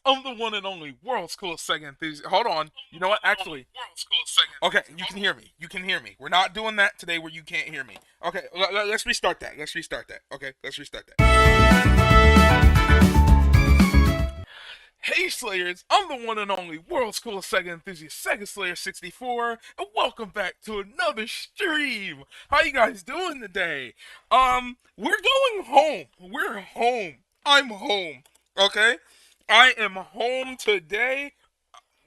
I'm the one and only world's coolest Sega enthusiast. Hold on. You know what? Actually, okay, you can hear me. You can hear me. We're not doing that today where you can't hear me. Okay, let's restart that. Let's restart that. Okay, let's restart that. Hey Slayers, I'm the one and only world's coolest Sega enthusiast, Sega Slayer 64, and welcome back to another stream. How you guys doing today? We're going home. We're home. I'm home. Okay? I am home today.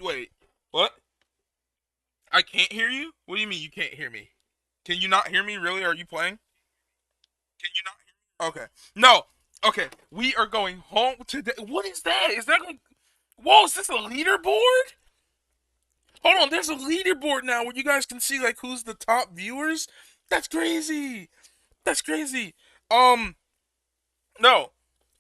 Wait, what? I can't hear you? What do you mean you can't hear me? Can you not hear me? Really? Are you playing? Can you not hear me? Okay. No. Okay. We are going home today. What is that? Is that like. Whoa, is this a leaderboard? Hold on, there's a leaderboard now where you guys can see like who's the top viewers. That's crazy. That's crazy. Um, no.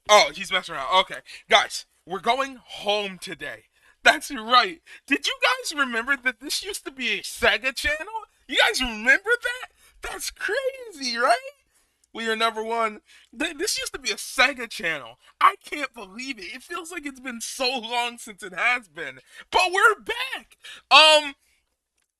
Oh, he's messing around. Okay, guys, we're going home today. That's right. Did you guys remember that this used to be a Sega channel? You guys remember that? That's crazy, right? We are number one. This used to be a Sega channel. I can't believe it. It feels like it's been so long since it has been. But we're back.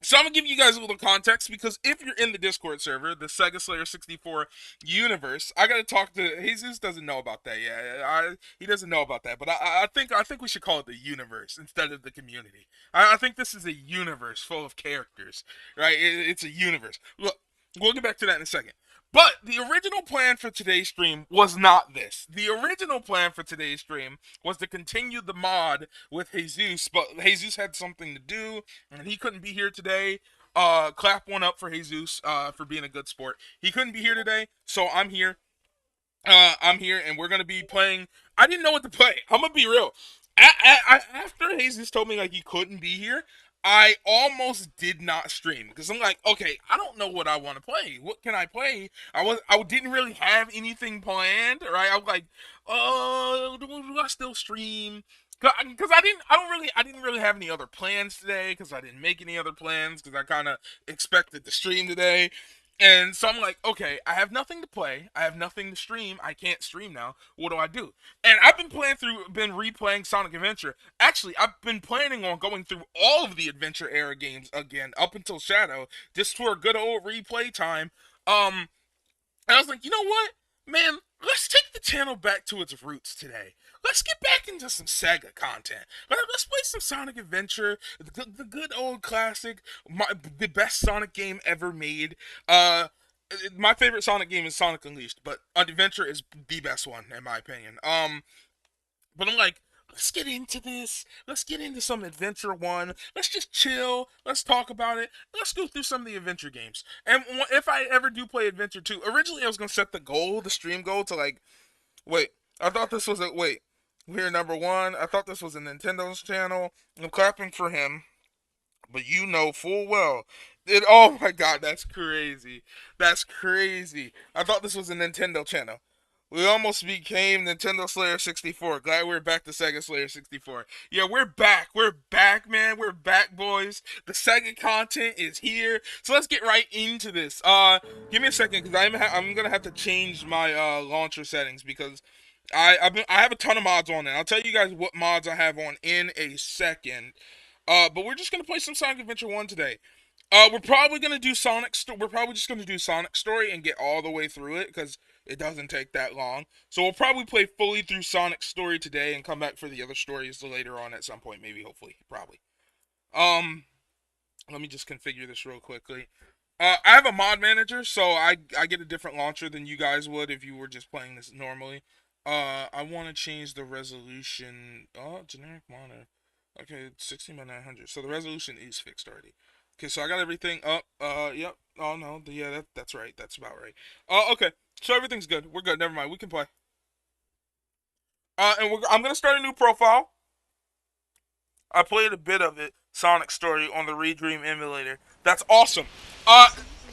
So I'm gonna give you guys a little context because if you're in the Discord server, the Sega Slayer 64 universe, I gotta talk to Jesus. Doesn't know about that yet. He doesn't know about that, but I think we should call it the universe instead of the community. I think this is a universe full of characters, right? It's a universe. Look, we'll get back to that in a second. But the original plan for today's stream was not this. The original plan for today's stream was to continue the mod with Jesus, but Jesus had something to do, and he couldn't be here today. Clap one up for Jesus for being a good sport. He couldn't be here today, so I'm here. I'm here, and we're gonna be playing. I didn't know what to play. I'm gonna be real. After Jesus told me like he couldn't be here, I almost did not stream because I'm like, okay, I don't know what I want to play. What can I play? I didn't really have anything planned, right? I was like, do I still stream? Because I didn't really have any other plans today. Because I didn't make any other plans. Because I kind of expected to stream today. And so I'm like, okay, I have nothing to play. I have nothing to stream. I can't stream now. What do I do? And I've been replaying Sonic Adventure. Actually, I've been planning on going through all of the Adventure era games again up until Shadow, just for a good old replay time. Um, and I was like, you know what? Man, let's take the channel back to its roots today. Let's get back into some Sega content. Let's play some Sonic Adventure, the good old classic, the best Sonic game ever made. My favorite Sonic game is Sonic Unleashed, but Adventure is the best one in my opinion. But I'm like, let's get into this. Let's get into some Adventure 1. Let's just chill. Let's talk about it. Let's go through some of the Adventure games. And if I ever do play Adventure 2, originally I was going to set the stream goal to like, wait, I thought this was a, wait, we're number one. I thought this was a Nintendo's channel. I'm clapping for him. But you know full well. Oh my god, that's crazy. That's crazy. I thought this was a Nintendo channel. We almost became Nintendo Slayer 64. Glad we're back to Sega Slayer 64. Yeah, we're back. We're back, man. We're back, boys. The Sega content is here. So let's get right into this. Give me a second because I'm gonna have to change my launcher settings because I have a ton of mods on it. I'll tell you guys what mods I have on in a second. But we're just gonna play some Sonic Adventure 1 today. We're probably gonna do We're probably just gonna do Sonic Story and get all the way through it because it doesn't take that long. So we'll probably play fully through Sonic Story today and come back for the other stories later on at some point, maybe, hopefully, probably. Um, Let me just configure this real quickly. I have a mod manager, so I get a different launcher than you guys would if you were just playing this normally. I want to change the resolution. Oh, generic monitor. Okay, 16 by 900. So the resolution is fixed already. Okay, so I got everything up. Yep. Oh no, yeah, that's right. That's about right. Okay. So everything's good. We're good. Never mind. We can play. I'm gonna start a new profile. I played a bit of it, Sonic Story, on the Redream emulator. That's awesome.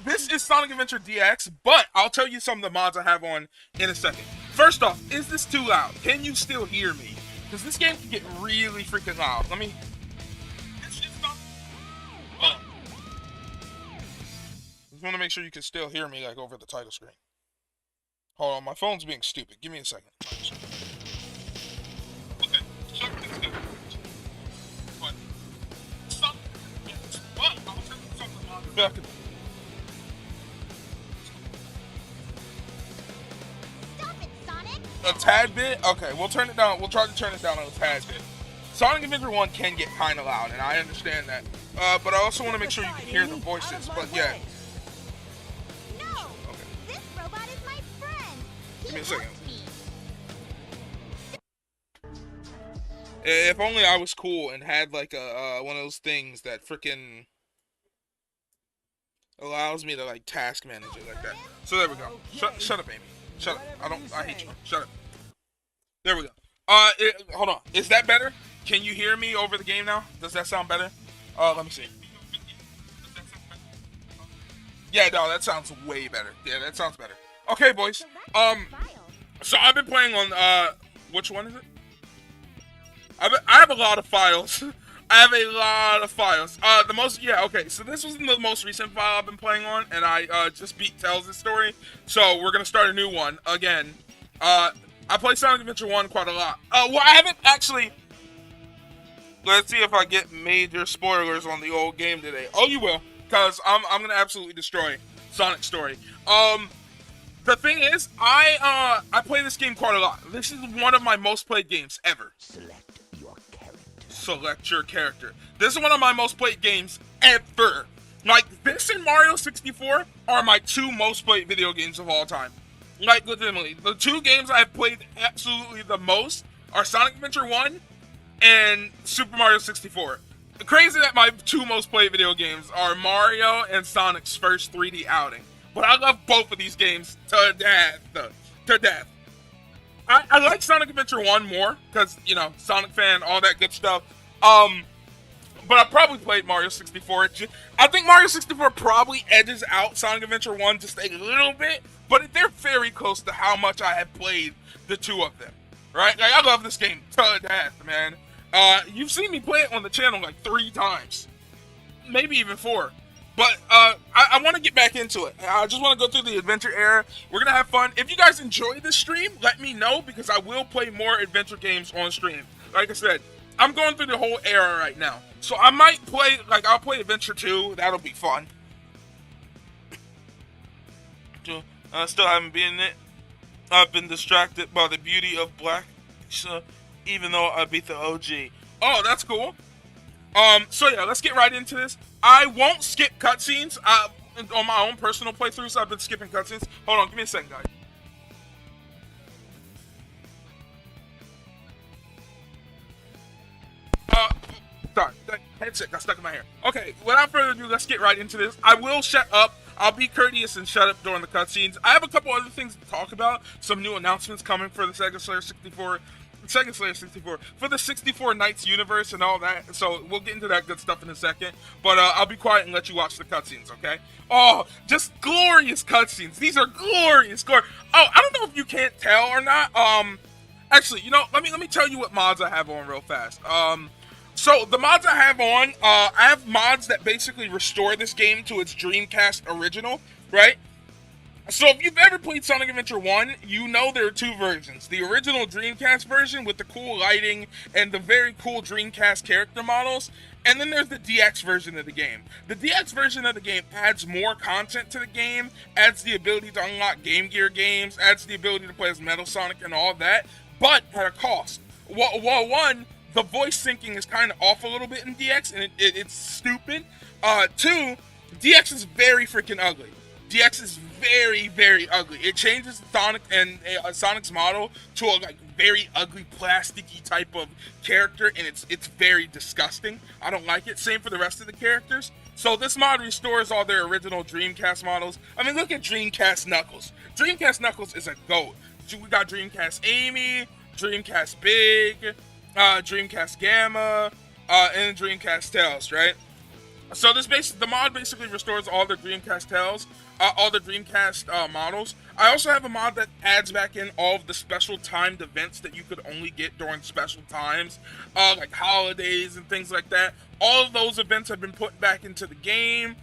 This is Sonic Adventure DX, but I'll tell you some of the mods I have on in a second. First off, is this too loud? Can you still hear me? Because this game can get really freaking loud. Let me. It's not. Oh. Just want to make sure you can still hear me, like over the title screen. Hold on, my phone's being stupid. Give me a second. Okay. Something's gonna but something. But I'll tell you something on the back. Stop it, Sonic! A tad bit? Okay, we'll turn it down. We'll try to turn it down a tad bit. Sonic Adventure 1 can get kind of loud, and I understand that. But I also want to make sure you can hear the voices. But yeah. No! Okay. This robot is my friend! Give me a He second. helped me! If only I was cool and had like a one of those things that freaking allows me to like task manage it like that. So there we go. Shut up, Amy. Shut up. I hate you. Shut up. There we go. Hold on. Is that better? Can you hear me over the game now? Does that sound better? Let me see. Yeah, no, that sounds way better. Yeah, that sounds better. Okay, boys. So I've been playing on which one is it? I have a lot of files. I have a lot of files. Okay, so this was the most recent file I've been playing on, and I just beat Tails' story. So we're gonna start a new one again. I play Sonic Adventure 1 quite a lot. Well, I haven't actually. Let's see if I get major spoilers on the old game today. Oh, you will, cause I'm gonna absolutely destroy Sonic's story. The thing is, I play this game quite a lot. This is one of my most played games ever. Select your character. This is one of my most played games ever. Like, this and Mario 64 are my two most played video games of all time. Like, legitimately. The two games I've played absolutely the most are Sonic Adventure 1 and Super Mario 64. Crazy that my two most played video games are Mario and Sonic's first 3D outing. But I love both of these games to death. To death. I like Sonic Adventure 1 more, because, you know, Sonic fan, all that good stuff. But I probably played Mario 64. I think Mario 64 probably edges out Sonic Adventure 1 just a little bit, but they're very close to how much I have played the two of them. Right? Like, I love this game to death, man. You've seen me play it on the channel like 3 times. Maybe even 4. But I want to get back into it. I just want to go through the adventure era. We're going to have fun. If you guys enjoy this stream, let me know, because I will play more adventure games on stream. Like I said, I'm going through the whole era right now. So I might play, like, I'll play Adventure 2. That'll be fun. Still haven't been in it. I've been distracted by the beauty of Black, even though I beat the OG. Oh, that's cool. So yeah, let's get right into this. I won't skip cutscenes. On my own personal playthroughs, I've been skipping cutscenes. Hold on, give me a second, guys. Sorry, that headset got stuck in my hair. Okay, without further ado, let's get right into this. I will shut up. I'll be courteous and shut up during the cutscenes. I have a couple other things to talk about. Some new announcements coming for the Second Slayer 64, for the 64 Knights universe and all that. So we'll get into that good stuff in a second. But I'll be quiet and let you watch the cutscenes, okay? Oh, just glorious cutscenes. These are glorious. Oh, I don't know if you can't tell or not. Actually, you know, let me tell you what mods I have on real fast. So the mods I have on, I have mods that basically restore this game to its Dreamcast original, right? So if you've ever played Sonic Adventure 1, you know there are two versions. The original Dreamcast version with the cool lighting and the very cool Dreamcast character models, and then there's the DX version of the game. The DX version of the game adds more content to the game, adds the ability to unlock Game Gear games, adds the ability to play as Metal Sonic and all that, but at a cost. Well, one, the voice syncing is kind of off a little bit in DX, and it's stupid. 2, DX is very freaking ugly. DX is very, very ugly. It changes Sonic and Sonic's model to a like very ugly, plasticky type of character, and it's very disgusting. I don't like it. Same for the rest of the characters. So this mod restores all their original Dreamcast models. I mean, look at Dreamcast Knuckles. Dreamcast Knuckles is a GOAT. We got Dreamcast Amy, Dreamcast Big, Dreamcast Gamma, and Dreamcast Tails, right? So the mod basically restores all the Dreamcast Tails, all the Dreamcast models. I also have a mod that adds back in all of the special timed events that you could only get during special times, like holidays and things like that. All of those events have been put back into the game.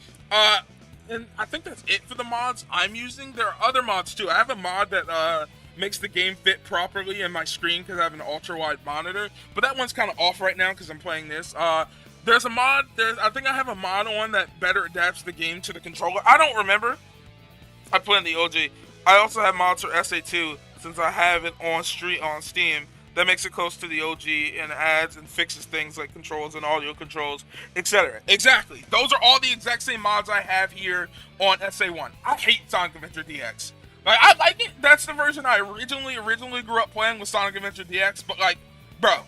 And I think that's it for the mods I'm using. There are other mods too. I have a mod that makes the game fit properly in my screen because I have an ultra wide monitor. But that one's kind of off right now because I'm playing this. There's a mod. I think I have a mod on that better adapts the game to the controller. I don't remember. I play in the OG. I also have mods for SA2 since I have it on Steam. That makes it close to the OG and adds and fixes things like controls and audio controls, etc. Exactly. Those are all the exact same mods I have here on SA1. I hate Sonic Adventure DX. Like, I like it. That's the version I originally grew up playing with Sonic Adventure DX. But like, bro,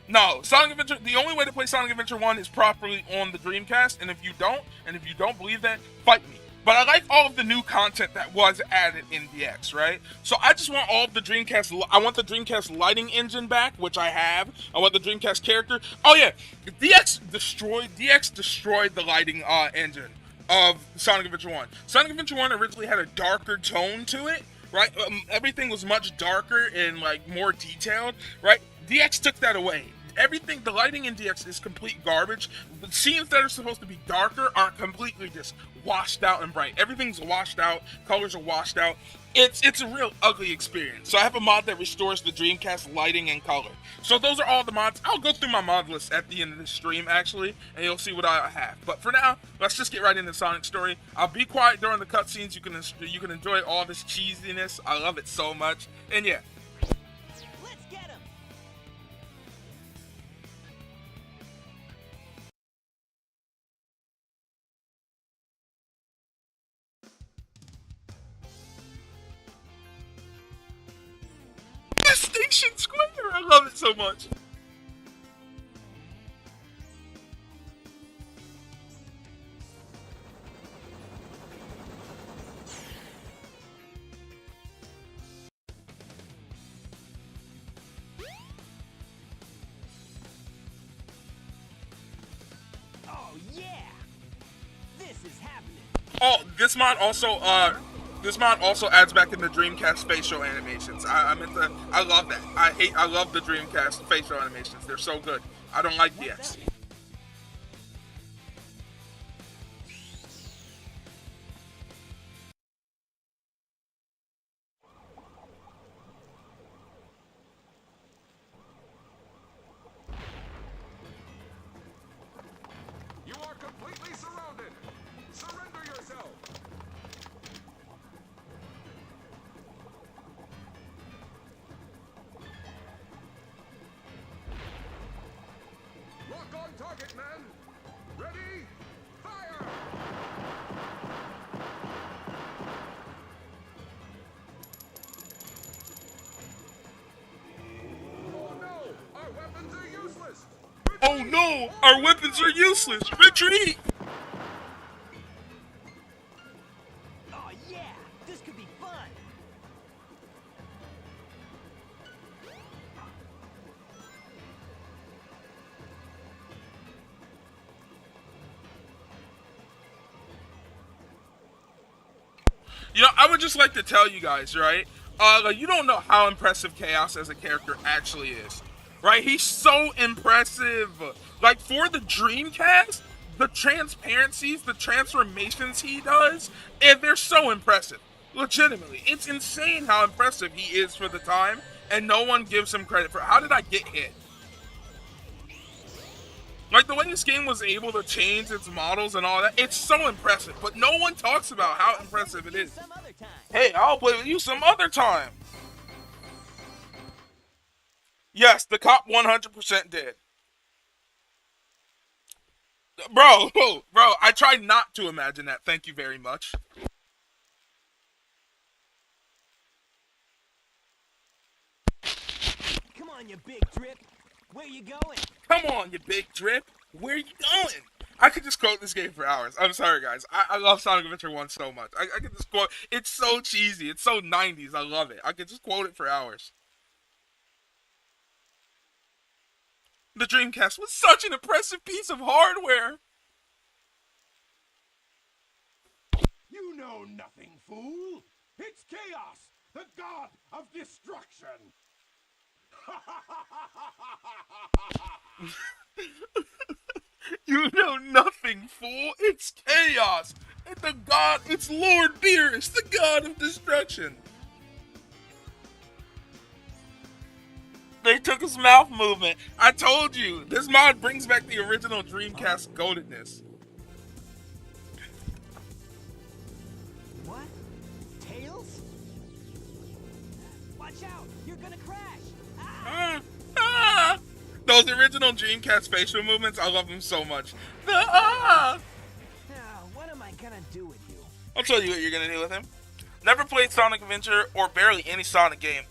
no, Sonic Adventure. The only way to play Sonic Adventure 1 is properly on the Dreamcast. And if you don't believe that, fight me. But I like all of the new content that was added in DX, right? So I just want all of the Dreamcast. I want the Dreamcast lighting engine back, which I have. I want the Dreamcast character. Oh yeah, DX destroyed the lighting engine of Sonic Adventure 1. Sonic Adventure 1 originally had a darker tone to it, right? Everything was much darker and like more detailed, right? DX took that away. Everything, the lighting in DX is complete garbage. The scenes that are supposed to be darker are completely just washed out and bright. Everything's washed out. Colors are washed out. It's a real ugly experience. So I have a mod that restores the Dreamcast lighting and color. So those are all the mods. I'll go through my mod list at the end of this stream, actually, and you'll see what I have. But for now, let's just get right into Sonic story. I'll be quiet during the cutscenes. You can enjoy all this cheesiness. I love it so much. And yeah. Let's get him. The Station Square! I love it so much. Oh yeah. This is happening. Oh, this mod also adds back in the Dreamcast facial animations. I love that. I love the Dreamcast facial animations. They're so good. I don't like DX. You are completely surrounded. Surrender yourself. Lock on target, man. Ready? Fire! Oh no! Our weapons are useless. Oh no! Our weapons are useless! Retreat! Oh yeah. This could be fun. You know, I would just like to tell you guys, right? Like, you don't know how impressive Chaos as a character actually is, right? He's so impressive. Like, for the Dreamcast, the transparencies, the transformations he does, and they're so impressive. Legitimately, it's insane how impressive he is for the time, and no one gives him credit for. How did I get hit? Like, the way this game was able to change its models and all that, it's so impressive. But no one talks about how impressive it is. Some other time. Hey, I'll play with you some other time. Yes, the cop 100% did. Bro, I tried not to imagine that. Thank you very much. Come on, you big drip. Where you going? Come on, you big drip. Where you going? I could just quote this game for hours. I'm sorry, guys. I love Sonic Adventure 1 so much. I could just quote. It's so cheesy. It's so 90s. I love it. I could just quote it for hours. The Dreamcast was such an impressive piece of hardware. You know nothing, fool. It's Chaos, the god of destruction. You know nothing, fool. It's Chaos. It's the god. It's Lord Beerus, the god of destruction. They took his mouth movement. I told you, this mod brings back the original Dreamcast goatedness. What? Tails? Watch out! You're gonna crash! Ah! Those original Dreamcast facial movements, I love them so much. Ah! What am I gonna do with you? I'll tell you what you're gonna do with him. Never played Sonic Adventure or barely any Sonic game.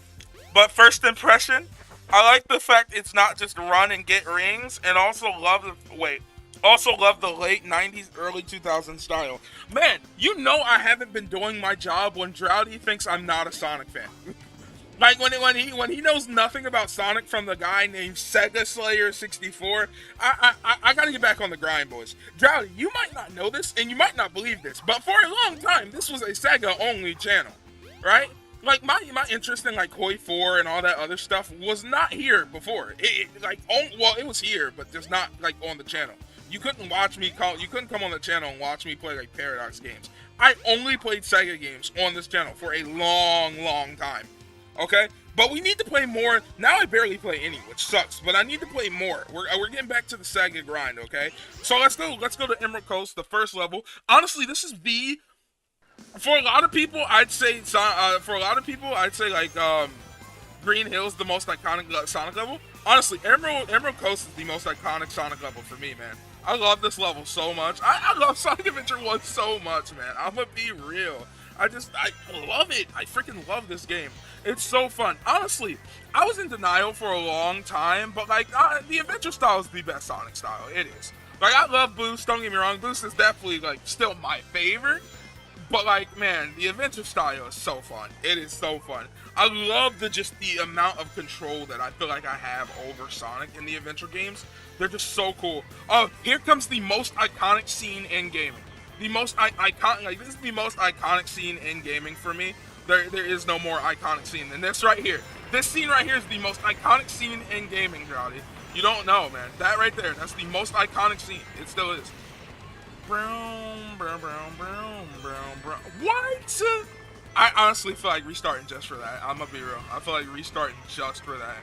But first impression, I like the fact it's not just run and get rings, and also love the late 90s, early 2000s style. Man, you know I haven't been doing my job when Drowdy thinks I'm not a Sonic fan. Like when he knows nothing about Sonic from the guy named Sega Slayer 64, I gotta get back on the grind, boys. Drowdy, you might not know this and you might not believe this, but for a long time this was a Sega only channel, right? Like my interest in like Koi 4 and all that other stuff was not here before. It was here, but just not like on the channel. You couldn't come on the channel and watch me play like Paradox games. I only played Sega games on this channel for a long time. Okay, but we need to play more. Now I barely play any, which sucks, but I need to play more. We're getting back to the Sega grind, okay? So let's go to Emerald Coast, the first level. Honestly, this is for a lot of people, I'd say like Green Hill's the most iconic Sonic level. Honestly, Emerald Coast is the most iconic Sonic level for me, man. I love this level so much. I love Sonic Adventure 1 so much, man. I'm gonna be real. I love it. I freaking love this game. It's so fun. Honestly, I was in denial for a long time, but like the adventure style is the best Sonic style. It is. Like I love Boost. Don't get me wrong. Boost is definitely like still my favorite. But like, man, the adventure style is so fun. It is so fun. I love the amount of control that I feel like I have over Sonic in the adventure games. They're just so cool. Oh, here comes the most iconic scene in gaming. The most iconic, like this is the most iconic scene in gaming for me. There is no more iconic scene than this right here. This scene right here is the most iconic scene in gaming, Drowdy. You don't know, man. That right there, that's the most iconic scene. It still is. Brown, brown, brown, brown, brown, brown. What? I honestly feel like restarting just for that. I'm gonna be real. I feel like restarting just for that.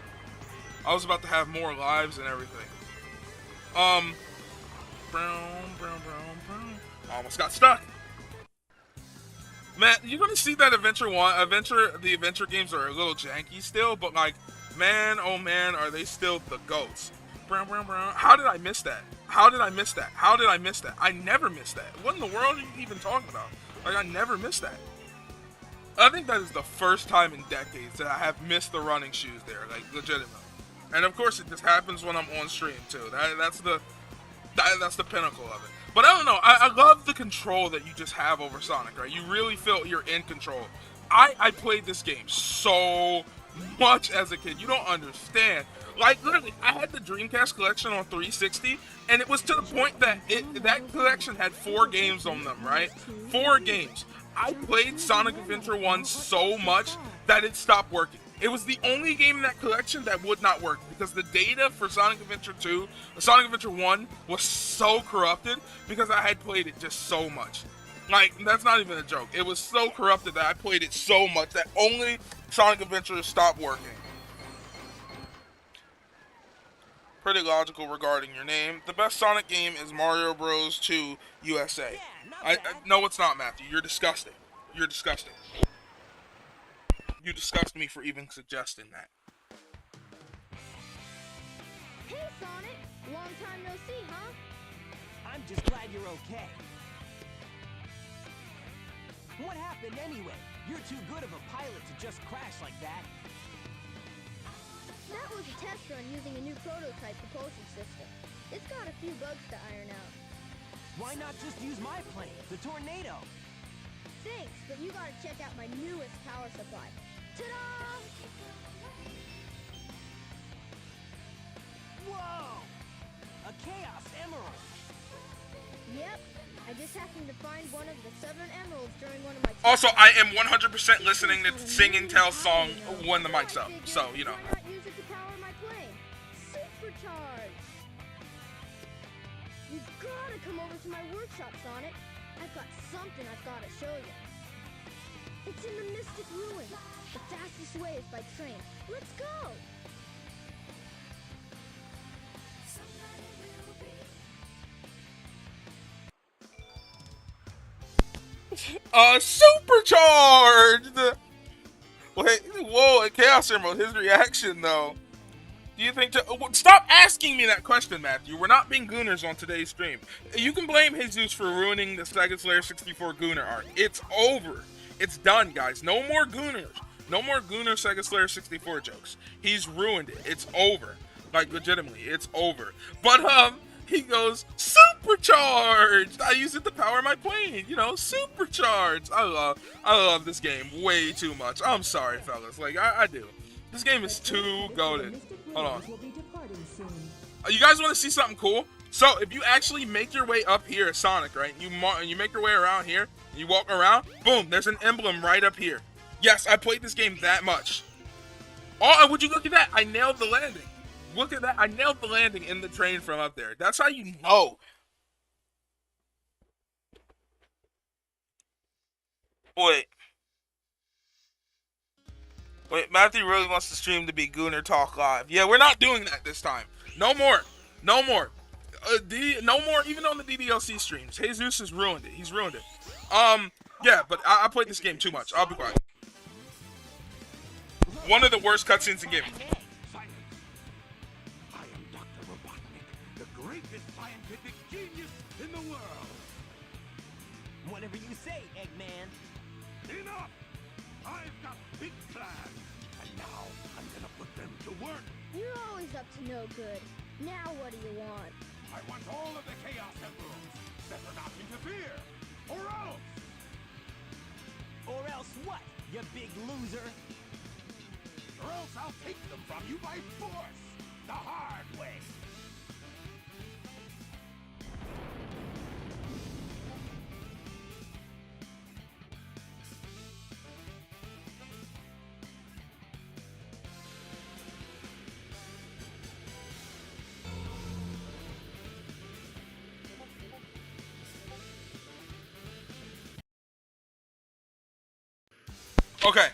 I was about to have more lives and everything. Brown, brown, brown, brown. Almost got stuck. Man, you're gonna see that the adventure games are a little janky still, but like, man, oh man, are they still the goats. Brown, brown, brown. How did I miss that? How did I miss that? How did I miss that? I never missed that. What in the world are you even talking about? Like, I never missed that. I think that is the first time in decades that I have missed the running shoes there, like, legitimately. And of course, it just happens when I'm on stream, too. That's the pinnacle of it. But I don't know, I love the control that you just have over Sonic, right? You really feel you're in control. I played this game so much as a kid. You don't understand. Like, literally, I had the Dreamcast collection on 360, and it was to the point that that collection had 4 games on them, right? 4 games. I played Sonic Adventure 1 so much that it stopped working. It was the only game in that collection that would not work because the data for Sonic Adventure 2, Sonic Adventure 1 was so corrupted because I had played it just so much. Like, that's not even a joke. It was so corrupted that I played it so much that only Sonic Adventure stopped working. Pretty logical regarding your name. The best Sonic game is Mario Bros. 2 USA. No, it's not, Matthew. You're disgusting. You're disgusting. You disgust me for even suggesting that. Hey, Sonic! Long time no see, huh? I'm just glad you're okay. What happened anyway? You're too good of a pilot to just crash like that. That was a test run using a new prototype propulsion system. It's got a few bugs to iron out. Why not just use my plane, the Tornado? Thanks, but you gotta check out my newest power supply. Ta-da! Whoa! A Chaos Emerald! Yep, I just happened to find one of the 7 emeralds during one of my... Also, I am 100% listening to Sing and Tell song when the mic's up, so, you know. Why not use it to power my plane? Supercharge! You've gotta come over to my workshop, Sonic. I've got something I've gotta show you. It's in the Mystic Ruin. The fastest way is by train. Let's go! Supercharged! Wait, whoa, Chaos Emerald, his reaction though. Do you think stop asking me that question, Matthew? We're not being gooners on today's stream. You can blame Jesus for ruining the Sega Slayer 64 Gooner arc. It's over. It's done, guys. No more gooners. No more Gooner Sega Slayer 64 jokes. He's ruined it. It's over. Like, legitimately, it's over. But, he goes, supercharged! I use it to power my plane, you know, supercharged! I love this game way too much. I'm sorry, fellas. Like, I do. This game is too goated. Hold on. You guys want to see something cool? So, if you actually make your way up here at Sonic, right? You make your way around here, and you walk around, boom, there's an emblem right up here. Yes, I played this game that much. Oh, would you look at that? I nailed the landing. Look at that. I nailed the landing in the train from up there. That's how you know. Wait, Matthew really wants the stream to be Gooner Talk Live. Yeah, we're not doing that this time. No more. No more. No more, even on the DDLC streams. Jesus has ruined it. He's ruined it. Yeah, but I played this game too much. I'll be quiet. One of the worst cutscenes in gaming. I am Dr. Robotnik, the greatest scientific genius in the world. Whatever you say, Eggman. Enough! I've got big plans, and now I'm gonna put them to work. You're always up to no good. Now what do you want? I want all of the Chaos Emeralds. Better not interfere, or else! Or else what, you big loser? Or else I'll take them from you by force, the hard way. Okay.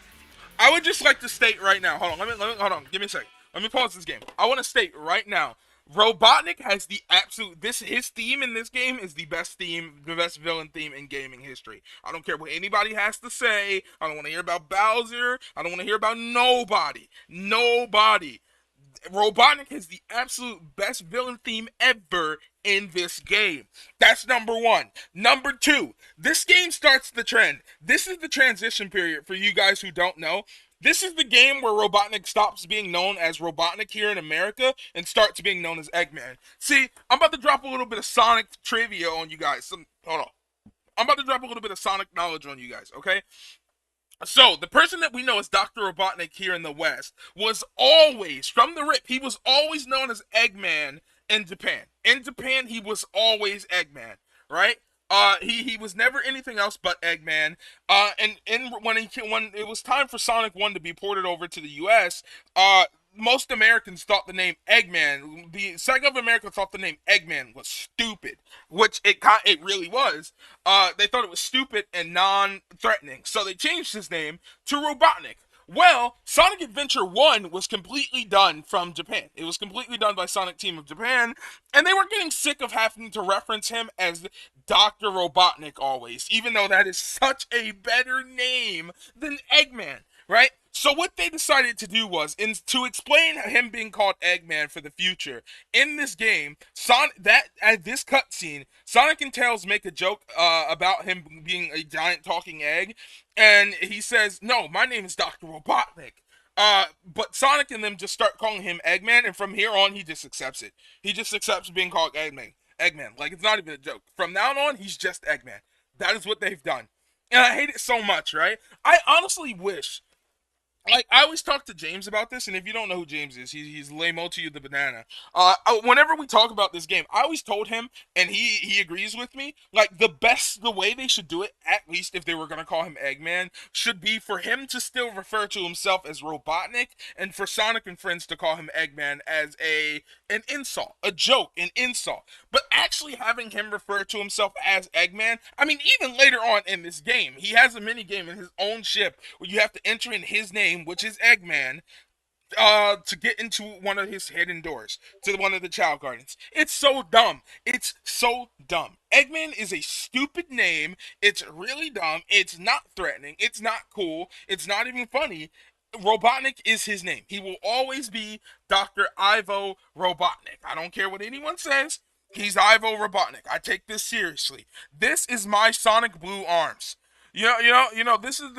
I would just like to state right now. Hold on. Hold on. Give me a second. Let me pause this game. I want to state right now. Robotnik has the absolute. His theme in this game is the best theme, the best villain theme in gaming history. I don't care what anybody has to say. I don't want to hear about Bowser. I don't want to hear about nobody. Nobody. Robotnik has the absolute best villain theme ever in this game. That's number one. Number two, this game starts the trend. This is the transition period for you guys who don't know. This is the game where Robotnik stops being known as Robotnik here in America and starts being known as Eggman. See, I'm about to drop a little bit of Sonic trivia on you guys. Hold on. I'm about to drop a little bit of Sonic knowledge on you guys, okay? So, the person that we know as Dr. Robotnik here in the West was always, from the rip, he was always known as Eggman in Japan. In Japan, he was always Eggman, right? He was never anything else but Eggman. When it was time for Sonic 1 to be ported over to the US, most Americans thought the name Eggman, the Sega of America thought the name Eggman was stupid, which it really was. They thought it was stupid and non-threatening, so they changed his name to Robotnik. Well, Sonic Adventure 1 was completely done from Japan. It was completely done by Sonic Team of Japan, and they were getting sick of having to reference him as Dr. Robotnik always, even though that is such a better name than Eggman, right? So what they decided to do was, to explain him being called Eggman for the future, in this game, at this cutscene, Sonic and Tails make a joke about him being a giant talking egg, and he says, "No, my name is Dr. Robotnik." But Sonic and them just start calling him Eggman, and from here on, he just accepts it. He just accepts being called Eggman. Like, it's not even a joke. From now on, he's just Eggman. That is what they've done. And I hate it so much, right? I honestly wish, like, I always talk to James about this, and if you don't know who James is, he's Lemotu the Banana. Whenever we talk about this game, I always told him, and he agrees with me, like, the way they should do it, at least if they were going to call him Eggman, should be for him to still refer to himself as Robotnik, and for Sonic and friends to call him Eggman as an insult, a joke, an insult. But actually having him refer to himself as Eggman, I mean, even later on in this game, he has a mini game in his own ship where you have to enter in his name, which is Eggman, to get into one of his hidden doors to one of the child gardens. It's so dumb. It's so dumb. Eggman is a stupid name. It's really dumb. It's not threatening. It's not cool. It's not even funny. Robotnik is his name. He will always be Dr. Ivo Robotnik. I don't care what anyone says. He's Ivo Robotnik. I take this seriously. This is my Sonic Blue arms. This is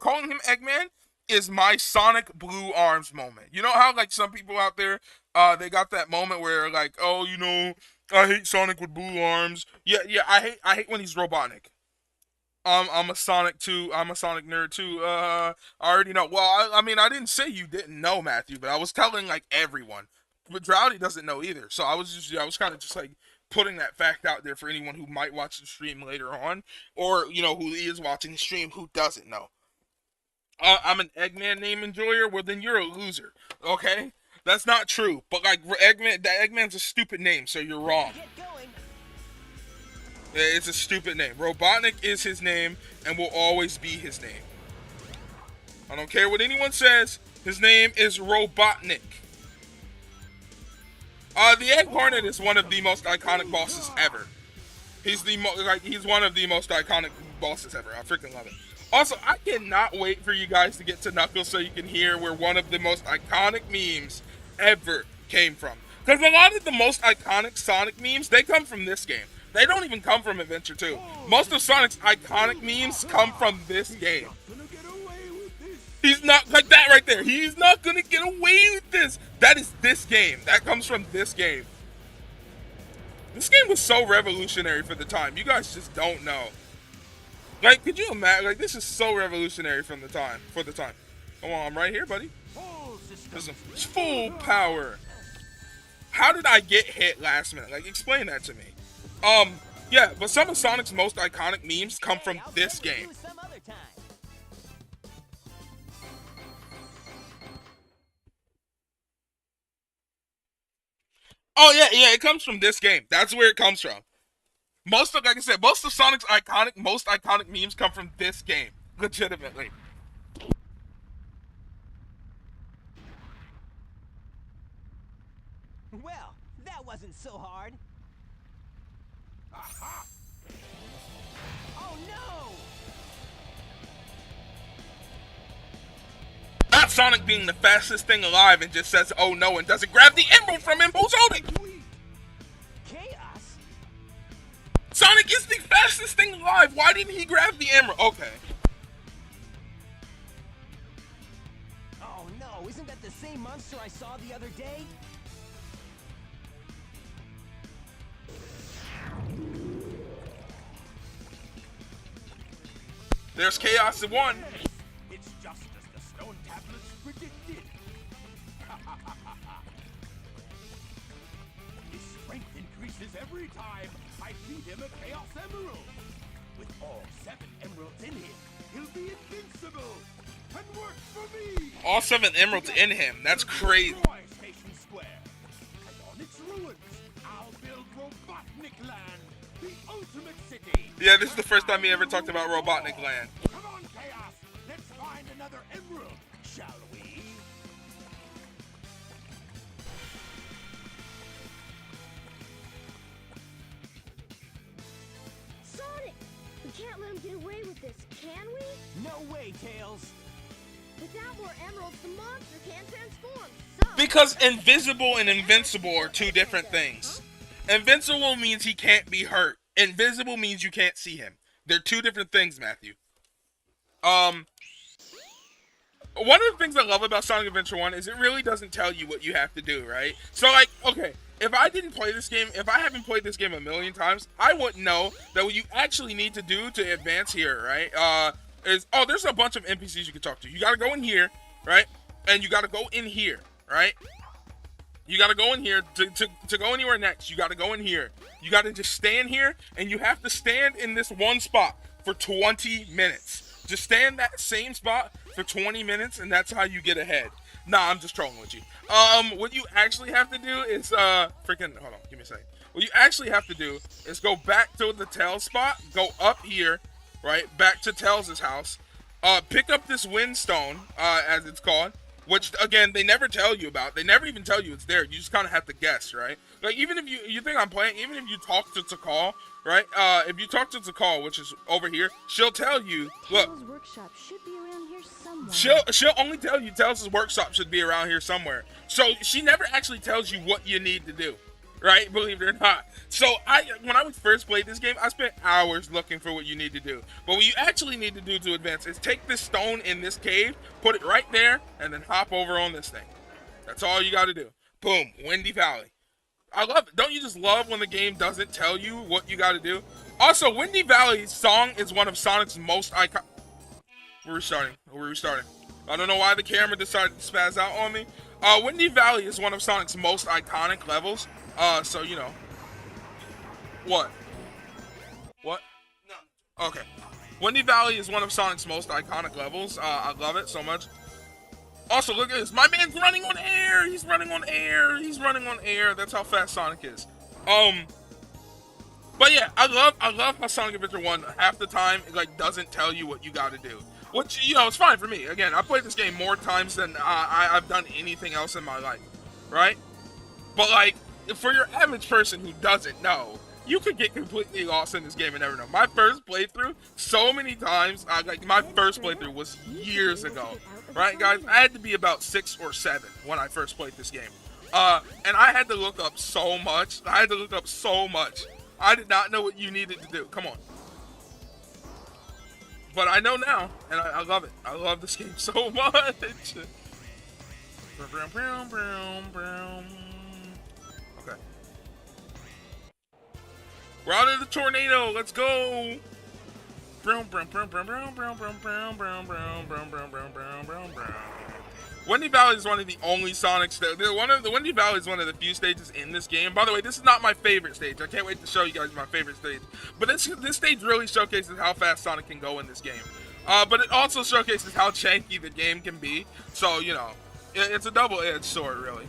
calling him Eggman is my Sonic Blue arms moment. You know how like some people out there, they got that moment where like, oh, I hate Sonic with blue arms. Yeah, I hate when he's Robotnik. I'm a Sonic too. I'm a Sonic nerd too. I already know. Well, I mean, I didn't say you didn't know, Matthew, but I was telling like everyone. But Drowdy doesn't know either. So I was kind of just like putting that fact out there for anyone who might watch the stream later on, or who is watching the stream who doesn't know. I'm an Eggman name enjoyer. Well, then you're a loser. Okay, that's not true. But like Eggman's a stupid name, so you're wrong. It's a stupid name. Robotnik is his name and will always be his name. I don't care what anyone says. His name is Robotnik. The Egg Hornet is one of the most iconic bosses ever. He's one of the most iconic bosses ever. I freaking love it. Also, I cannot wait for you guys to get to Knuckles so you can hear where one of the most iconic memes ever came from. Because a lot of the most iconic Sonic memes, they come from this game. They don't even come from Adventure 2. Most of Sonic's iconic memes come from this game. He's not, like that right there. He's not gonna get away with this. That is this game. That comes from this game. This game was so revolutionary for the time. You guys just don't know. Like, could you imagine? Like, this is so revolutionary for the time. Come on, I'm right here, buddy. This is full power. How did I get hit last minute? Like, explain that to me. Yeah, but some of Sonic's most iconic memes come from this game. Oh yeah, it comes from this game. That's where it comes from. Like I said, most of Sonic's most iconic memes come from this game. Legitimately. Well, that wasn't so hard. Aha! Oh no! Not Sonic being the fastest thing alive and just says, oh no, and doesn't grab the emerald from him who's holding. Chaos? Sonic is the fastest thing alive. Why didn't he grab the emerald? Okay. Oh no, isn't that the same monster I saw the other day? There's Chaos in one. It's just as the stone tablets predicted. His strength increases every time I feed him a Chaos Emerald. With all 7 emeralds in him, he'll be invincible and work for me. All 7 emeralds in him. That's crazy. Destroy Station Square. And on its ruins, I'll build Robotnik Land, the ultimate city. Yeah, this is the first time he ever talked about Robotnik Land. Come on, Chaos. Let's find another emerald, shall we? Sonic! We can't let him get away with this, can we? No way, Tails. Without more emeralds, the monster can't transform. So Because invisible and invincible are two different things. Invincible means he can't be hurt. Invisible means you can't see him. They're two different things, Matthew. One of the things I love about Sonic Adventure 1 is it really doesn't tell you what you have to do, right? So, like, okay, if I haven't played this game a million times, I wouldn't know that what you actually need to do to advance here, right? There's a bunch of NPCs you can talk to. You gotta go in here, right? And you gotta go in here, right? You gotta go in here to go anywhere next. You gotta go in here. You gotta just stand here, and you have to stand in this one spot for 20 minutes. Just stand that same spot for 20 minutes, and that's how you get ahead. Nah, I'm just trolling with you. What you actually have to do is, hold on, give me a second. What you actually have to do is go back to the Tails spot, go up here, right, back to Tails' house, pick up this windstone, as it's called, which again they never tell you about. They never even tell you it's there. You just kind of have to guess, right? Like even if you think I'm playing, even if you talk to Takal, right? If you talk to Takal, which is over here, she'll tell you, look. Tails' workshop should be around here somewhere. She'll only tell you Tails' workshop should be around here somewhere. So she never actually tells you what you need to do, right? Believe it or not. So when I first played this game, I spent hours looking for what you need to do. But what you actually need to do to advance is take this stone in this cave, put it right there, and then hop over on this thing. That's all you got to do. Boom, Windy Valley. I love it. Don't you just love when the game doesn't tell you what you got to do? Also, Windy Valley's song is one of Sonic's most iconic. We're restarting. I don't know why the camera decided to spaz out on me. Windy Valley is one of Sonic's most iconic levels. So, you know. What? No. Okay. Windy Valley is one of Sonic's most iconic levels. I love it so much. Also, look at this. My man's running on air. He's running on air. That's how fast Sonic is. But yeah, I love how Sonic Adventure 1 half the time like doesn't tell you what you got to do. Which, you know, it's fine for me. Again, I played this game more times than I've done anything else in my life, right? But like, for your average person who doesn't know, you could get completely lost in this game and never know. My first playthrough, so many times, my first playthrough was years ago, right, guys? I had to be about 6 or 7 when I first played this game, and I had to look up so much. I did not know what you needed to do. Come on. But I know now, and I love it. I love this game so much. Okay. We're out of the tornado. Let's go. Wendy Valley is one of the only Sonics that the Wendy Valley is one of the few stages in this game. By the way, this is not my favorite stage. I can't wait to show you guys my favorite stage. But this stage really showcases how fast Sonic can go in this game. But it also showcases how janky the game can be. So, you know, it's a double-edged sword, really.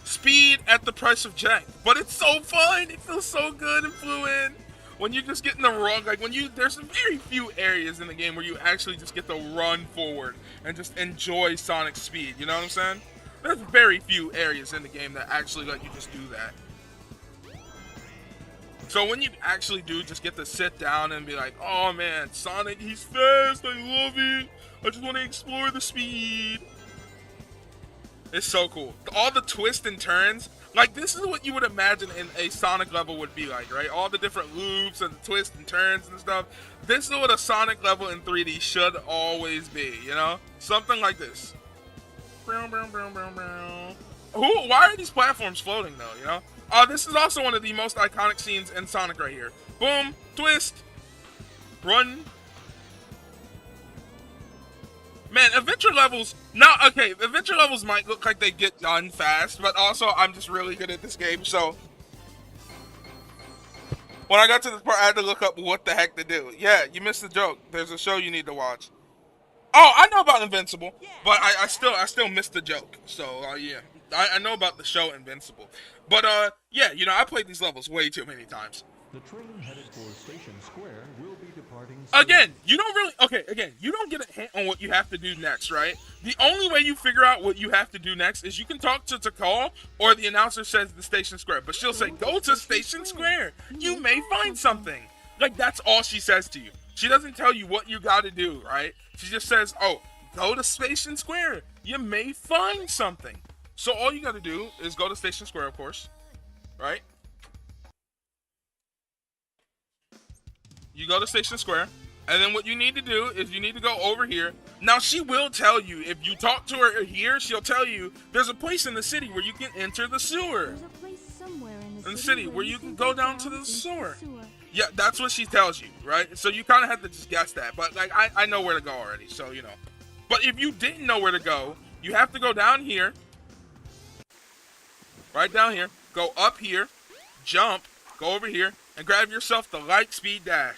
Speed at the price of jank. But it's so fun. It feels so good and fluid. When you just get in the wrong, like there's very few areas in the game where you actually just get to run forward and just enjoy Sonic's speed, you know what I'm saying? There's very few areas in the game that actually let you just do that. So when you actually do just get to sit down and be like, oh man, Sonic, he's fast, I love it, I just want to explore the speed. It's so cool. All the twists and turns, like this is what you would imagine in a Sonic level would be like, right? All the different loops and twists and turns and stuff. This is what a Sonic level in 3D should always be, you know? Something like this. Why are these platforms floating though, you know? This is also one of the most iconic scenes in Sonic right here. Boom, twist, run. Man, adventure levels, adventure levels might look like they get done fast, but also I'm just really good at this game, so when I got to this part, I had to look up what the heck to do. Yeah, you missed the joke. There's a show you need to watch. Oh, I know about Invincible, but I still missed the joke, so yeah. I know about the show Invincible. But yeah, you know, I played these levels way too many times. The train headed for Station Square will be departing soon. Again, you don't get a hint on what you have to do next, right? The only way you figure out what you have to do next is you can talk to Takal, or the announcer says the Station Square, but she'll say, go to Station Square. You may find something. Like, that's all she says to you. She doesn't tell you what you gotta do, right? She just says, oh, go to Station Square. You may find something. So all you gotta do is go to Station Square, of course, right? You go to Station Square, and then what you need to do is you need to go over here. Now, she will tell you, if you talk to her here, she'll tell you there's a place in the city where you can enter the sewer. There's a place somewhere in the city where you can go down to the sewer. Yeah, that's what she tells you, right? So you kind of have to just guess that. But, like, I know where to go already, so, you know. But if you didn't know where to go, you have to go down here. Right down here. Go up here. Jump. Go over here. And grab yourself the light speed dash.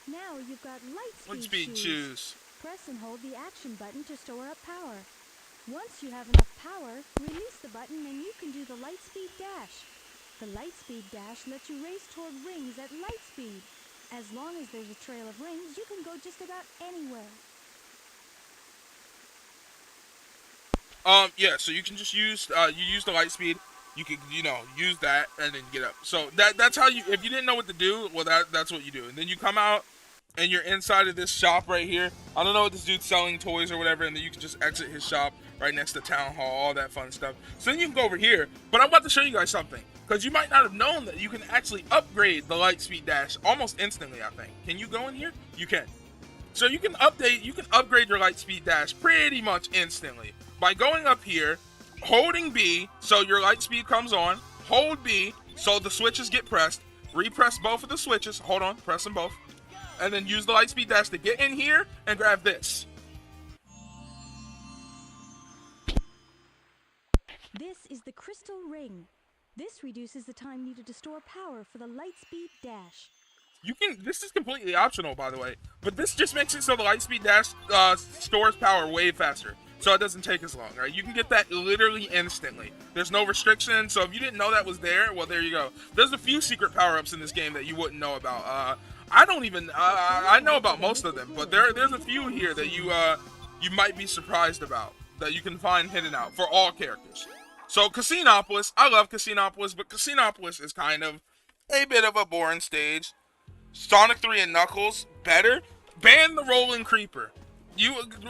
Now you've got Light speed shoes. Press and hold the action button to store up power. Once you have enough power, release the button and you can do the light speed dash. The light speed dash lets you race toward rings at light speed. As long as there's a trail of rings, you can go just about anywhere. Yeah, so you can just use, you use the light speed, you can, use that, and then get up. So that's how you, if you didn't know what to do, well, that's what you do. And then you come out, and you're inside of this shop right here. I don't know what this dude's selling, toys or whatever, and then you can just exit his shop right next to Town Hall, all that fun stuff. So then you can go over here, but I'm about to show you guys something, because you might not have known that you can actually upgrade the light speed dash almost instantly, I think. Can you go in here? You can. So you can upgrade your light speed dash pretty much instantly by going up here, holding B so your light speed comes on, hold B so the switches get pressed, repress both of the switches, hold on, press them both, and then use the light speed dash to get in here and grab this. This is the crystal ring. This reduces the time needed to store power for the light speed dash. This is completely optional, by the way, but this just makes it so the light speed dash stores power way faster, so it doesn't take as long, right? You can get that literally instantly. There's no restriction, so if you didn't know that was there, well, there you go. There's a few secret power-ups in this game that you wouldn't know about. I don't even, I know about most of them, but there's a few here that you might be surprised about, that you can find hidden out for all characters. So, Casinopolis, I love Casinopolis, but Casinopolis is kind of a bit of a boring stage. Sonic 3 and Knuckles, better. Ban the Rolling Creeper.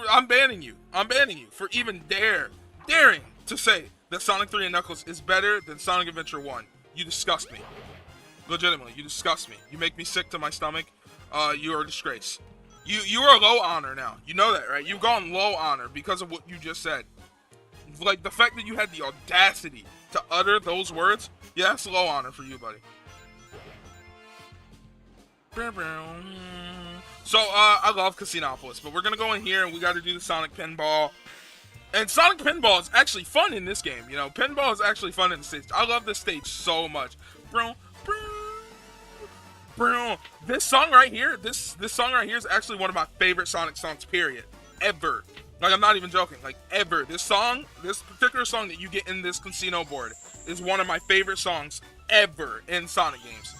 I'm banning you. I'm banning you for even daring to say that Sonic 3 and Knuckles is better than Sonic Adventure 1. You disgust me. Legitimately, you disgust me. You make me sick to my stomach. You are a disgrace. You are low honor now. You know that, right? You've gone low honor because of what you just said. Like, the fact that you had the audacity to utter those words, yeah, that's low honor for you, buddy. So, I love Casinopolis, but we're gonna go in here and we gotta do the Sonic Pinball. And Sonic Pinball is actually fun in this game, you know? Pinball is actually fun in the stage. I love this stage so much. This song right here, this song right here is actually one of my favorite Sonic songs, period. Ever. Like, I'm not even joking. Like, ever. This particular song that you get in this casino board is one of my favorite songs ever in Sonic games.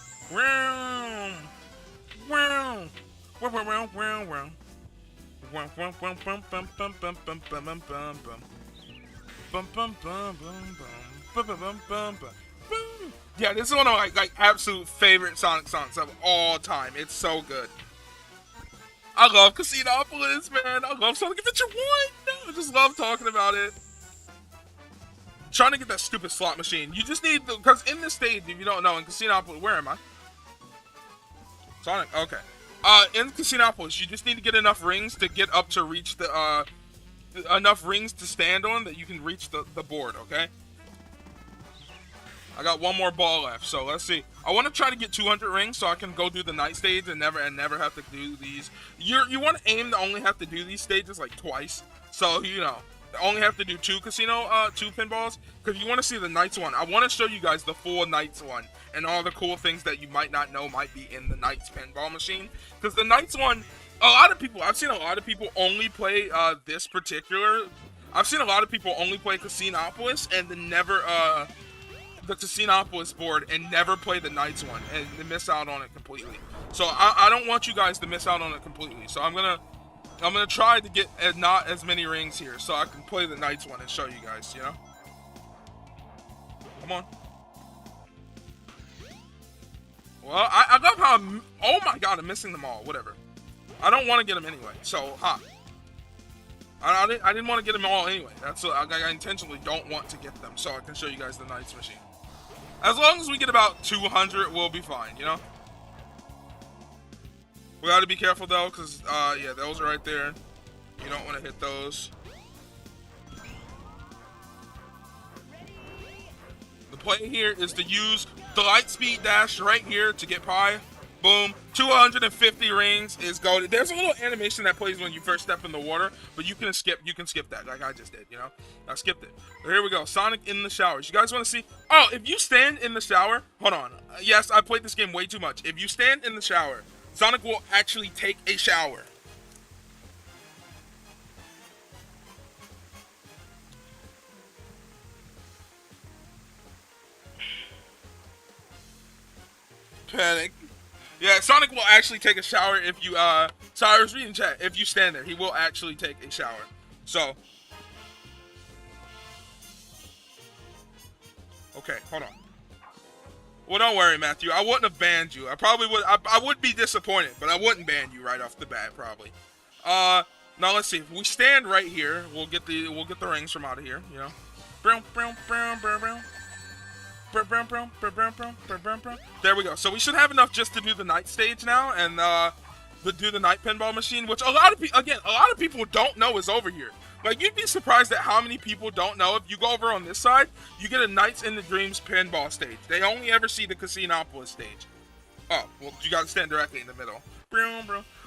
Yeah, this is one of my absolute favorite Sonic songs of all time. It's so good. I love Casinopolis, man. I love Sonic Adventure 1. I just love talking about it. Trying to get that stupid slot machine. You just need the, because in this stage, if you don't know, in Casinopolis, where am I? Sonic, okay. In Casinopolis, you just need to get enough rings to get up to reach the, enough rings to stand on that you can reach the board, okay? I got one more ball left, so let's see. I want to try to get 200 rings so I can go do the night stage and never have to do these. You want to aim to only have to do these stages like twice, so you know, only have to do two pinballs, because you want to see the Knights one. I want to show you guys the full Knights one and all the cool things that you might not know might be in the Knights pinball machine. Because the Knights one, I've seen a lot of people only play this particular. I've seen a lot of people only play Casinopolis and then never the Casinopolis board and never play the Knights one and they miss out on it completely. So I don't want you guys to miss out on it completely. So I'm gonna try to get not as many rings here so I can play the Knights one and show you guys, you know? Come on. Well, I love how oh my god, I'm missing them all. Whatever. I don't want to get them anyway. So, I didn't want to get them all anyway. That's what I intentionally don't want to get them so I can show you guys the Knights machine. As long as we get about 200, we'll be fine, you know? We gotta be careful though, because, yeah, those are right there. You don't want to hit those. The play here is to use the light speed dash right here to get pi. Boom. 250 rings is gold. There's a little animation that plays when you first step in the water, but you can skip that like I just did, you know? I skipped it. But here we go. Sonic in the showers. You guys want to see? Oh, if you stand in the shower, hold on. Yes, I played this game way too much. If you stand in the shower, Sonic will actually take a shower. Panic. Yeah, Sonic will actually take a shower if you, sorry, I was reading chat. If you stand there, he will actually take a shower. So. Okay, hold on. Well, don't worry, Matthew. I wouldn't have banned you. I probably would. I would be disappointed, but I wouldn't ban you right off the bat, probably. Now let's see. If we stand right here, we'll get the rings from out of here. You know. There we go. So we should have enough just to do the night stage now, and do the night pinball machine, which a lot of people don't know is over here. Like, you'd be surprised at how many people don't know. If you go over on this side, you get a Nights in the Dreams pinball stage. They only ever see the Casinopolis stage. Oh, well, you gotta stand directly in the middle.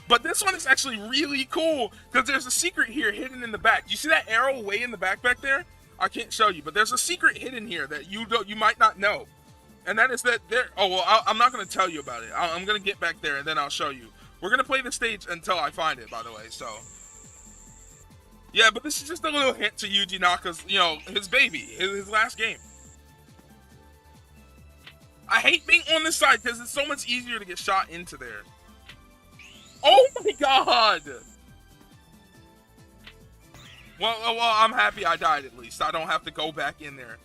But this one is actually really cool, because there's a secret here hidden in the back. You see that arrow way in the back there? I can't show you, but there's a secret hidden here that you might not know. And that is that there... Oh, well, I'm not going to tell you about it. I'm going to get back there, and then I'll show you. We're going to play the stage until I find it, by the way, so... Yeah, but this is just a little hint to Yuji Naka's, you know, his baby, his last game. I hate being on this side because it's so much easier to get shot into there. Oh my god! Well, I'm happy I died at least. I don't have to go back in there.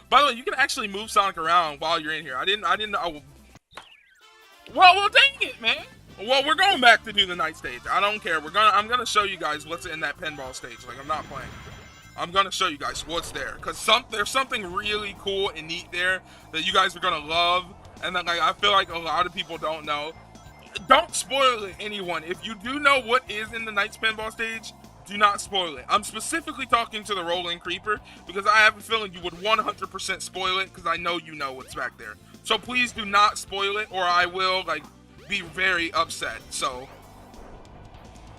By the way, you can actually move Sonic around while you're in here. I didn't know. Well, dang it, man. Well, we're going back to do the night stage. I don't care. I'm gonna show you guys what's in that pinball stage. Like, I'm not playing. I'm gonna show you guys what's there, cause there's something really cool and neat there that you guys are gonna love, and that, like, I feel like a lot of people don't know. Don't spoil it, anyone. If you do know what is in the Night's pinball stage, do not spoil it. I'm specifically talking to the Rolling Creeper, because I have a feeling you would 100% spoil it, because I know you know what's back there. So please do not spoil it, or I will, like, be very upset. So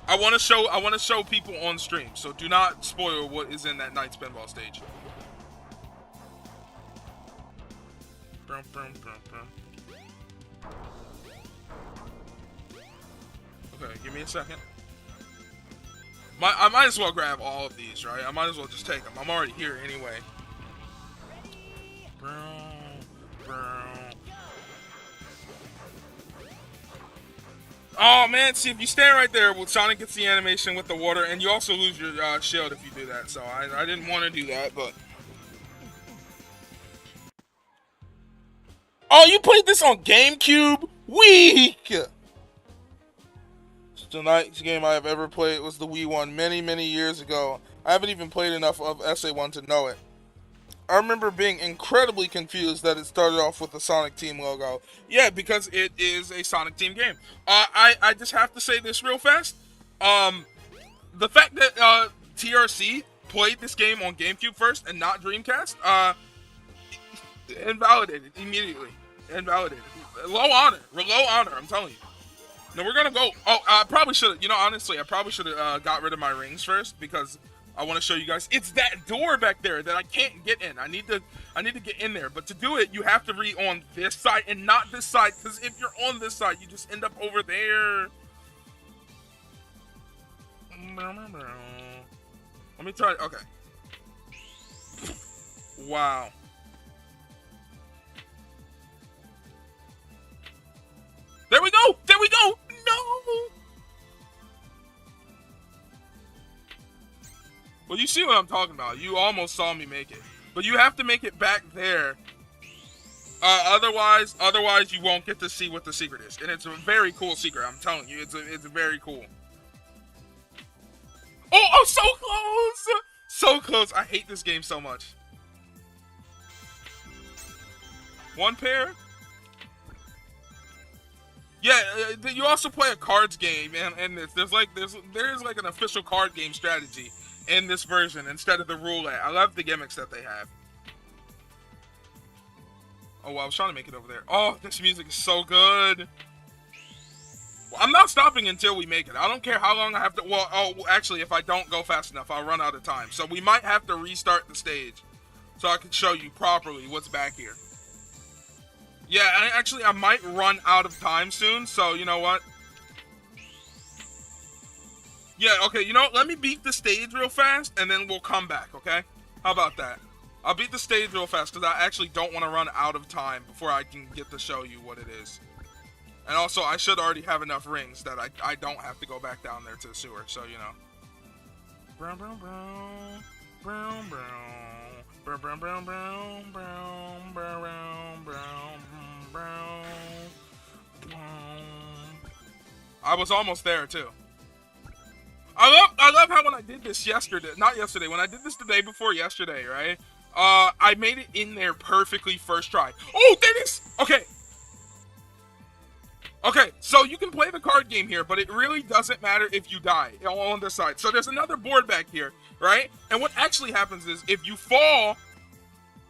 I want to show people on stream. So do not spoil what is in that Night's pinball stage. Okay, give me a second. I might as well grab all of these, right? I might as well just take them. I'm already here anyway. Oh man, see, if you stand right there, well, Sonic gets the animation with the water, and you also lose your shield if you do that, so I didn't want to do that, but... Oh, you played this on GameCube? Weak! Tonight's game I have ever played was the Wii one many years ago. I haven't even played enough of SA1 to know it. I remember being incredibly confused that it started off with the Sonic Team logo. Yeah, because it is a Sonic Team game. I just have to say this real fast. The fact that TRC played this game on GameCube first and not Dreamcast, invalidated immediately. Invalidated. Low honor, I'm telling you. Now we're gonna go. Oh, I probably should have. You know, honestly, I probably should have got rid of my rings first, because I want to show you guys. It's that door back there that I can't get in. I need to get in there. But to do it, you have to be on this side and not this side. Because if you're on this side, you just end up over there. Let me try. Okay. Wow. There we go. There we go. No. Well, you see what I'm talking about. You almost saw me make it, but you have to make it back there. Otherwise, you won't get to see what the secret is, and it's a very cool secret. I'm telling you, it's very cool. Oh, so close, so close. I hate this game so much. One pair. Yeah, you also play a cards game, and there's like an official card game strategy in this version instead of the roulette. I love the gimmicks that they have. Oh, well, I was trying to make it over there. Oh, this music is so good. Well, I'm not stopping until we make it. I don't care how long I have to. Well, oh, actually, if I don't go fast enough, I'll run out of time. So we might have to restart the stage so I can show you properly what's back here. Yeah, I might run out of time soon, so you know what? Yeah, okay, you know what? Let me beat the stage real fast, and then we'll come back, okay? How about that? I'll beat the stage real fast because I actually don't want to run out of time before I can get to show you what it is. And also, I should already have enough rings that I don't have to go back down there to the sewer, so you know. Brown, brown, brown, brown, brown, brown, brown, brown, brown, brown, brown, brown, brown, brown. I was almost there too. I love how when I did this not yesterday, when I did this the day before yesterday, right? I made it in there perfectly first try. Oh, there it is! Okay. Okay, so you can play the card game here, but it really doesn't matter if you die on this side. So there's another board back here, right? And what actually happens is if you fall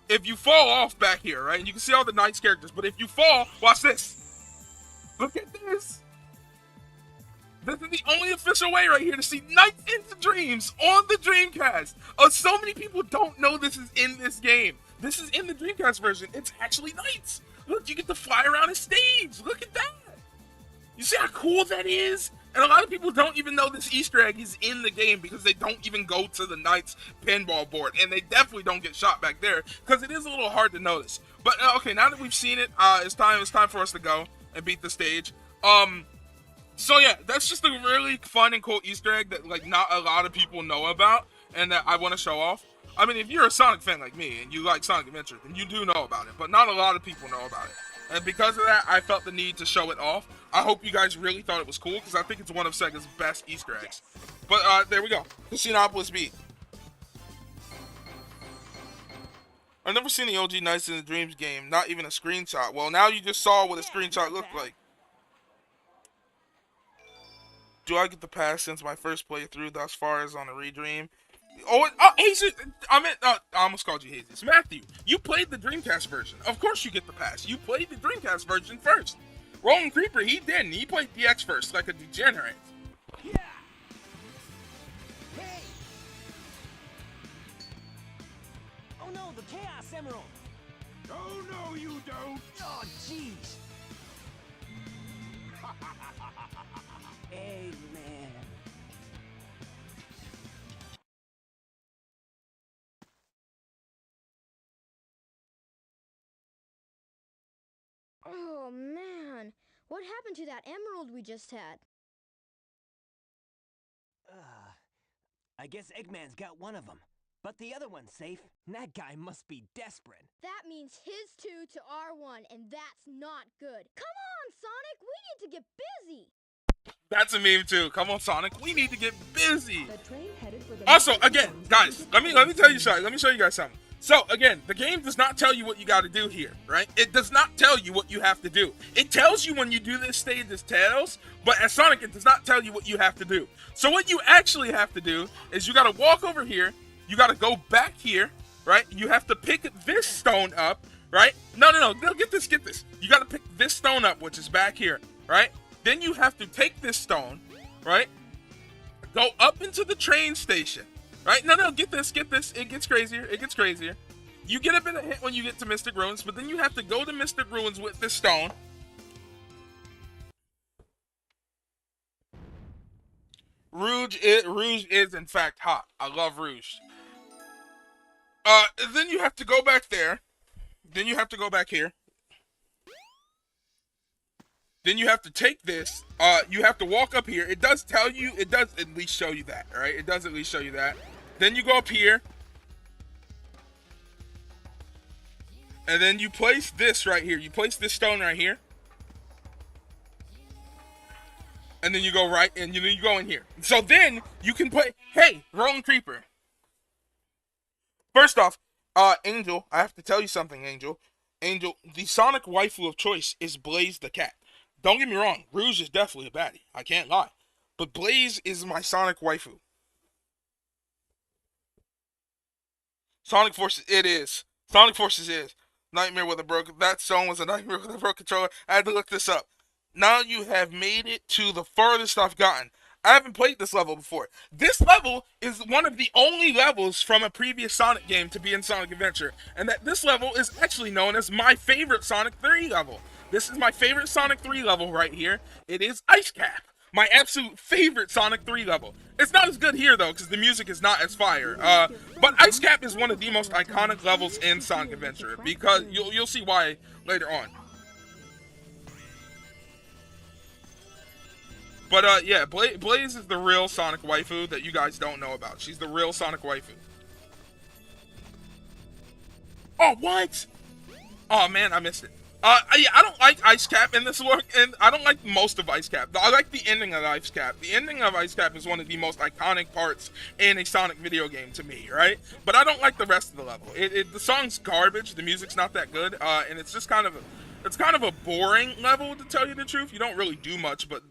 off back here, right? And you can see all the Knights characters, but if you fall, watch this. Look at this. This is the only official way right here to see Knights into Dreams on the Dreamcast. Oh, so many people don't know this is in this game. This is in the Dreamcast version. It's actually Knights. Look, you get to fly around a stage. Look at that. You see how cool that is? And a lot of people don't even know this Easter egg is in the game because they don't even go to the Knights pinball board. And they definitely don't get shot back there because it is a little hard to notice. But, okay, now that we've seen it, it's time for us to go and beat the stage. So yeah, that's just a really fun and cool Easter egg that like not a lot of people know about and that I want to show off. I mean, if you're a Sonic fan like me and you like Sonic Adventure, then you do know about it, but not a lot of people know about it. And because of that, I felt the need to show it off. I hope you guys really thought it was cool because I think it's one of Sega's best Easter eggs. But there we go, Casinopolis beat. I've never seen the OG Nights in the Dreams game, not even a screenshot. Well, now you just saw what a screenshot looked like. Do I get the pass since my first playthrough thus far is on a redream? Oh, Jesus! I almost called you Jesus. Matthew, you played the Dreamcast version. Of course you get the pass. You played the Dreamcast version first. Rolling Creeper, he didn't. He played DX first, like a degenerate. Yeah. Hey. Oh no, the Chaos Emerald. Oh no, you don't. Oh jeez. Hey man. Oh man, what happened to that emerald we just had? I guess Eggman's got one of them. But the other one's safe. That guy must be desperate. That means his 2 to our 1, and that's not good. Come on, Sonic, we need to get busy. That's a meme too. Come on, Sonic, we need to get busy. Also, again, guys, let me tell you something. Let me show you guys something. So, again, the game does not tell you what you got to do here, right? It does not tell you what you have to do. It tells you when you do this stage as Tails, but as Sonic, it does not tell you what you have to do. So what you actually have to do is you got to walk over here, you got to go back here, right? You have to pick this stone up, right? No, get this. You got to pick this stone up, which is back here, right? Then you have to take this stone, right? Go up into the train station. Right? No, get this. It gets crazier. You get a bit of hit when you get to Mystic Ruins, but then you have to go to Mystic Ruins with this stone. Rouge is in fact hot. I love Rouge. Then you have to go back there. Then you have to go back here. Then you have to take this. You have to walk up here. It does tell you. It does at least show you that, right? It does at least show you that. Then you go up here. And then you place this right here. You place this stone right here. And then you go right, and you go in here. So then you can play. Hey, Rolling Creeper. First off, Angel, I have to tell you something, Angel. Angel, the Sonic waifu of choice is Blaze the cat. Don't get me wrong, Rouge is definitely a baddie. I can't lie. But Blaze is my Sonic waifu. Sonic Forces, it is. Sonic Forces is. Nightmare with a broken... That song was a nightmare with a broken controller. I had to look this up. Now you have made it to the farthest I've gotten. I haven't played this level before. This level is one of the only levels from a previous Sonic game to be in Sonic Adventure. And that this level is actually known as my favorite Sonic 3 level. This is my favorite Sonic 3 level right here. It is Ice Cap. my absolute favorite Sonic 3 level. It's not as good here though, because the music is not as fire. But Ice Cap is one of the most iconic levels in Sonic Adventure, because you'll see why later on. But yeah, Blaze is the real Sonic waifu that you guys don't know about. She's the real Sonic waifu. Oh, what? Oh man, I missed it. Yeah, I don't like Ice Cap in this work, and I don't like most of Ice Cap. I like the ending of Ice Cap. The ending of Ice Cap is one of the most iconic parts in a Sonic video game to me, right? But I don't like the rest of the level. The song's garbage. The music's not that good, and it's just kind of a boring level, to tell you the truth. You don't really do much but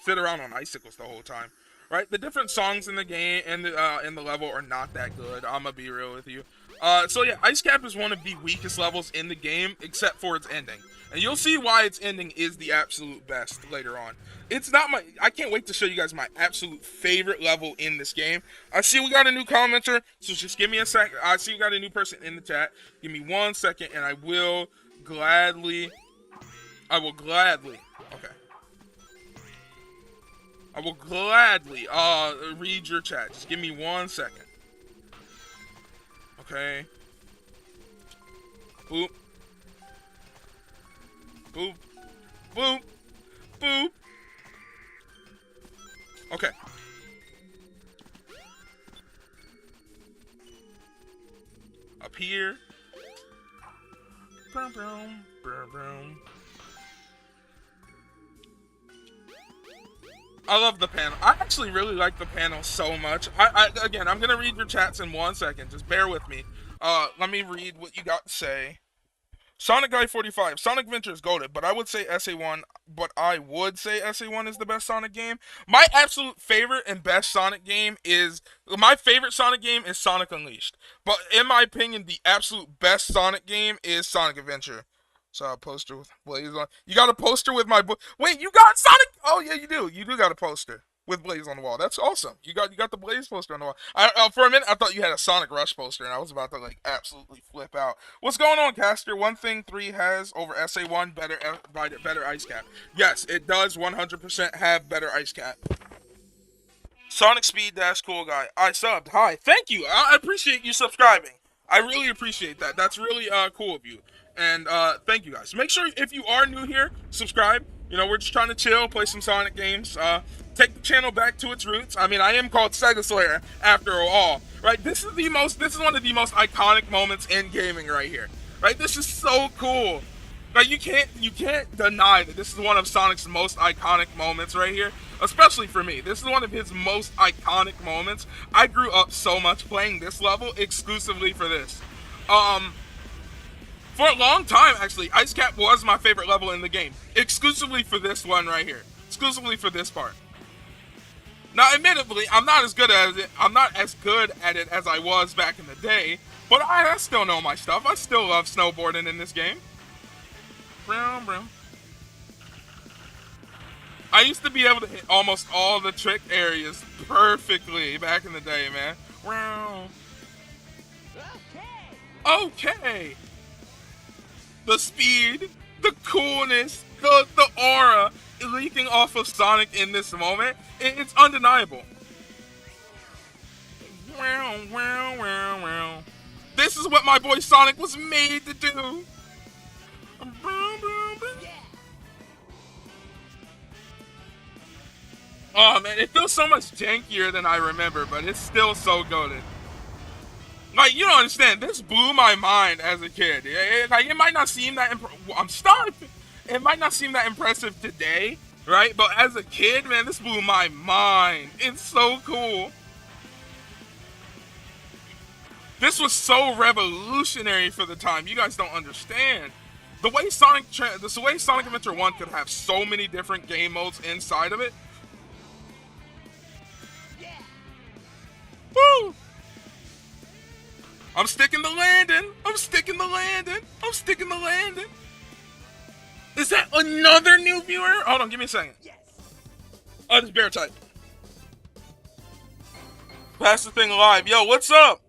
sit around on icicles the whole time, right? The different songs in the game and in the level are not that good. I'm gonna be real with you. So yeah, Ice Cap is one of the weakest levels in the game, except for its ending. And you'll see why its ending is the absolute best later on. It's not I can't wait to show you guys my absolute favorite level in this game. I see we got a new commenter, so just give me a sec. I see we got a new person in the chat. Give me 1 second, and I will gladly, okay. I will gladly read your chat. Just give me 1 second. Okay. Boop. Boop. Boop. Boop. Okay. Up here. Boom, boom, boom, boom. I love the panel. I actually really like the panel so much. Again, I'm gonna read your chats in 1 second. Just bear with me. Let me read what you got to say. Sonic Guy 45. Sonic Adventure is goated, but I would say SA1. But I would say SA1 is the best Sonic game. My absolute favorite and best Sonic game is Sonic Unleashed. But in my opinion, the absolute best Sonic game is Sonic Adventure. Saw a poster with Blaze on. You got a poster with my wait, you got Sonic? Oh yeah, you do. You do got a poster with Blaze on the wall. That's awesome. You got the Blaze poster on the wall. For a minute, I thought you had a Sonic Rush poster, and I was about to like absolutely flip out. What's going on, Caster? One thing 3 has over SA1 better Ice Cap. Yes, it does 100% have better Ice Cap. Sonic Speed Dash Cool Guy. I subbed. Hi. Thank you. I appreciate you subscribing. I really appreciate that. That's really cool of you. And thank you guys. Make sure if you are new here, subscribe. You know, we're just trying to chill, play some Sonic games, take the channel back to its roots. I mean, I am called Sega Slayer after all, right? This is one of the most iconic moments in gaming right here, right? This is so cool. Like you can't deny that this is one of Sonic's most iconic moments right here, especially for me. This is one of his most iconic moments. I grew up so much playing this level exclusively for this. For a long time, actually, Ice Cap was my favorite level in the game. Exclusively for this one right here. Exclusively for this part. Now, admittedly, I'm not as good at it as I was back in the day, but I still know my stuff. I still love snowboarding in this game. Brown, brown. I used to be able to hit almost all the trick areas perfectly back in the day, man. Brown. Okay. The speed, the coolness, the aura leaking off of Sonic in this moment, it's undeniable. This is what my boy Sonic was made to do. Oh man, it feels so much jankier than I remember, but it's still so goated. Like, you don't understand, this blew my mind as a kid. It might not seem that I'm stunned. It might not seem that impressive today, right? But as a kid, man, this blew my mind. It's so cool. This was so revolutionary for the time. You guys don't understand. The way Sonic Adventure 1 could have so many different game modes inside of it. Woo! I'm sticking the landing. I'm sticking the landing. I'm sticking the landing. Is that another new viewer? Hold on, give me a second. Yes. Oh, this Bear type. Pass the thing live. Yo, what's up?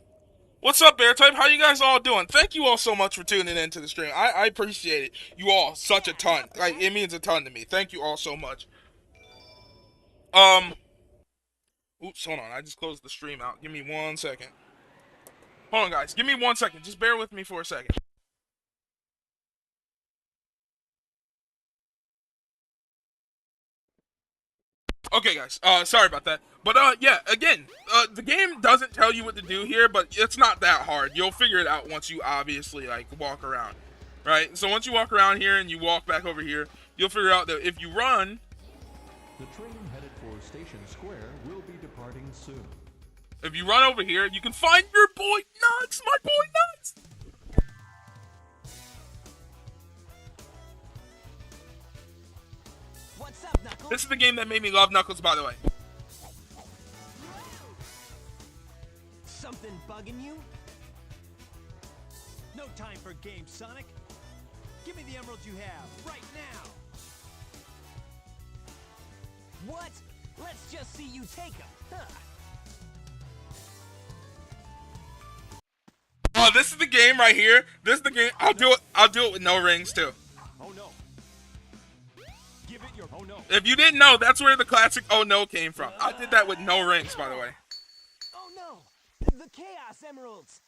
What's up, Bear type? How you guys all doing? Thank you all so much for tuning into the stream. I appreciate it. You all such a ton. Like, it means a ton to me. Thank you all so much. Oops, hold on. I just closed the stream out. Give me 1 second. Hold on, guys. Give me 1 second. Just bear with me for a second. Okay, guys. Sorry about that. But yeah. Again, the game doesn't tell you what to do here, but it's not that hard. You'll figure it out once you obviously like walk around, right? So once you walk around here and you walk back over here, you'll figure out that if you run, The train headed for Station Square will be departing soon. if you run over here, you can find your boy Nuts, my boy Nuts. What's up, Knuckles? This is the game that made me love Knuckles, by the way. Something bugging you? No time for games, Sonic. Give me the emeralds you have, right now. What? Let's just see you take them, huh? Oh, this is the game right here. This is the game. I'll do it with no rings too. Oh no. Give it your. Oh no. If you didn't know, that's where the classic "Oh no" came from. I did that with no rings, by the way. Oh no! The Chaos Emeralds!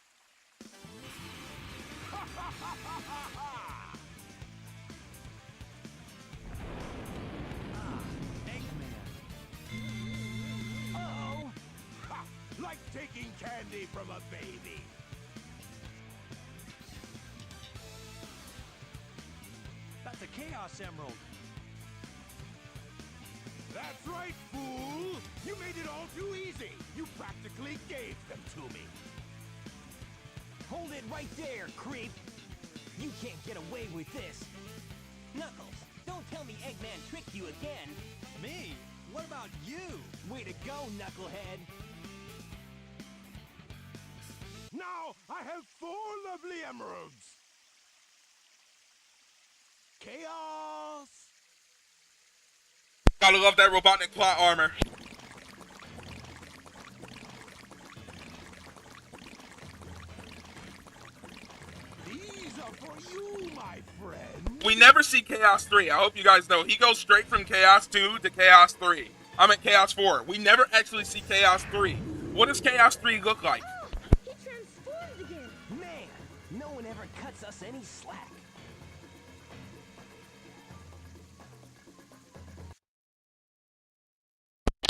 Uh-oh! Ha! Like taking candy from a baby. That's a Chaos Emerald. That's right, fool! You made it all too easy! You practically gave them to me! Hold it right there, creep! You can't get away with this! Knuckles, don't tell me Eggman tricked you again! Me? What about you? Way to go, Knucklehead! Now I have 4 lovely emeralds! Chaos! Gotta love that Robotnik plot armor. These are for you, my friend! We never see Chaos 3. I hope you guys know. He goes straight from Chaos 2 to Chaos 3. I'm at Chaos 4. We never actually see Chaos 3. What does Chaos 3 look like? Oh, he transformed again. Man, no one ever cuts us any slack.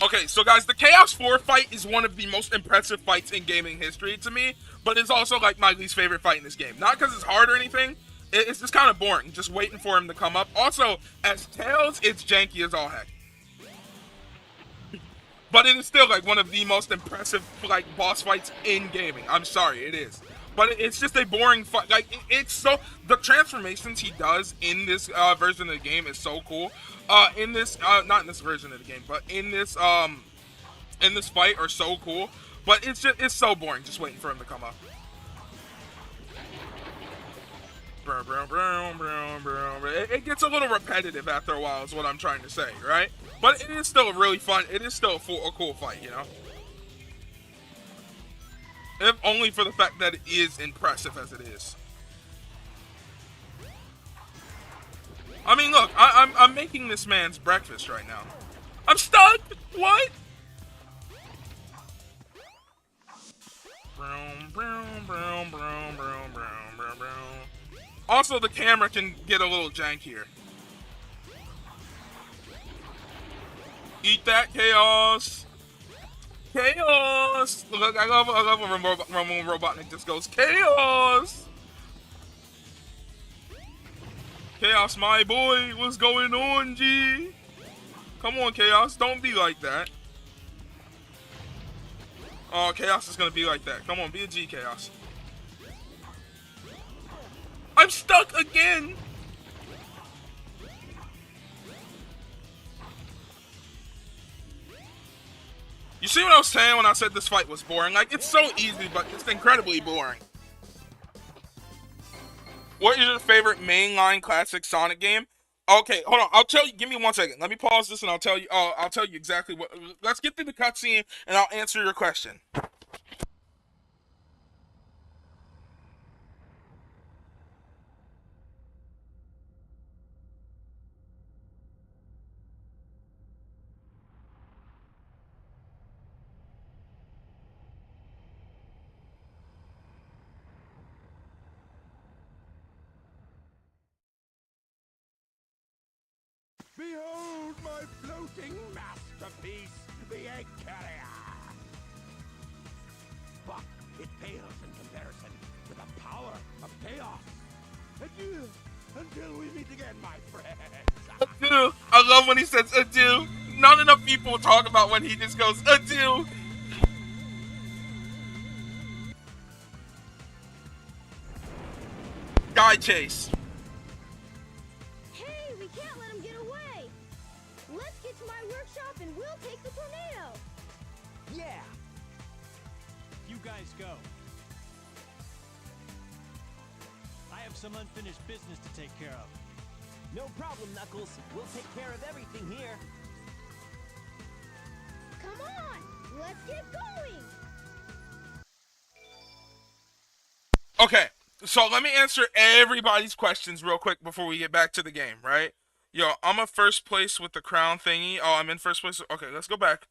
Okay, so guys, the Chaos 4 fight is one of the most impressive fights in gaming history to me, but it's also like my least favorite fight in this game. Not because it's hard or anything, it's just kind of boring, just waiting for him to come up. Also, as Tails, it's janky as all heck. But it is still like one of the most impressive like boss fights in gaming. I'm sorry, it is. But it's just a boring fight. Like it's so the transformations he does in this version of the game is so cool. In this not in this version of the game, but in this fight are so cool. But it's so boring just waiting for him to come up. It gets a little repetitive after a while is what I'm trying to say, right? But it is still really fun. It is still a cool fight, you know? If only for the fact that it is impressive as it is. I mean, look, I'm making this man's breakfast right now. I'm stuck! What? Also, the camera can get a little jankier. Eat that, Chaos! Chaos! Look, I love when Robotnik just goes, Chaos! Chaos, my boy, what's going on, G? Come on, Chaos, don't be like that. Oh, Chaos is gonna be like that. Come on, be a G, Chaos. I'm stuck again! You see what I was saying when I said this fight was boring? Like, it's so easy, but it's incredibly boring. What is your favorite mainline classic Sonic game? Okay, hold on. I'll tell you. Give me 1 second. Let me pause this and I'll tell you. I'll tell you exactly what. Let's get through the cutscene and I'll answer your question. Behold my floating masterpiece, the Egg Carrier! But it pales in comparison to the power of chaos. Adieu, until we meet again, my friends. Adieu. I love when he says adieu. Not enough people talk about when he just goes adieu. Guy chase. Hey, we can't let him get away. Let's get to my workshop and we'll take the tornado. Yeah! You guys go. I have some unfinished business to take care of. No problem, Knuckles. We'll take care of everything here. Come on, let's get going. Okay, so let me answer everybody's questions real quick before we get back to the game, right? Yo, I'm in first place with the crown thingy. Oh, I'm in first place. Okay, let's go back.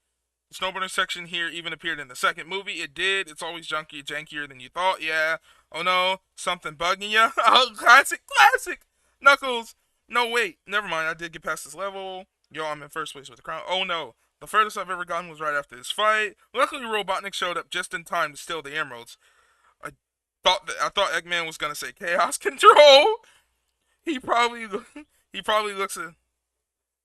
The snowboarding section here even appeared in the second movie. It did. It's always jankier than you thought. Yeah. Oh no, something bugging ya. Oh, classic. Knuckles. No, wait. Never mind. I did get past this level. Yo, I'm in first place with the crown. Oh no. The furthest I've ever gotten was right after this fight. Luckily, Robotnik showed up just in time to steal the emeralds. I thought Eggman was gonna say Chaos Control. He probably looks at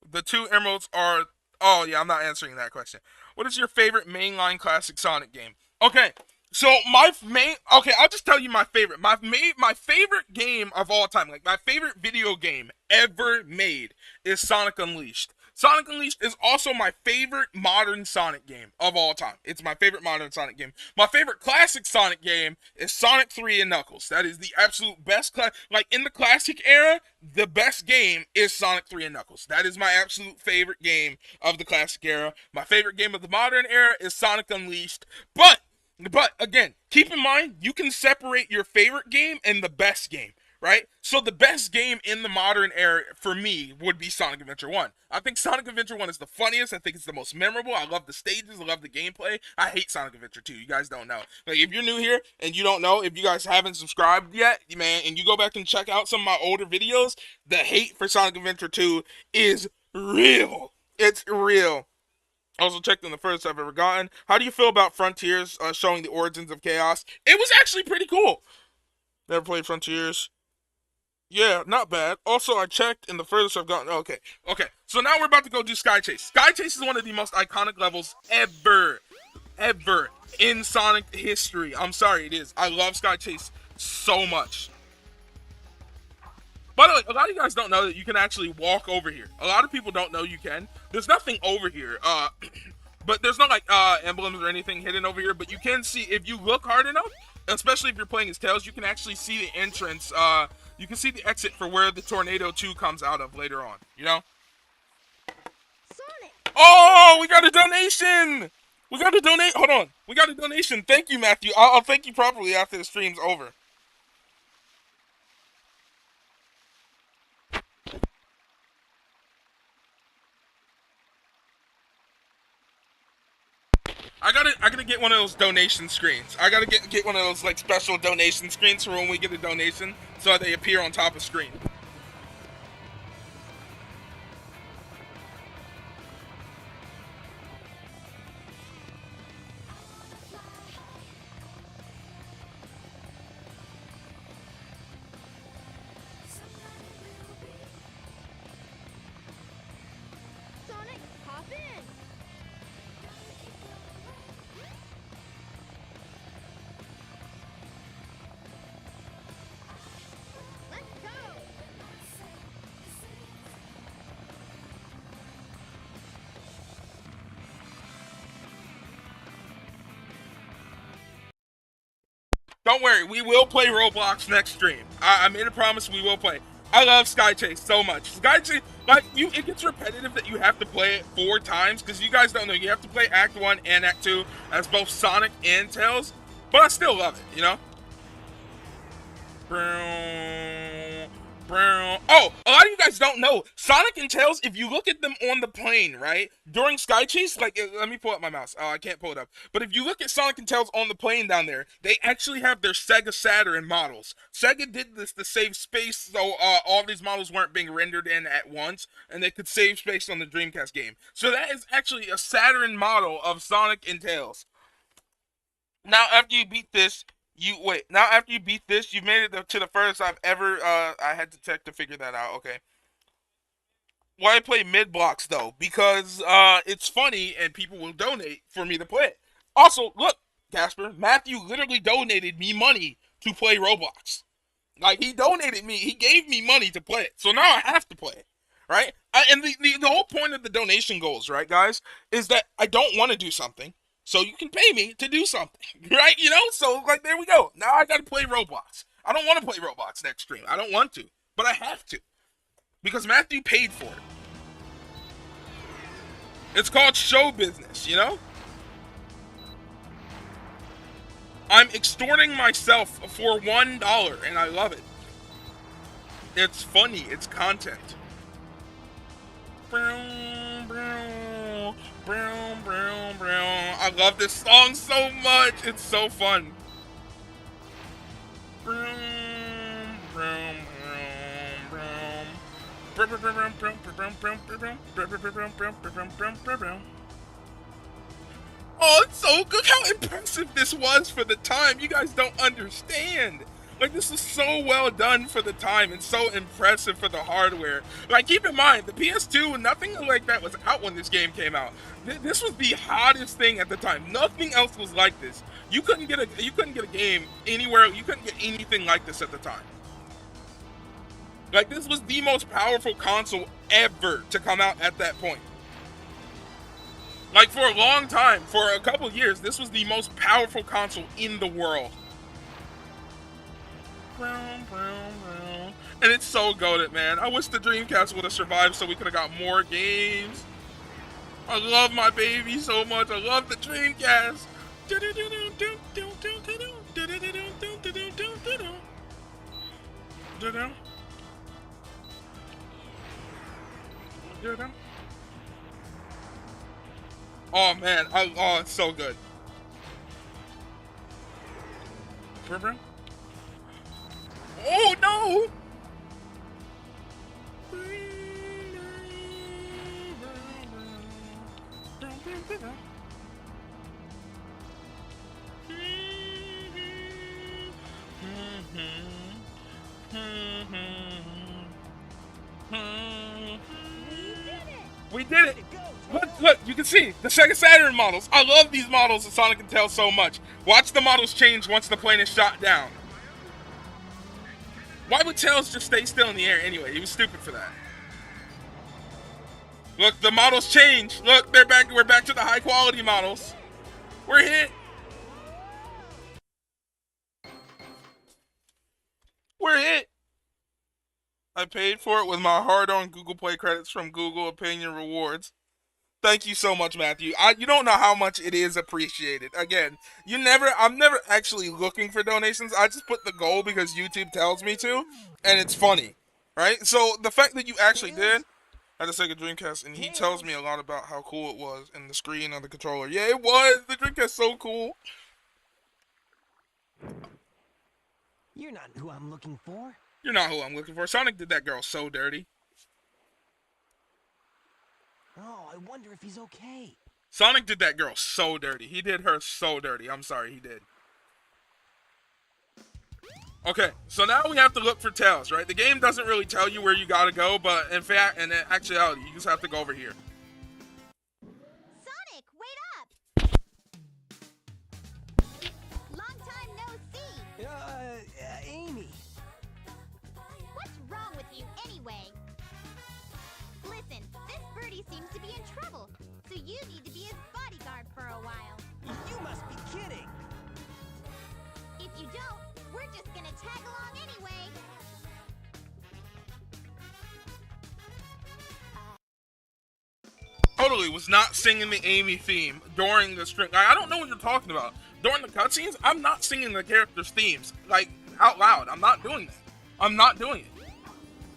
the two emeralds are. Oh yeah, I'm not answering that question. What is your favorite mainline classic Sonic game? Okay, so I'll just tell you my favorite. My favorite game of all time, like my favorite video game ever made, is Sonic Unleashed. Sonic Unleashed is also my favorite modern Sonic game of all time. It's my favorite modern Sonic game. My favorite classic Sonic game is Sonic 3 and Knuckles. That is the absolute best, like in the classic era, the best game is Sonic 3 and Knuckles. That is my absolute favorite game of the classic era. My favorite game of the modern era is Sonic Unleashed. But again, keep in mind, you can separate your favorite game and the best game. Right? So the best game in the modern era for me would be Sonic Adventure 1. I think Sonic Adventure 1 is the funniest. I think it's the most memorable. I love the stages. I love the gameplay. I hate Sonic Adventure 2. You guys don't know. Like, if you're new here and you don't know, if you guys haven't subscribed yet, man, and you go back and check out some of my older videos, the hate for Sonic Adventure 2 is real. It's real. Also checked in the first I've ever gotten. How do you feel about Frontiers showing the origins of Chaos? It was actually pretty cool. Never played Frontiers. Yeah, not bad. Also, I checked, and the furthest I've gotten... Okay. So now we're about to go do Sky Chase. Sky Chase is one of the most iconic levels ever in Sonic history. I'm sorry, it is. I love Sky Chase so much. By the way, a lot of you guys don't know that you can actually walk over here. A lot of people don't know you can. There's nothing over here. But there's no, like, emblems or anything hidden over here. But you can see, if you look hard enough, especially if you're playing as Tails, you can actually see the entrance, you can see the exit for where the Tornado 2 comes out of later on, you know? Sonic! Oh, we got a donation! We got a hold on. We got a donation. Thank you, Matthew. I'll thank you properly after the stream's over. I gotta get one of those donation screens. I gotta get one of those like special donation screens for when we get a donation, so that they appear on top of screen. Sonic, hop in! Let's go! Don't worry, we will play Roblox next stream. I made a promise we will play. I love Sky Chase so much. Sky Chase, like, it gets repetitive that you have to play it 4 times, because you guys don't know, you have to play Act 1 and Act 2 as both Sonic and Tails, but I still love it, you know? Oh, a lot of you guys don't know, Sonic and Tails, if you look at them on the plane, right, during Sky Chase, like, let me pull up my mouse. Oh, I can't pull it up. But if you look at Sonic and Tails on the plane down there, they actually have their Sega Saturn models. Sega did this to save space, so all these models weren't being rendered in at once, and they could save space on the Dreamcast game. So that is actually a Saturn model of Sonic and Tails. Now, after you beat this, you made it to the furthest I've ever. I had to check to figure that out. Okay. Why I play mid blocks though? Because it's funny and people will donate for me to play it. Also, look, Casper, Matthew literally donated me money to play Roblox. Like, he gave me money to play it. So now I have to play it, right? And the whole point of the donation goals, right, guys, is that I don't want to do something. So you can pay me to do something, right? You know, so like there we go. Now I got to play Roblox. I don't want to play Roblox next stream. I don't want to, but I have to because Matthew paid for it. It's called show business, you know? I'm extorting myself for $1 and I love it. It's funny. It's content. I love this song so much. It's so fun. Oh, it's so good. How impressive this was for the time. You guys don't understand. Like, this is so well done for the time and so impressive for the hardware. Like, keep in mind, the PS2, nothing like that was out when this game came out. This was the hottest thing at the time. Nothing else was like this. You couldn't get a game anywhere. You couldn't get anything like this at the time. Like, this was the most powerful console ever to come out at that point. Like, for a long time, for a couple years, this was the most powerful console in the world. And it's so goated, man. I wish the Dreamcast would have survived so we could have got more games. I love my baby so much. I love the Dreamcast. Oh man, oh, it's so good. Oh no! We did it! Look, you can see the Sega Saturn models. I love these models of Sonic and Tails so much. Watch the models change once the plane is shot down. Why would Tails just stay still in the air anyway? He was stupid for that. Look, the models change. Look, they're back. We're back to the high quality models. We're hit. We're hit. I paid for it with my hard-earned Google Play credits from Google Opinion Rewards. Thank you so much, Matthew. You don't know how much it is appreciated. Again, I'm never actually looking for donations. I just put the goal because YouTube tells me to, and it's funny, right? So the fact that you actually did, I had a Sega Dreamcast, and he tells me a lot about how cool it was, and the screen on the controller. Yeah, it was. The Dreamcast so cool. You're not who I'm looking for. You're not who I'm looking for. Sonic did that girl so dirty. Oh, I wonder if he's okay. Sonic did that girl so dirty. He did her so dirty. I'm sorry, he did. Okay, so now we have to look for Tails, right? The game doesn't really tell you where you gotta go, but in fact, and in actuality, you just have to go over here. Sonic, wait up! Long time no see. Amy. What's wrong with you anyway? Listen, this birdie seems to be in trouble, so you need to be his bodyguard for a while. You must be kidding. If you don't, we're just gonna tag along anyway. Totally was not singing the Amy theme during the string. I don't know what you're talking about. During the cutscenes, I'm not singing the characters' themes, like, out loud. I'm not doing that. I'm not doing it.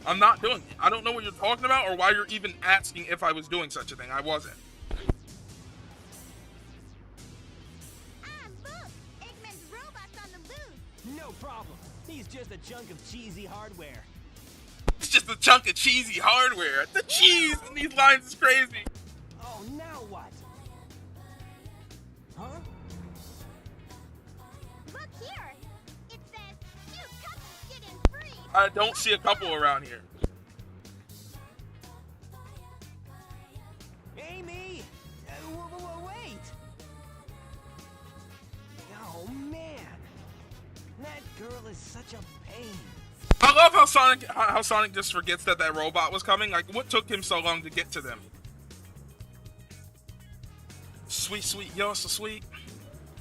I'm not doing it. I don't know what you're talking about or why you're even asking if I was doing such a thing. I wasn't. Look! Eggman's robot's on the loose! No problem. He's just a chunk of cheesy hardware. It's just a chunk of cheesy hardware. The cheese in these lines is crazy. Oh, now what? Huh? Look here! It says, cute couples get in free! I don't see a couple around here. Amy! Wait! Oh, man. That girl is such a pain. I love how Sonic just forgets that robot was coming. Like, what took him so long to get to them? Sweet, sweet, yo, so sweet.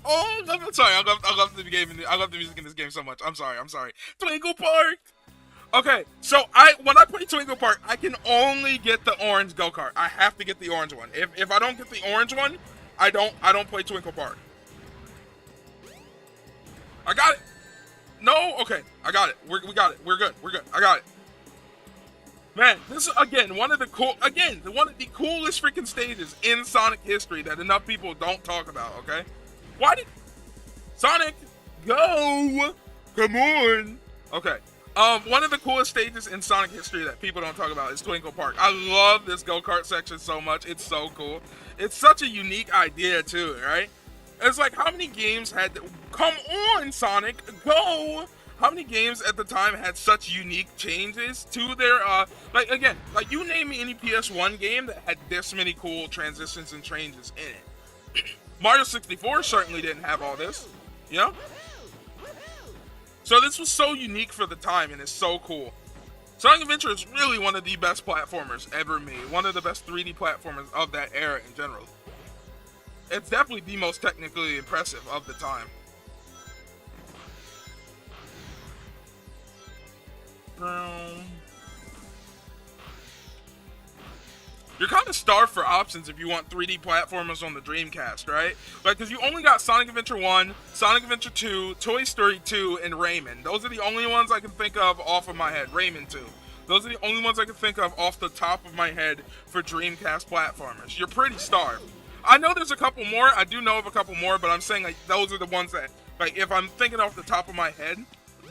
Oh, I'm sorry. I love the game. I love the music in this game so much. I'm sorry. Twinkle Park. Okay, so when I play Twinkle Park, I can only get the orange go-kart. I have to get the orange one. If I don't get the orange one, I don't play Twinkle Park. I got it. No, okay, I got it. We got it. We're good. I got it. Man, this is one of the coolest freaking stages in Sonic history that enough people don't talk about. Okay, why did Sonic go? Come on. Okay. One of the coolest stages in Sonic history that people don't talk about is Twinkle Park. I love this go-kart section so much. It's so cool. It's such a unique idea too, right? It's like, how many games come on, Sonic, go! How many games at the time had such unique changes to their, like you name me any PS1 game that had this many cool transitions and changes in it. Mario 64 certainly didn't have all this, you know? So this was so unique for the time, and it's so cool. Sonic Adventure is really one of the best platformers ever made. One of the best 3D platformers of that era in general. It's definitely the most technically impressive of the time. You're kind of starved for options if you want 3D platformers on the Dreamcast, right? Like, because you only got Sonic Adventure 1, Sonic Adventure 2, Toy Story 2, and Rayman. Those are the only ones I can think of off of my head. Rayman 2. Those are the only ones I can think of off the top of my head for Dreamcast platformers. You're pretty starved. I know there's a couple more. I do know of a couple more, but I'm saying, like, those are the ones that, like, if I'm thinking off the top of my head,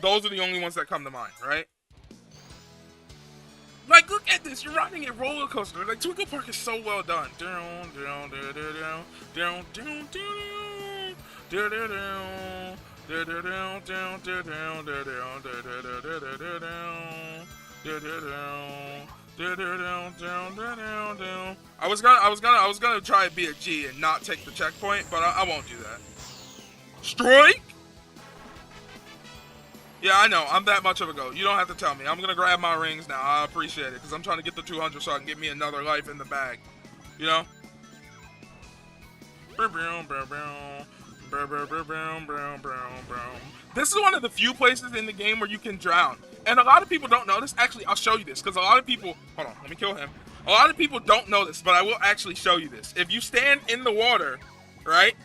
those are the only ones that come to mind, right? Like, look at this. You're riding a roller coaster. Like, Twinkle Park is so well done. I was gonna try and be a G and not take the checkpoint, but I won't do that. Strike? Yeah, I know. I'm that much of a goat. You don't have to tell me. I'm gonna grab my rings now. I appreciate it, because I'm trying to get the 200 so I can get me another life in the bag. You know? This is one of the few places in the game where you can drown. And a lot of people don't know this. Actually, I'll show you this, because a lot of people... Hold on, let me kill him. A lot of people don't know this, but I will actually show you this. If you stand in the water, right?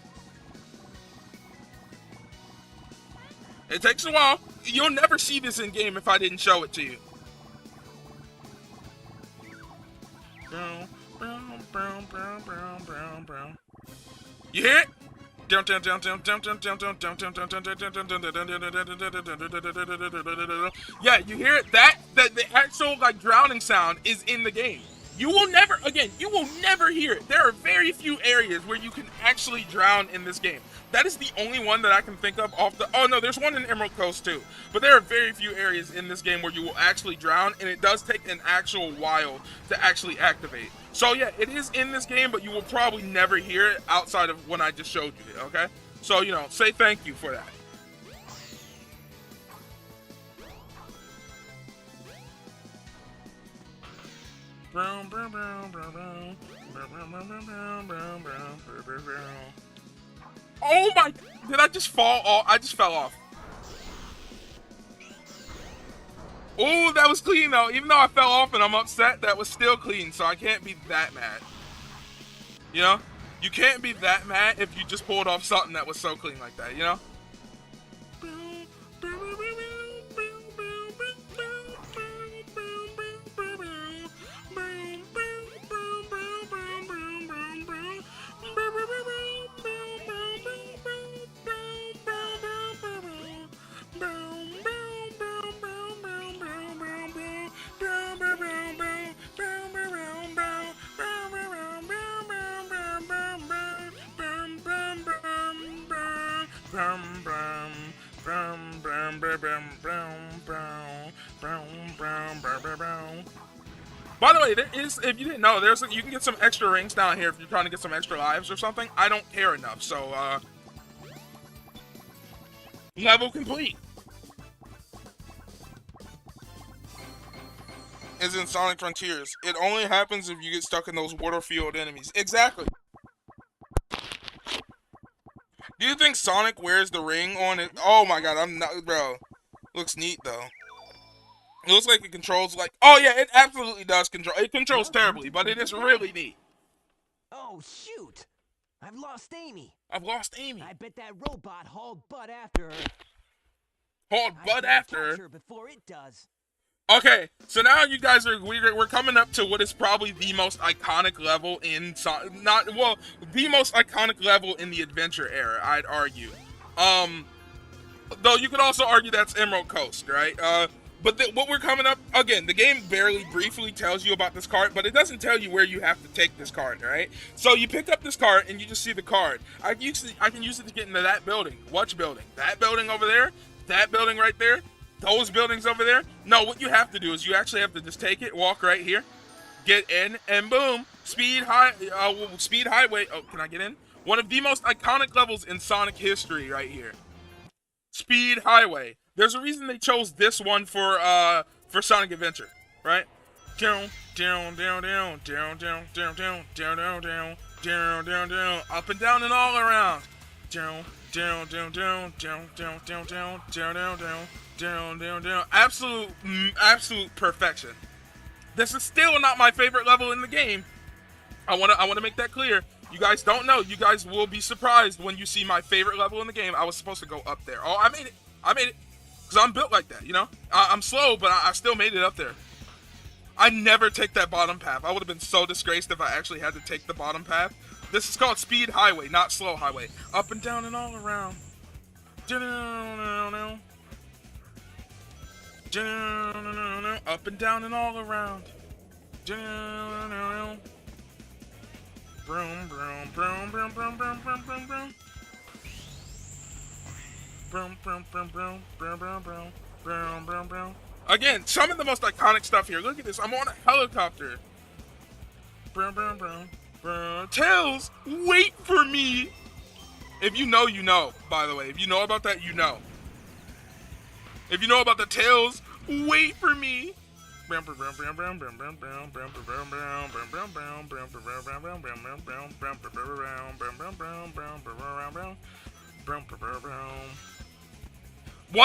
It takes a while. You'll never see this in game if I didn't show it to you. You hear it? Yeah, you hear it? That the actual like drowning sound is in the game. You will never hear it. There are very few areas where you can actually drown in this game. That is the only one that I can think of off the... Oh, no, there's one in Emerald Coast, too. But there are very few areas in this game where you will actually drown, and it does take an actual while to actually activate. So, yeah, it is in this game, but you will probably never hear it outside of when I just showed you it, okay? So, you know, say thank you for that. Oh my, did I just fall off? I just fell off. Oh, that was clean though. Even though I fell off and I'm upset, that was still clean, so I can't be that mad. You know? You can't be that mad if you just pulled off something that was so clean like that, you know? By the way, there is, if you didn't know, you can get some extra rings down here if you're trying to get some extra lives or something. I don't care enough, so level complete. Is in Sonic Frontiers. It only happens if you get stuck in those water field enemies. Exactly. Do you think Sonic wears the ring on it? Oh my god, I'm not, bro. Looks neat though. It looks like it controls like, oh yeah, it absolutely does control. It controls terribly, but it is really neat. Oh shoot! I've lost Amy. I've lost Amy. I bet that robot hauled butt after her. Hauled butt after her? Catch her before it does. Okay, so now you guys we're coming up to what is probably the most iconic level in the most iconic level in the adventure era, I'd argue. Though you could also argue that's Emerald Coast, right? But what we're coming up, again, the game barely briefly tells you about this card, but it doesn't tell you where you have to take this card, right? So you pick up this card and you just see the card. I can use it to get into that building. Which building? That building over there? That building right there? Those buildings over there? No, what you have to do is you actually have to just take it, walk right here, get in, and boom, speed highway. Oh, can I get in? One of the most iconic levels in Sonic history right here. Speed Highway. There's a reason they chose this one for Sonic Adventure, right? Down, down, down, down, down, down, down, down, down, down, down, down, down, down, up and down and all around. Down, down, down, down, down, down, down, down, down, down, down. Down, down, down. Absolute perfection. This is still not my favorite level in the game. I wanna make that clear. You guys don't know. You guys will be surprised when you see my favorite level in the game. I was supposed to go up there. Oh, I made it. Because I'm built like that, you know? I'm slow, but I still made it up there. I never take that bottom path. I would have been so disgraced if I actually had to take the bottom path. This is called Speed Highway, not Slow Highway. Up and down and all around. Up and down and all around. Broom, broom, broom, broom, broom, broom, broom, broom, broom. Broom, broom, broom, broom, broom, broom, broom, broom, broom, broom. Again, some of the most iconic stuff here. Look at this. I'm on a helicopter. Broom, broom, broom, broom. Tails, wait for me. If you know, you know, by the way. If you know about that, you know. If you know about the Tails, wait for me. One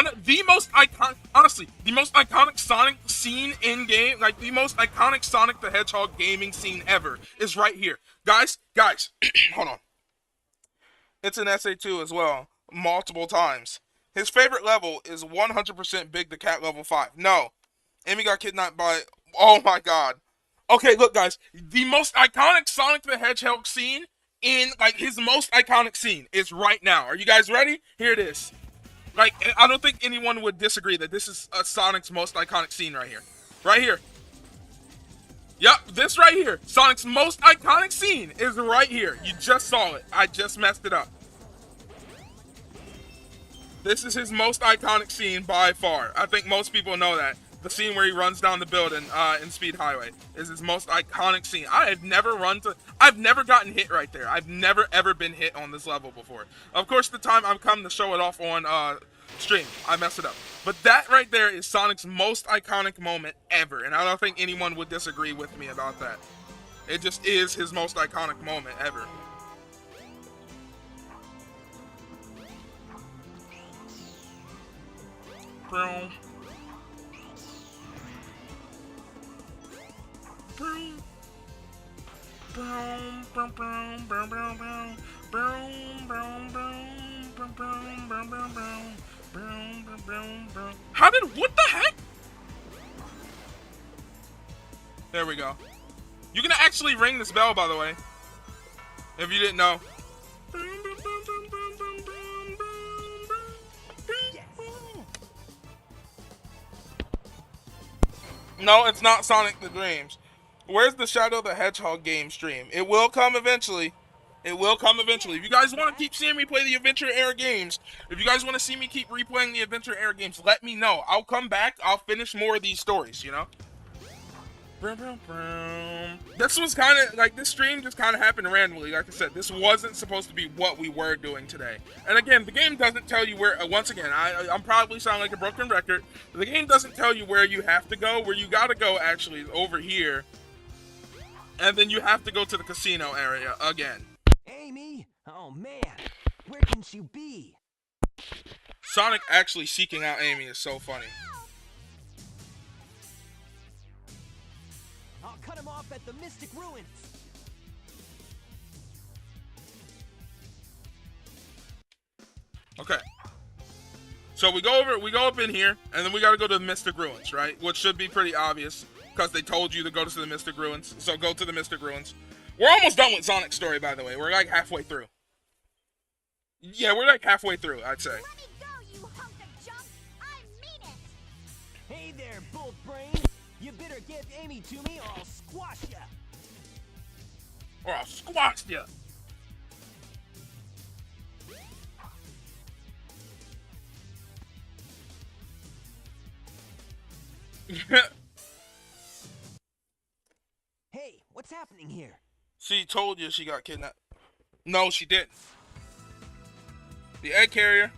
of the most iconic, honestly, the most iconic Sonic scene in game, like the most iconic Sonic the Hedgehog gaming scene ever, is right here. Guys, hold on. It's an SA2 as well, multiple times. His favorite level is 100% Big the Cat level 5. No. Amy got kidnapped by... Oh my god. Okay, look guys. The most iconic Sonic the Hedgehog scene in, like, his most iconic scene is right now. Are you guys ready? Here it is. Like, I don't think anyone would disagree that this is Sonic's most iconic scene right here. Right here. Yep, this right here. Sonic's most iconic scene is right here. You just saw it. I just messed it up. This is his most iconic scene by far. I think most people know that. The scene where he runs down the building in Speed Highway is his most iconic scene. I've never gotten hit right there. I've never ever been hit on this level before. Of course, the time I've come to show it off on stream, I messed it up. But that right there is Sonic's most iconic moment ever, and I don't think anyone would disagree with me about that. It just is his most iconic moment ever. Broom. Broom. Broom, broom, broom, broom, broom, broom. Broom, broom, broom, broom, broom, broom, broom, broom. Broom, broom, broom, broom. What the heck? There we go. You can actually ring this bell, by the way. If you didn't know. No, it's not Sonic the Dreams. Where's the Shadow the Hedgehog game stream? It will come eventually. It will come eventually. If you guys want to keep seeing me play the Adventure Era games, if you guys want to see me keep replaying the Adventure Era games, let me know. I'll come back. I'll finish more of these stories, you know? This was kind of, like, this stream just kind of happened randomly. Like I said, this wasn't supposed to be what we were doing today. And again, the game doesn't tell you where, once again, I'm probably sounding like a broken record. The game doesn't tell you where you have to go. Where you got to go, actually, is over here. And then you have to go to the casino area again. Amy? Oh man, where can she be? Sonic actually seeking out Amy is so funny. I'll cut him off at the Mystic Ruins. Okay. So we go up in here, and then we gotta go to the Mystic Ruins, right? Which should be pretty obvious, because they told you to go to the Mystic Ruins. So go to the Mystic Ruins. We're almost done with Sonic's story, by the way. We're like halfway through. Yeah, we're like halfway through, I'd say. Let me go, you hunk of junk! I mean it! Hey there, Bolt Brain. You better give Amy to me or I'll squash ya. Or I'll squash ya! Hey, what's happening here? She told you she got kidnapped. No, she didn't. The egg carrier.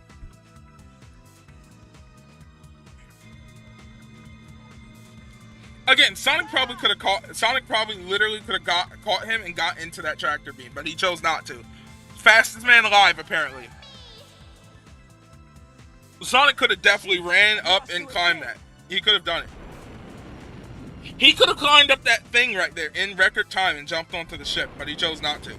Again, Sonic probably could have caught. Sonic probably literally could have caught him and got into that tractor beam, but he chose not to. Fastest man alive, apparently. Sonic could have definitely ran up and climbed that. He could have done it. He could have climbed up that thing right there in record time and jumped onto the ship, but he chose not to.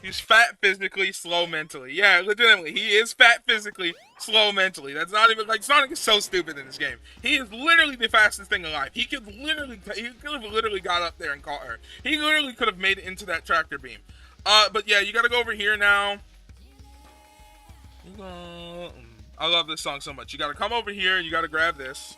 He's fat physically, slow mentally. Yeah, legitimately, he is fat physically, slow mentally. That's not even, like, Sonic is so stupid in this game. He is literally the fastest thing alive. He could have literally got up there and caught her. He literally could have made it into that tractor beam. But yeah, you gotta go over here now. I love this song so much. You gotta come over here, you gotta grab this.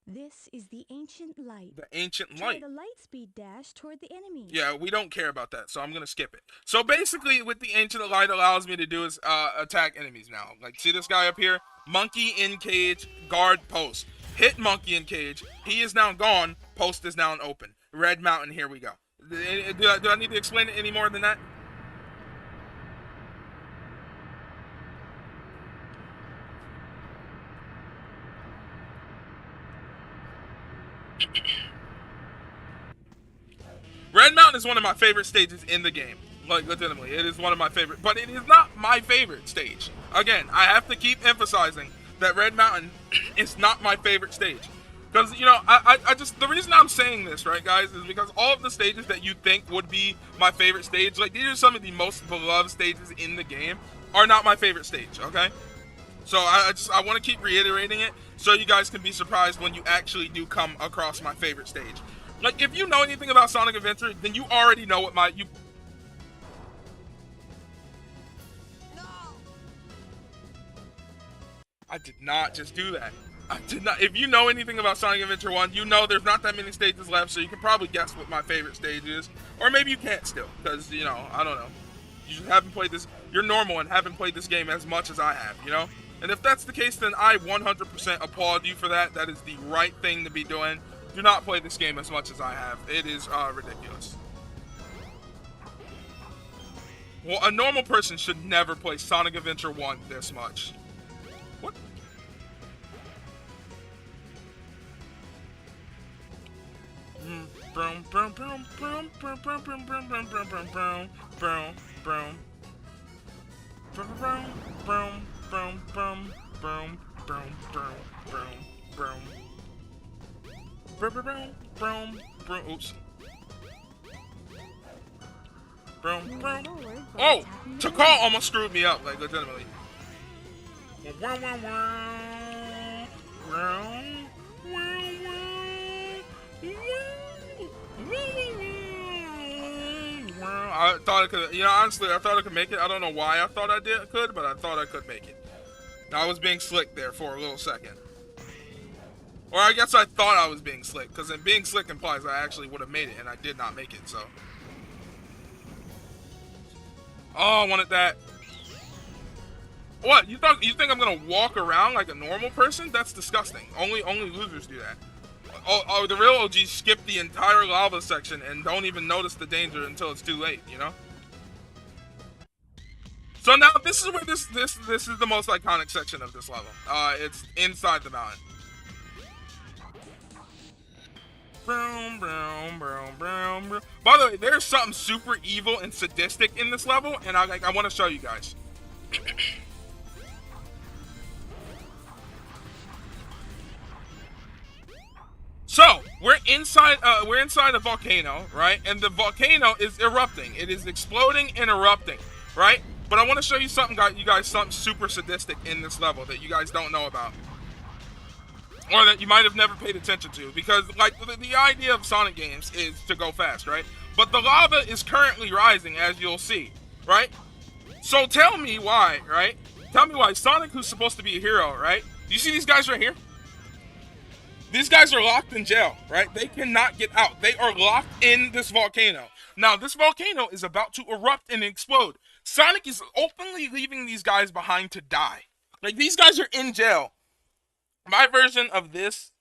This is the ancient light. The ancient Try light. the light speed dash toward the enemy. Yeah, we don't care about that, so I'm gonna skip it. So basically, what the ancient light allows me to do is attack enemies now. Like, see this guy up here? Monkey in cage, guard post. Hit monkey in cage. He is now gone. Post is now open. Red Mountain, here we go. Do I need to explain it any more than that? Red Mountain is one of my favorite stages in the game. Like, legitimately, it is one of my favorite. But it is not my favorite stage. Again, I have to keep emphasizing that Red Mountain is not my favorite stage. Because, you know, I just, the reason I'm saying this, right, guys, is because all of the stages that you think would be my favorite stage, like, these are some of the most beloved stages in the game, are not my favorite stage, okay? So I want to keep reiterating it so you guys can be surprised when you actually do come across my favorite stage. Like, if you know anything about Sonic Adventure, then you already know what my... I did not just do that. I did not. If you know anything about Sonic Adventure 1, you know there's not that many stages left, so you can probably guess what my favorite stage is. Or maybe you can't still, because, you know, I don't know. You just haven't played this... You're normal and haven't played this game as much as I have, you know? And if that's the case, then I 100% applaud you for that. That is the right thing to be doing. Do not play this game as much as I have. It is ridiculous. Well, a normal person should never play Sonic Adventure 1 this much. What? Broom, broom, broom, broom, broom, broom, broom, broom, broom, broom, broom, broom, broom, broom. Broom, broom, broom, broom, broom, broom, broom, broom, broom. Broom, broom, broom, broom, oops. Broom, broom. Oh! Takal almost screwed me up, like, legitimately. I thought I could. You know, honestly, I thought I could make it. I don't know why I thought I could, but I thought I could make it. I was being slick there for a little second. Or I guess I thought I was being slick, because being slick implies I actually would have made it, and I did not make it, so. Oh, I wanted that. What? You think I'm gonna walk around like a normal person? That's disgusting. Only losers do that. Oh, the real OGs skip the entire lava section and don't even notice the danger until it's too late, you know? So now this is where this is the most iconic section of this level. It's inside the mountain. Broom, broom, broom, broom, broom. By the way, there's something super evil and sadistic in this level, and I want to show you guys. So we're inside a volcano, right? And the volcano is erupting. It is exploding and erupting, right? But I want to show you something, something super sadistic in this level that you guys don't know about, or that you might have never paid attention to, because like the idea of Sonic games is to go fast, right? But the lava is currently rising, as you'll see, right? So tell me why, right? Tell me why Sonic, who's supposed to be a hero, right? Do you see these guys right here? These guys are locked in jail, right? They cannot get out. They are locked in this volcano. Now, this volcano is about to erupt and explode. Sonic is openly leaving these guys behind to die. Like, these guys are in jail. My version of this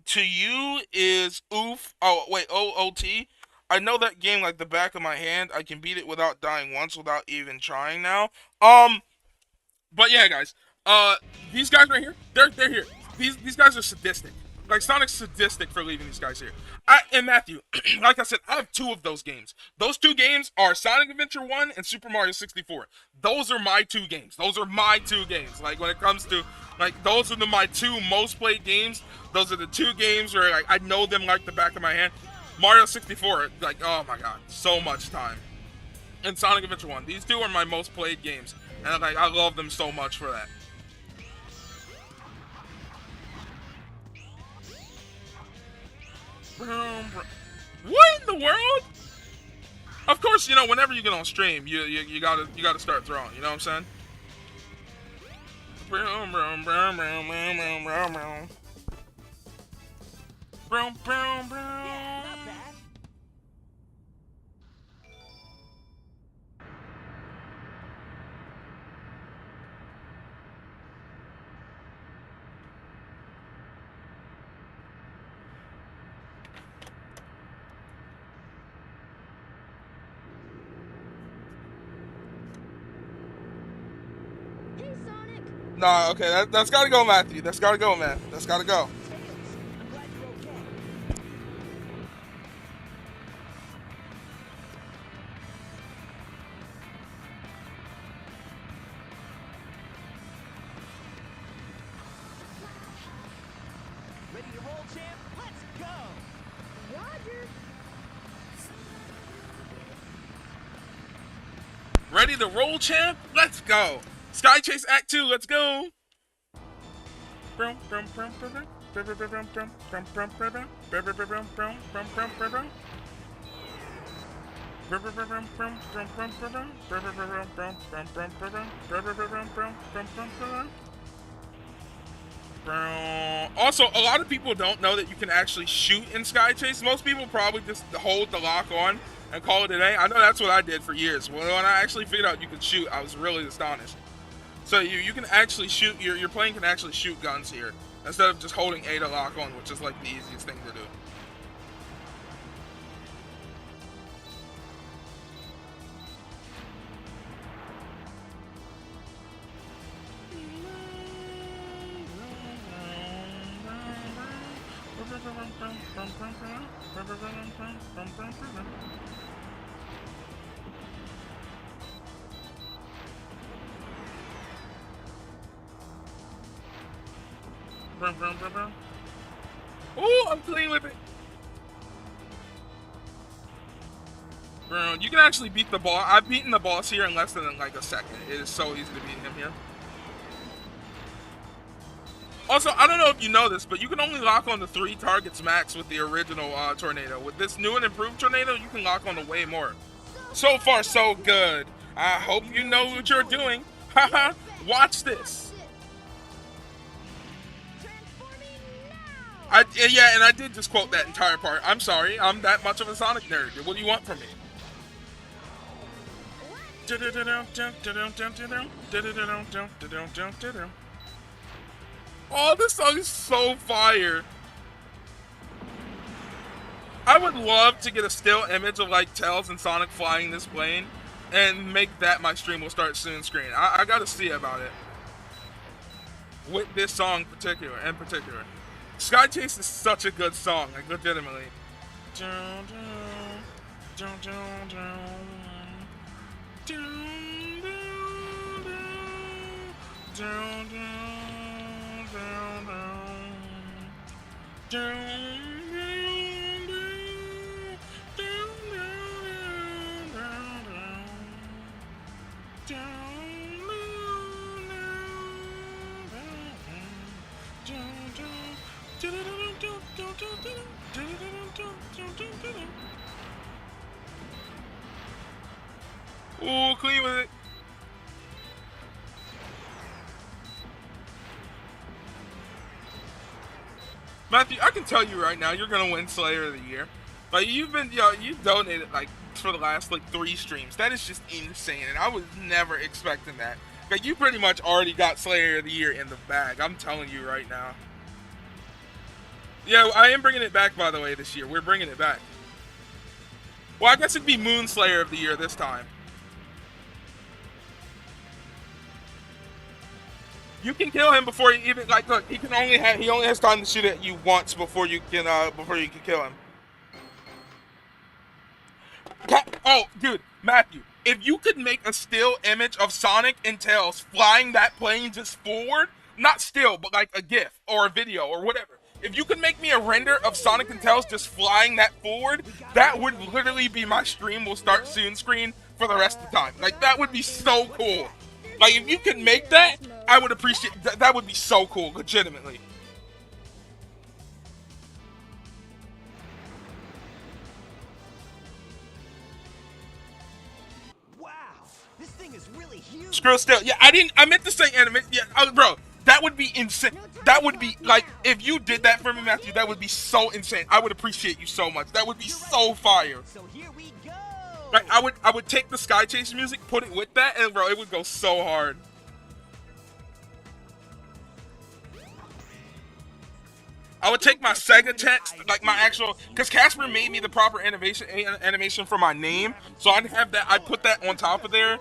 to you is oof. Oh, wait, OOT. I know that game like the back of my hand. I can beat it without dying once without even trying now. But yeah, guys. These guys right here, they're here. These guys are sadistic. Like, Sonic's sadistic for leaving these guys here. And Matthew, like I said, I have 2 of those games. Those 2 games are Sonic Adventure 1 and Super Mario 64. Those are my 2 games. Those are my 2 games. Like, when it comes to, like, those are my 2 most played games. Those are the 2 games where, like, I know them like the back of my hand. Mario 64, like, oh my god, so much time. And Sonic Adventure 1. These 2 are my most played games. And, like, I love them so much for that. What in the world? Of course, you know, whenever you get on stream, you gotta start throwing. You know what I'm saying? Yeah, not bad. Hey, Sonic! Nah, okay, that's gotta go, Matthew. That's gotta go, man. That's gotta go. I'm glad you're okay. Ready to roll, champ? Let's go! Roger! Ready to roll, champ? Let's go. Sky Chase Act 2, let's go. Also, a lot of people don't know that you can actually shoot in Sky Chase. Most people probably just hold the lock on and call it a day. I know that's what I did for years. When I actually figured out you could shoot, I was really astonished. So you can actually shoot, your plane can actually shoot guns here, instead of just holding A to lock on, which is like the easiest thing to do. Ooh, I'm clean with it. Bro, you can actually beat the boss. I've beaten the boss here in less than like a second. It is so easy to beat him here. Also, I don't know if you know this, but you can only lock on to 3 targets max with the original tornado. With this new and improved tornado, you can lock on to way more. So, So far, so good. I hope you know what you're doing. Haha, watch this. Yeah, and I did just quote that entire part. I'm sorry, I'm that much of a Sonic nerd. What do you want from me? Oh, this song is so fire. I would love to get a still image of like Tails and Sonic flying this plane and make that my stream will start soon screen. I gotta see about it. With this song in particular. Sky Chase is such a good song, like legitimately. Ooh, clean with it. Matthew, I can tell you right now, you're gonna win Slayer of the Year. Like you've donated like for the last like 3 streams. That is just insane, and I was never expecting that. Like you pretty much already got Slayer of the Year in the bag. I'm telling you right now. Yeah, I am bringing it back, by the way, this year. We're bringing it back. Well, I guess it'd be Moon Slayer of the Year this time. You can kill him before he even look. He only has time to shoot at you once before you can kill him. Oh, dude, Matthew, if you could make a still image of Sonic and Tails flying that plane just forward, not still, but like a GIF or a video or whatever. If you could make me a render of Sonic and Tails just flying that forward, that would literally be my stream will start soon screen for the rest of the time. Like, that would be so cool. Like, if you could make that, I would appreciate that. That would be so cool, legitimately. Wow, this thing is really huge. Screw still. Yeah, I meant to say anime. Yeah, bro, that would be insane. That would be, like, if you did that for me, Matthew, that would be so insane. I would appreciate you so much. That would be so fire. So here we go. Like, I would take the Sky Chase music, put it with that, and bro, it would go so hard. I would take my Sega text, like my actual, because Casper made me the proper animation for my name, so I'd have that. I'd put that on top of there.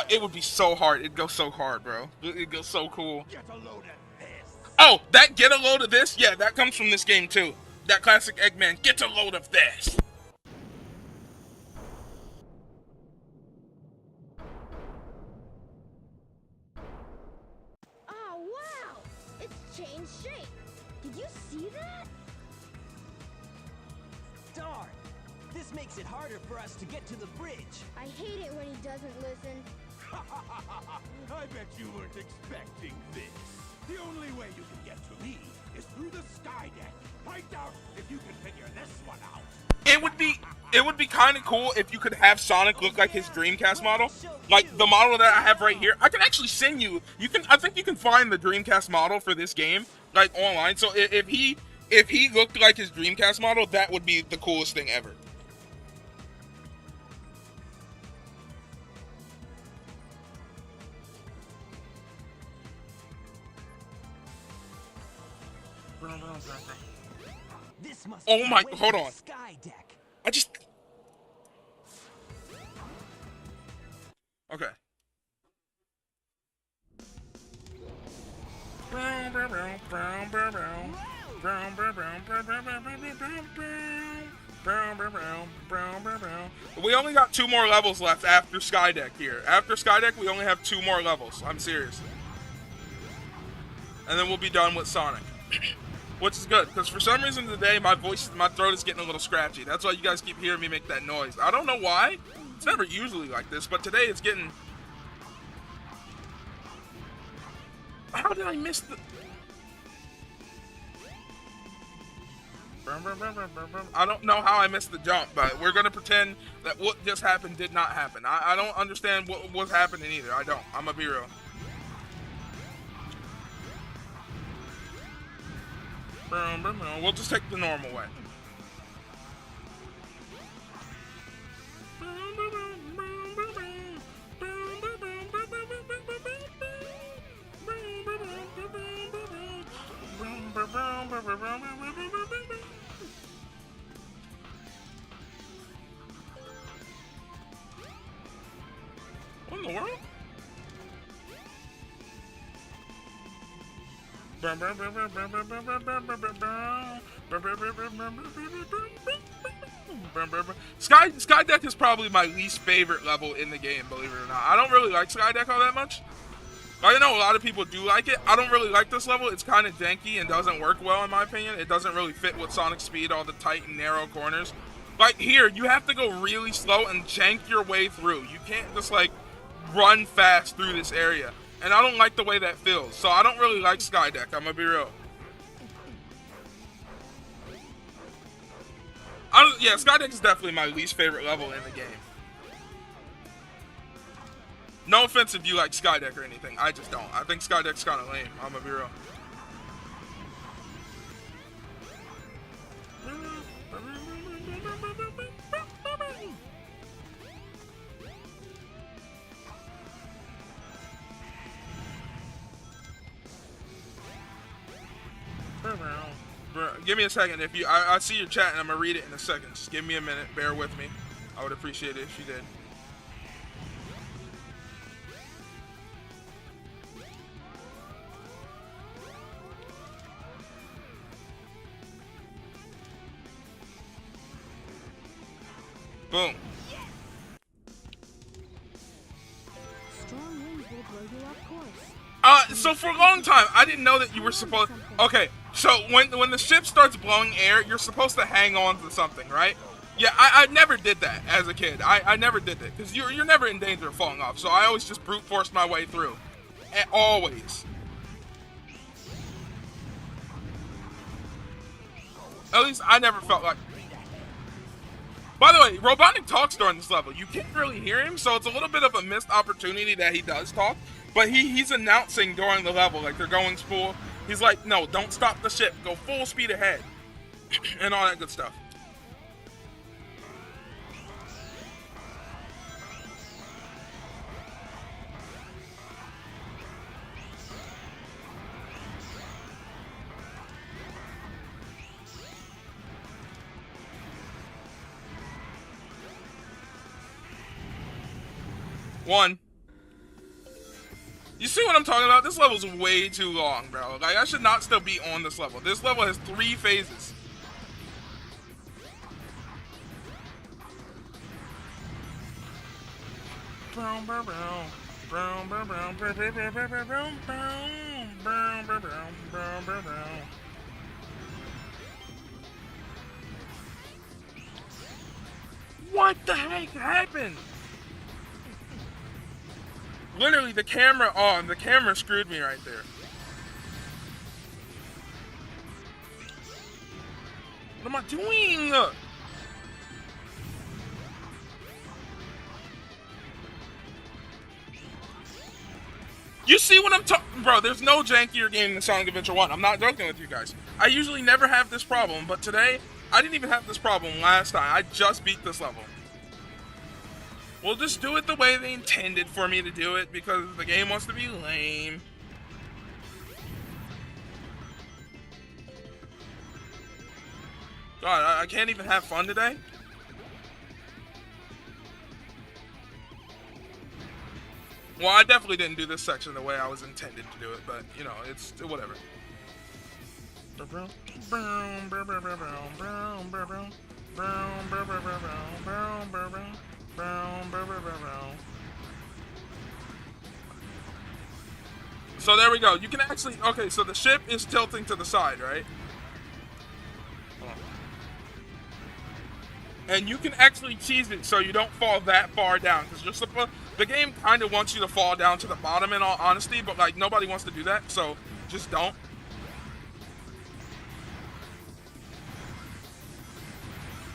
It would be so hard. It'd go so hard, bro. It'd go so cool. Oh, that get a load of this? Yeah, that comes from this game too. That classic Eggman, get a load of this. Oh, wow! It's changed shape. Did you see that? Darn, this makes it harder for us to get to the bridge. I hate it when he doesn't listen. I bet you weren't expecting this. The only way you can get to me is through the sky deck. I doubt if you can figure this one out. It would be kind of cool if you could have Sonic look like his Dreamcast model, like the model that I have right here. I can actually send you. I think you can find the Dreamcast model for this game like online. So if he looked like his Dreamcast model, that would be the coolest thing ever. This must Oh be my, the way hold to the on. Sky deck. Okay. We only got 2 more levels left after Skydeck here. After Skydeck, we only have 2 more levels. I'm serious. And then we'll be done with Sonic. Which is good, because for some reason today, my throat is getting a little scratchy. That's why you guys keep hearing me make that noise. I don't know why. It's never usually like this, but today it's getting... How did I miss the... I don't know how I missed the jump, but we're gonna pretend that what just happened did not happen. I don't understand what was happening either. I don't. I'm gonna be real. We'll just take the normal way. What in the world? Sky Deck is probably my least favorite level in the game, believe it or not. I don't really like Sky Deck all that much. I know a lot of people do like it. I don't really like this level. It's kind of janky and doesn't work well in my opinion. It doesn't really fit with Sonic Speed, all the tight and narrow corners. Like here, you have to go really slow and jank your way through. You can't just like run fast through this area. And I don't like the way that feels. So I don't really like Sky Deck, I'm gonna be real. Yeah, Sky Deck is definitely my least favorite level in the game. No offense if you like Sky Deck or anything, I just don't. I think Sky Deck's kind of lame, I'm gonna be real. Give me a second. If you, I see your chat and I'm gonna read it in a second. Just give me a minute. Bear with me. I would appreciate it if you did. Boom. Strong winds will blow you off course. So for a long time, I didn't know that you were supposed. Okay, so when the ship starts blowing air, you're supposed to hang on to something, right? Yeah, I never did that as a kid. I never did that because you're never in danger of falling off. So I always just brute forced my way through, always. At least I never felt like. By the way, Robotnik talks during this level. You can't really hear him, so it's a little bit of a missed opportunity that he does talk. But he's announcing during the level, like they're going full. He's like, no, don't stop the ship. Go full speed ahead. And all that good stuff. One. You see what I'm talking about? This level's way too long, bro. Like, I should not still be on this level. This level has 3 phases. What the heck happened? Literally, the camera screwed me right there. What am I doing? You see what I'm talking, bro? There's no jankier game than Sonic Adventure 1. I'm not joking with you guys. I usually never have this problem, but today, I didn't even have this problem last time. I just beat this level. We'll just do it the way they intended for me to do it because the game wants to be lame. God, I can't even have fun today? Well, I definitely didn't do this section the way I was intended to do it, but, you know, it's whatever. So there we go. You can actually, okay, so the ship is tilting to the side, right? And you can actually cheese it so you don't fall that far down, because you're supposed, the game kind of wants you to fall down to the bottom in all honesty, but like nobody wants to do that, so just don't.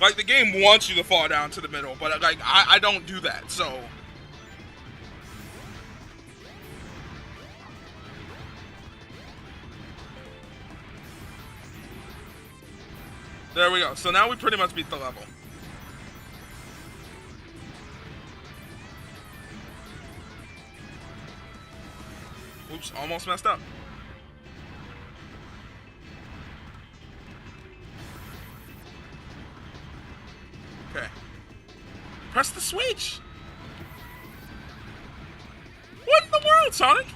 Like, the game wants you to fall down to the middle, but, like, I don't do that, so... There we go. So now we pretty much beat the level. Oops, almost messed up. Okay. Press the switch! What in the world, Sonic?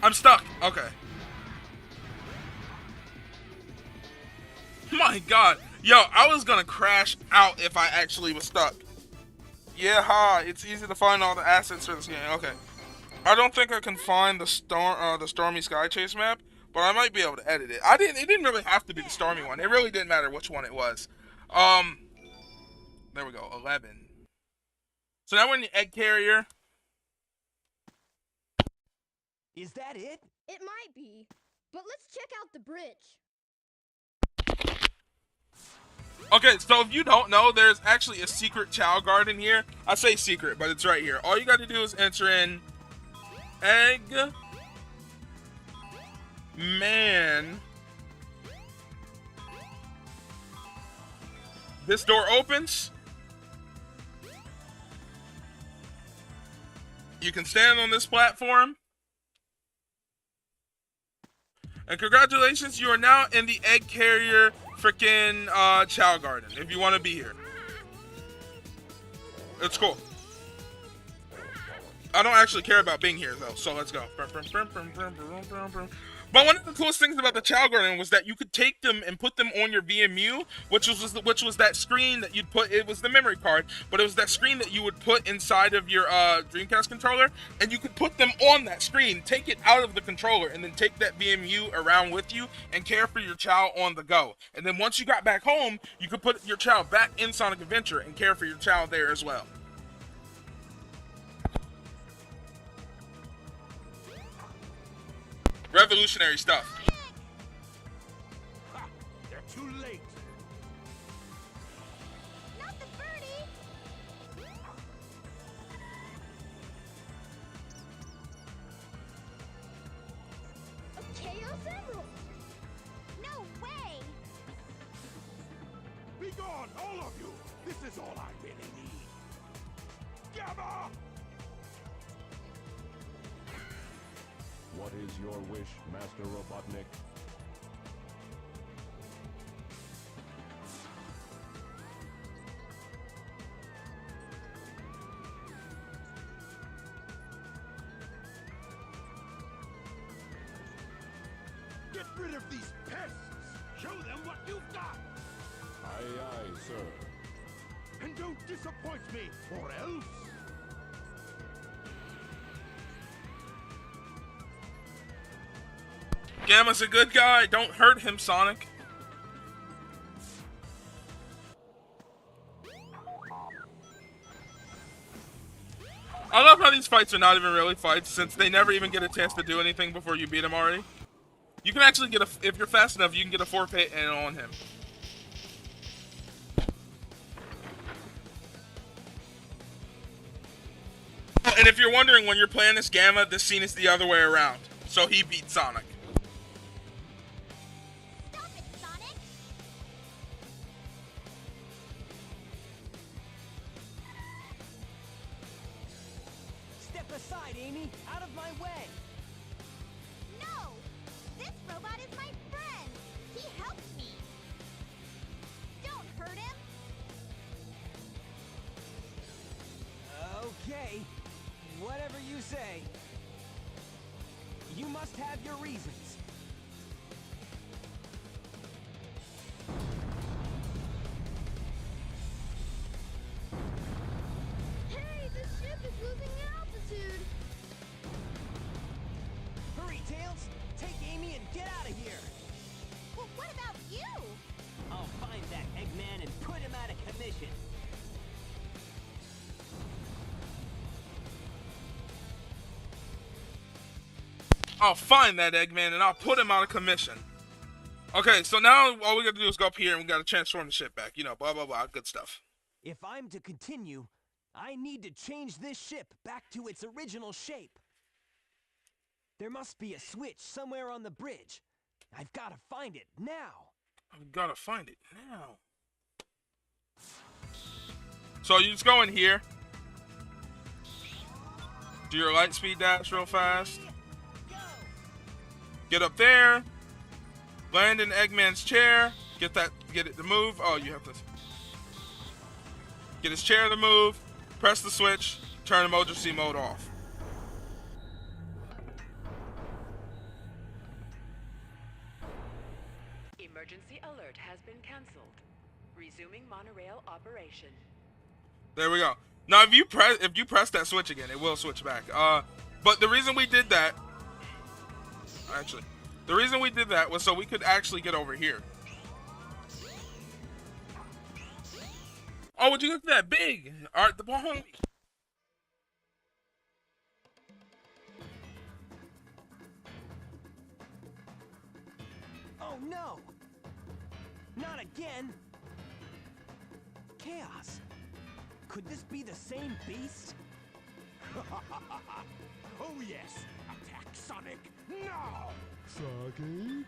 I'm stuck. Okay. My god. Yo, I was gonna crash out if I actually was stuck. Yeah, ha, it's easy to find all the assets for this game. Okay. I don't think I can find the Stormy Sky Chase map, but I might be able to edit it. It didn't really have to be the Stormy one. It really didn't matter which one it was. There we go, 11. So now we're in the egg carrier. Is that it? It might be. But let's check out the bridge. Okay, so if you don't know, there's actually a secret Chow Garden here. I say secret, but it's right here. All you gotta do is enter in Egg Man. This door opens. You can stand on this platform. And congratulations, you are now in the egg carrier freaking Chow Garden, if you want to be here. It's cool. I don't actually care about being here, though, so let's go. But one of the coolest things about the Chow Garden was that you could take them and put them on your VMU, which was that screen that you'd put. It was the memory card, but it was that screen that you would put inside of your Dreamcast controller, and you could put them on that screen, take it out of the controller, and then take that VMU around with you and care for your Chow on the go. And then once you got back home, you could put your Chow back in Sonic Adventure and care for your Chow there as well. Revolutionary stuff. Ha! They're too late. Not the birdie! A Chaos Emerald! No way! Be gone, all of you! This is all I really need. Gamma! What is your wish, Master Robotnik? Get rid of these pests! Show them what you've got! Aye, aye, sir. And don't disappoint me, or else... Gamma's a good guy. Don't hurt him, Sonic. I love how these fights are not even really fights, since they never even get a chance to do anything before you beat him already. You can actually get if you're fast enough, you can get a 4-hit and on him. And if you're wondering, when you're playing this Gamma, this scene is the other way around. So he beat Sonic. Stop it, Sonic! Step aside, Amy! Out of my way! No! This robot is my friend! He helped me! Don't hurt him! Okay, whatever you say. You must have your reasons. Hey, the ship is losing altitude! Hurry, Tails! Take Amy and get out of here! Well, what about you? I'll find that Eggman and put him out of commission. I'll find that Eggman and I'll put him out of commission. Okay, so now all we gotta do is go up here and we gotta transform the ship back. You know, blah, blah, blah. Good stuff. If I'm to continue, I need to change this ship back to its original shape. There must be a switch somewhere on the bridge. I've got to find it now. I've gotta find it now. So you just go in here. Do your light speed dash real fast. Get up there. Land in Eggman's chair. Get it to move. Oh, you have to get his chair to move. Press the switch. Turn emergency mode off. Emergency alert has been cancelled. Resuming monorail operation. There we go. Now, if you press that switch again, it will switch back. But the reason we did that, the reason we did that was so we could actually get over here. Oh, would you look at that big? All right, the ball. Oh no! Not again! Chaos! Could this be the same beast? Oh yes! Attack Sonic now! Froggy?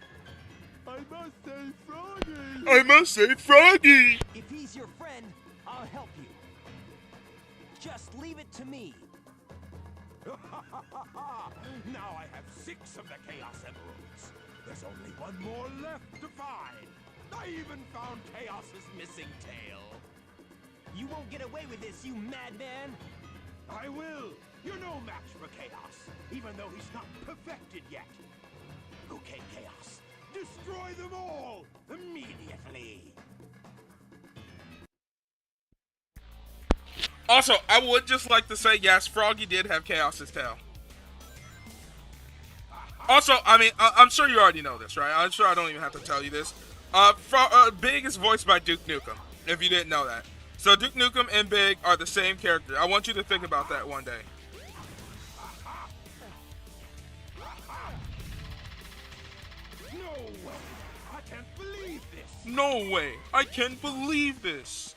I must say Froggy! I must say Froggy! If he's your friend, I'll help you. Just leave it to me. Now I have 6 of the Chaos Emeralds. There's only one more left to find. I even found Chaos's missing tail. You won't get away with this, you madman! I will. You're no match for Chaos, even though he's not perfected yet. Okay, Chaos. Destroy them all immediately. Also, I would just like to say, yes, Froggy did have Chaos's tail. Also, I mean, I'm sure you already know this, right? I'm sure I don't even have to tell you this. Big is voiced by Duke Nukem, if you didn't know that. So Duke Nukem and Big are the same character. I want you to think about that one day. No way! I can't believe this! No way! I can't believe this!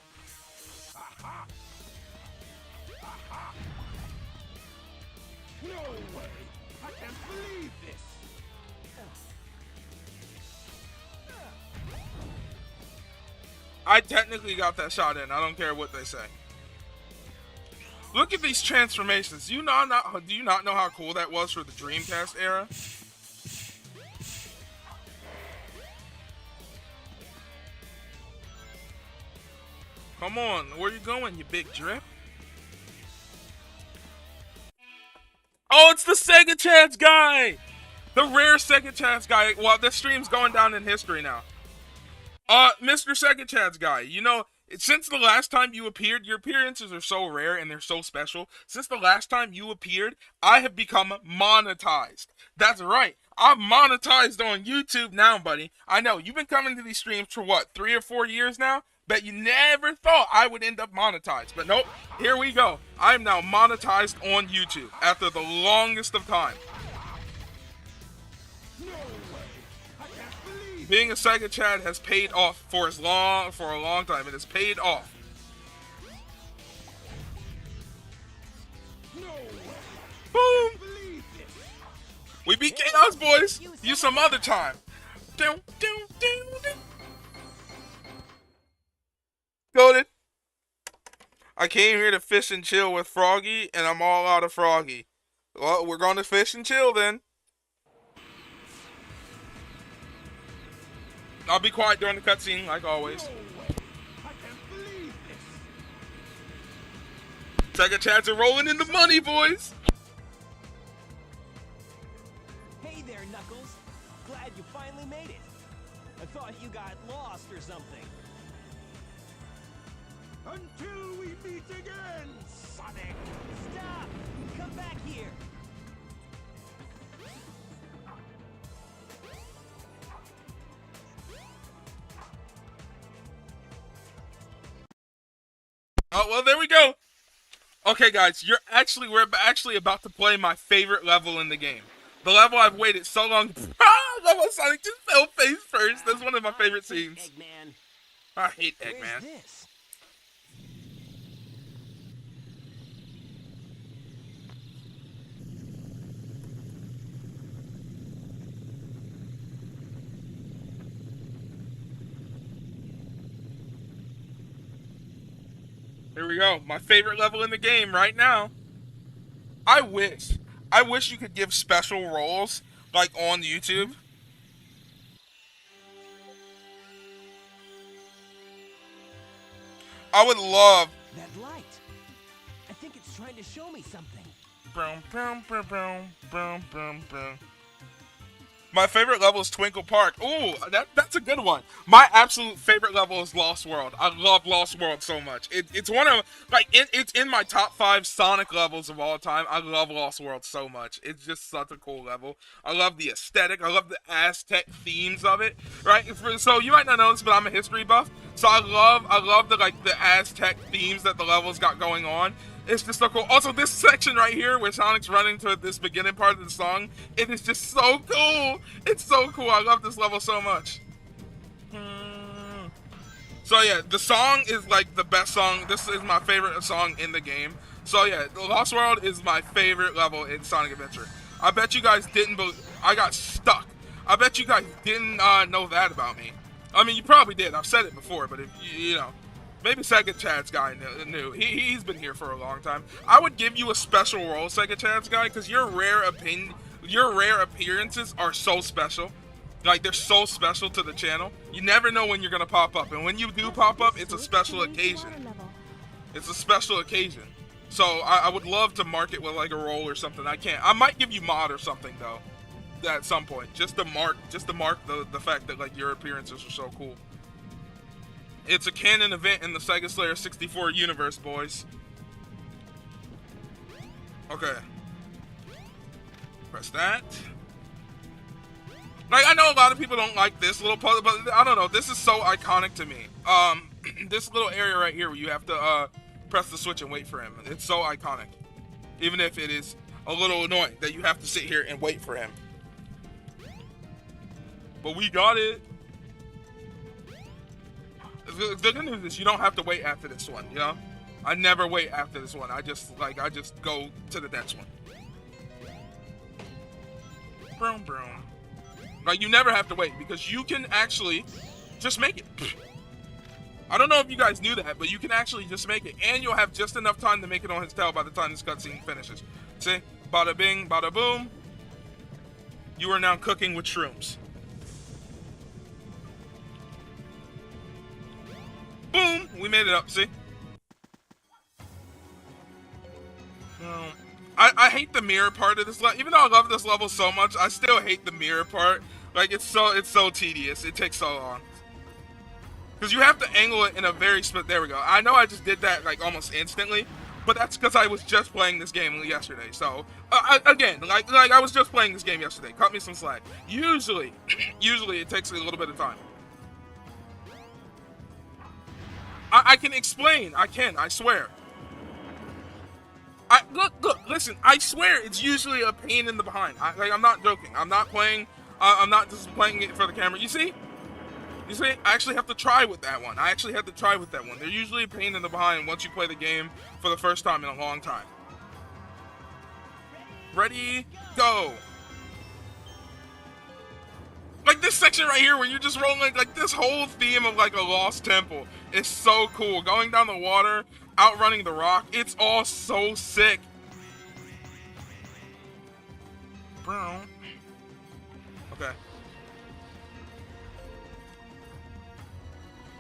No way! I can't believe this! I technically got that shot in. I don't care what they say. Look at these transformations. Do you not know how cool that was for the Dreamcast era? Come on, where you going, you big drip? Oh, it's the Sega Chance guy! The rare Sega Chance guy. Well, this stream's going down in history now. Mr. Sega Chance guy, you know, since the last time you appeared, your appearances are so rare and they're so special. Since the last time you appeared, I have become monetized. That's right. I'm monetized on YouTube now, buddy. I know, you've been coming to these streams for what, 3 or 4 years now? Bet you never thought I would end up monetized. But nope, here we go. I'm now monetized on YouTube after the longest of time. Being a Sega Chad has paid off for a long time. It has paid off. Boom! We beat Chaos, boys. You some other time. Goated. I came here to fish and chill with Froggy, and I'm all out of Froggy. Well, we're going to fish and chill then. I'll be quiet during the cutscene, like always. Sega Chats are rolling in the money, boys. Hey there, Knuckles. Glad you finally made it. I thought you got lost or something. Until we meet again, Sonic! Stop! Come back here! Oh, well, there we go. Okay, guys, we're actually about to play my favorite level in the game. The level I've waited so long. love how Sonic just fell face first. That's one of my favorite scenes. Eggman. I hate Where's Eggman. this? Here we go. My favorite level in the game right now. I wish you could give special roles like on YouTube. I would love. That light. I think it's trying to show me something. Boom, boom, boom, boom, boom, boom, boom. My favorite level is Twinkle Park. Ooh, that's a good one. My absolute favorite level is Lost World. I love Lost World so much. It's one of, like, it's in my top 5 Sonic levels of all time. I love Lost World so much. It's just such a cool level. I love the aesthetic. I love the Aztec themes of it, right? So you might not know this, but I'm a history buff. So I love the, like, the Aztec themes that the levels got going on. It's just so cool. Also, this section right here where Sonic's running to this beginning part of the song, it is just so cool. It's so cool. I love this level so much. So yeah, the song is like the best song. This is my favorite song in the game. So yeah, the Lost World is my favorite level in Sonic Adventure. I bet you guys didn't I got stuck. I bet you guys didn't know that about me. I mean, you probably did. I've said it before, but if you know. Maybe Sega Chad's guy knew. He's been here for a long time. I would give you a special role, Sega Chad's guy, because your rare appearances are so special. Like, they're so special to the channel. You never know when you're going to pop up. And when you do pop up, it's a special occasion. It's a special occasion. So I would love to mark it with, like, a role or something. I can't. I might give you mod or something, though, at some point. Just to mark the fact that, like, your appearances are so cool. It's a canon event in the Sega Slayer 64 universe, boys. Okay. Press that. Like, I know a lot of people don't like this little puzzle, but I don't know. This is so iconic to me. This little area right here where you have to press the switch and wait for him. It's so iconic. Even if it is a little annoying that you have to sit here and wait for him. But we got it. The good news is you don't have to wait after this one, you know? I never wait after this one. I just go to the next one. Broom, broom. Like, you never have to wait because you can actually just make it. I don't know if you guys knew that, but you can actually just make it. And you'll have just enough time to make it on his tail by the time this cutscene finishes. See? Bada bing, bada boom. You are now cooking with shrooms. Boom! We made it up, see? I hate the mirror part of this level. Even though I love this level so much, I still hate the mirror part. Like, it's so tedious. It takes so long. Because you have to angle it in a very there we go. I know I just did that, like, almost instantly. But that's because I was just playing this game yesterday. So, again, like I was just playing this game yesterday. Cut me some slack. Usually it takes a little bit of time. I can explain. I swear. Look, listen, I swear it's usually a pain in the behind. I'm not joking. I'm not just playing it for the camera. You see? I actually have to try with that one. They're usually a pain in the behind once you play the game for the first time in a long time. Ready, go. Like this section right here where you're just rolling, like this whole theme of like a lost temple is so cool. Going down the water, outrunning the rock, it's all so sick. Brown. Okay.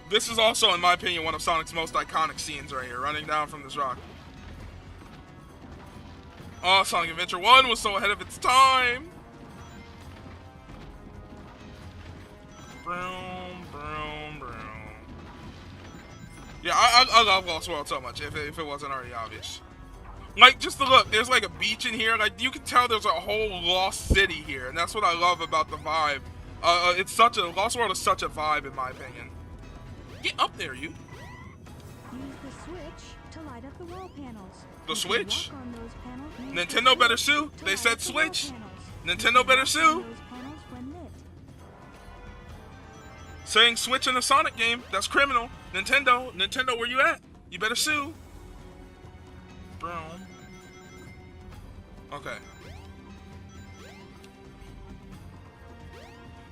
This is also, in my opinion, one of Sonic's most iconic scenes right here, running down from this rock. Oh, Sonic Adventure 1 was so ahead of its time. Broom, broom, broom. Yeah, I love Lost World so much, if it wasn't already obvious. Like, just to look, there's like a beach in here. Like, you can tell there's a whole lost city here, and that's what I love about the vibe. Lost World is such a vibe, in my opinion. Get up there, you. Use the switch to light up the wall panels. The switch? Walk on those panels, Nintendo better sue. They said switch. Nintendo better sue. Those panels when lit. Saying Switch in a Sonic game, that's criminal. Nintendo, where you at? You better sue. Bro. Okay.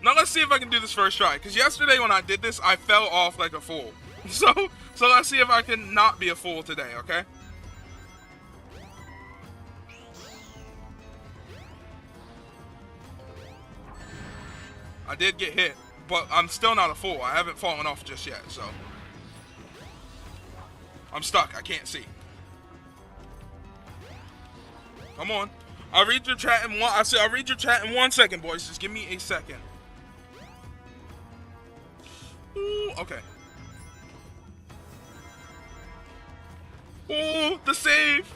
Now let's see if I can do this first try. Because yesterday when I did this, I fell off like a fool. So let's see if I can not be a fool today, okay? I did get hit, but I'm still not a fool. I haven't fallen off just yet, so. I'm stuck. I can't see. Come on. I'll read your chat in one. I'll read your chat in 1 second, boys. Just give me a second. Ooh, okay. Ooh, the save.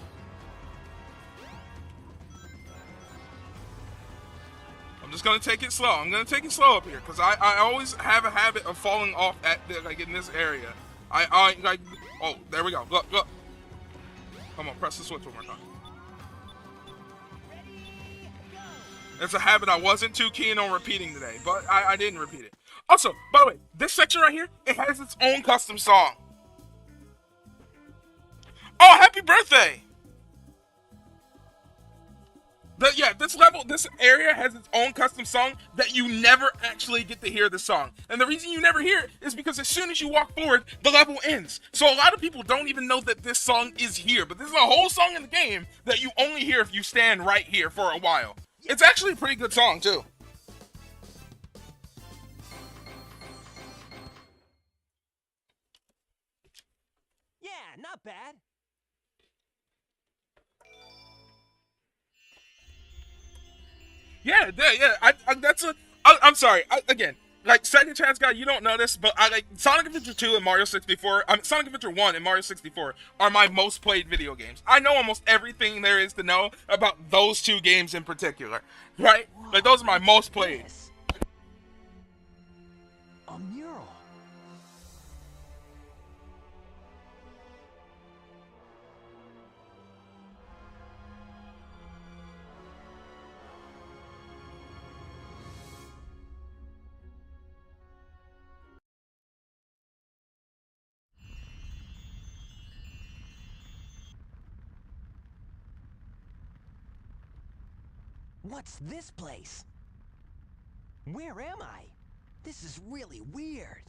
I'm just gonna take it slow. I'm gonna take it slow up here because I always have a habit of falling off at like in this area. I like. Oh, there we go. Look. Come on, press the switch one more time. It's a habit I wasn't too keen on repeating today, but I didn't repeat it. Also, by the way, this section right here, it has its own custom song. Oh, happy birthday! This area has its own custom song that you never actually get to hear the song. And the reason you never hear it is because as soon as you walk forward, the level ends. So a lot of people don't even know that this song is here. But this is a whole song in the game that you only hear if you stand right here for a while. It's actually a pretty good song, too. Yeah, not bad. Yeah. I'm sorry. Again, like second chance guy, you don't know this, but I like Sonic Adventure 2 and Mario 64. Sonic Adventure 1 and Mario 64 are my most played video games. I know almost everything there is to know about those two games in particular, right? Whoa, like those are my most played. A mural. What's this place? Where am I? This is really weird.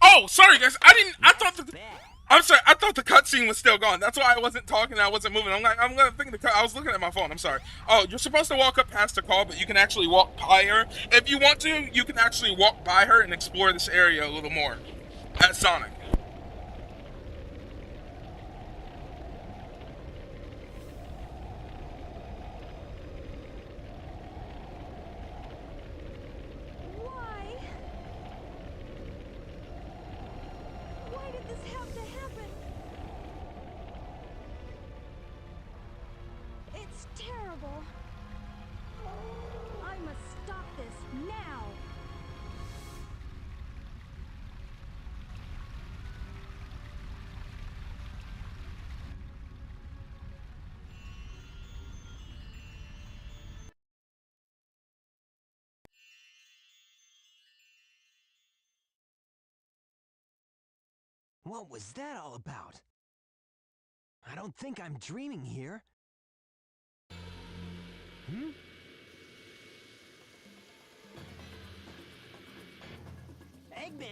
Oh, sorry guys. I thought That's bad. I'm sorry. I thought the cutscene was still gone. That's why I wasn't talking. I wasn't moving. I'm gonna think I was looking at my phone. I'm sorry. Oh, you're supposed to walk up past the call, but you can actually walk by her. If you want to, you can actually walk by her and explore this area a little more. At Sonic. Why? Why did this have to happen? It's terrible. I must stop this now. What was that all about? I don't think I'm dreaming here. Eggman!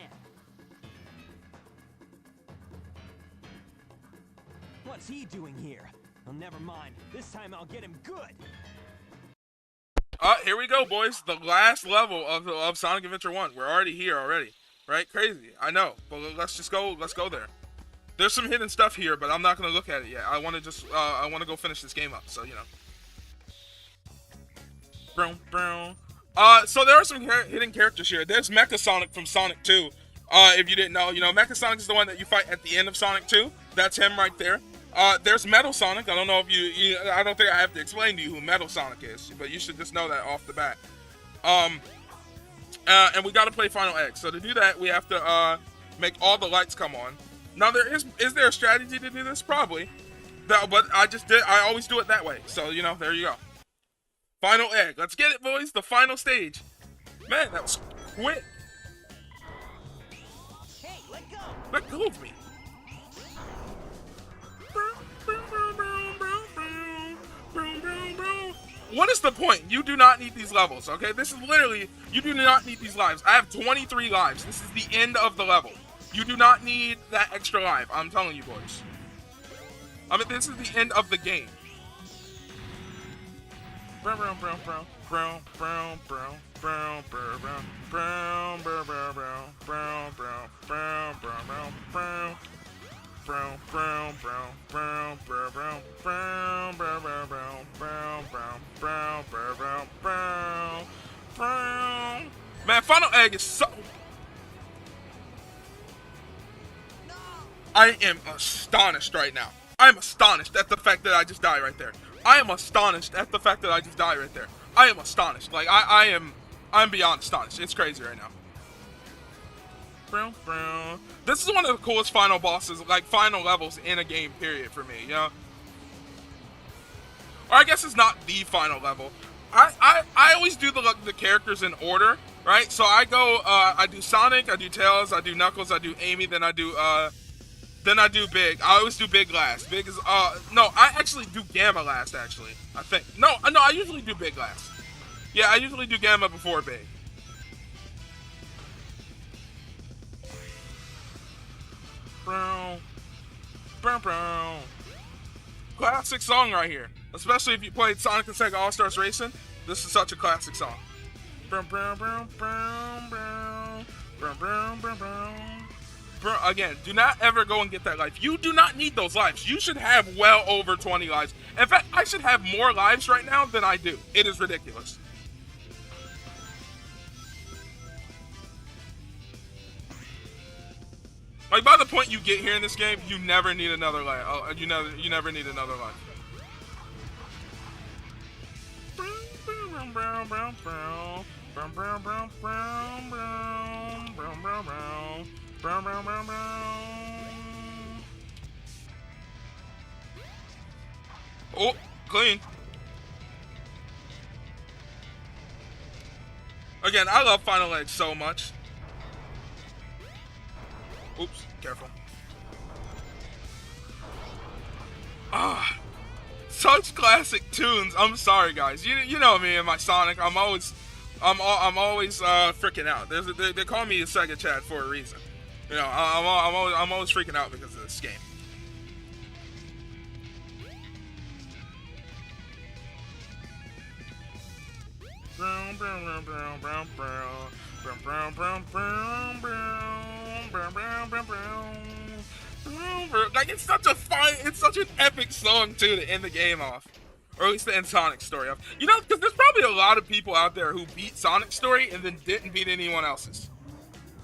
What's he doing here? Well, never mind. This time I'll get him good. Here we go, boys. The last level of Sonic Adventure 1. We're already here already. Right? Crazy. I know. But let's just go. Let's go there. There's some hidden stuff here, but I'm not going to look at it yet. I want to go finish this game up. So, you know. Broom, broom. So there are some hidden characters here. There's Mecha Sonic from Sonic 2. If you didn't know, Mecha Sonic is the one that you fight at the end of Sonic 2. That's him right there. There's Metal Sonic. I don't know if I don't think I have to explain to you who Metal Sonic is, but you should just know that off the bat. And we gotta play Final X. So to do that, we have to make all the lights come on. Now is there a strategy to do this? Probably. But I always do it that way. So, there you go. Final egg. Let's get it, boys. The final stage. Man, that was quick. Hey, let go! Let go of me. What is the point? You do not need these levels, okay? This is literally, you do not need these lives. I have 23 lives. This is the end of the level. You do not need that extra life. I'm telling you, boys. I mean, this is the end of the game. Man, Final Egg is so... I am astonished right now. I'm astonished at the fact that I just died right there. I am astonished at the fact that I just died right there. I am astonished. Like, I'm beyond astonished. It's crazy right now. This is one of the coolest final bosses, like final levels in a game, period, for me, Or I guess it's not the final level. I always do the characters in order, right? So I go, I do Sonic, I do Tails, I do Knuckles, I do Amy, then I do Big. I always do Big last. Big is, no, I actually do Gamma last, actually. I think. No, I usually do Big last. Yeah, I usually do Gamma before Big. Classic song right here. Especially if you played Sonic and Sega All-Stars Racing. This is such a classic song. Again, do not ever go and get that life. You do not need those lives. You should have well over 20 lives. In fact, I should have more lives right now than I do. It is ridiculous. Like, by the point you get here in this game, you never need another life. Oh, you never need another life. Oh, clean. Again, I love Final Edge so much. Oops, careful. Such classic tunes. I'm sorry, guys. You know me and my Sonic. I'm always freaking out. They call me a Sega Chad for a reason. I'm always freaking out because of this game. Like, it's such an epic song too to end the game off, or at least to end Sonic's story off. Because there's probably a lot of people out there who beat Sonic's story and then didn't beat anyone else's,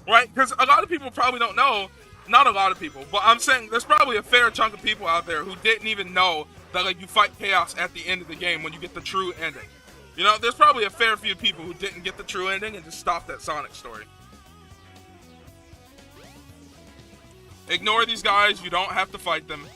right? Because a lot of people probably don't know. Not a lot of people, but I'm saying there's probably a fair chunk of people out there who didn't even know that, like, you fight Chaos at the end of the game when you get the true ending. There's probably a fair few people who didn't get the true ending and just stopped at Sonic story. Ignore these guys. You don't have to fight them.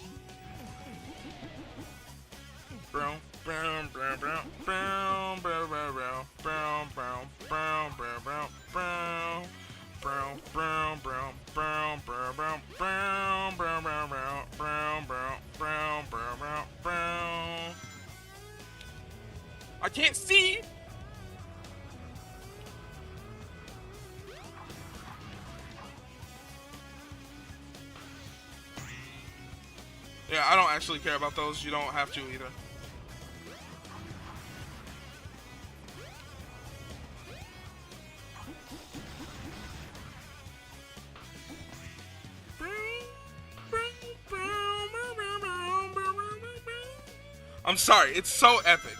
I can't see. Yeah, I don't actually care about those. You don't have to either. I'm sorry, it's so epic.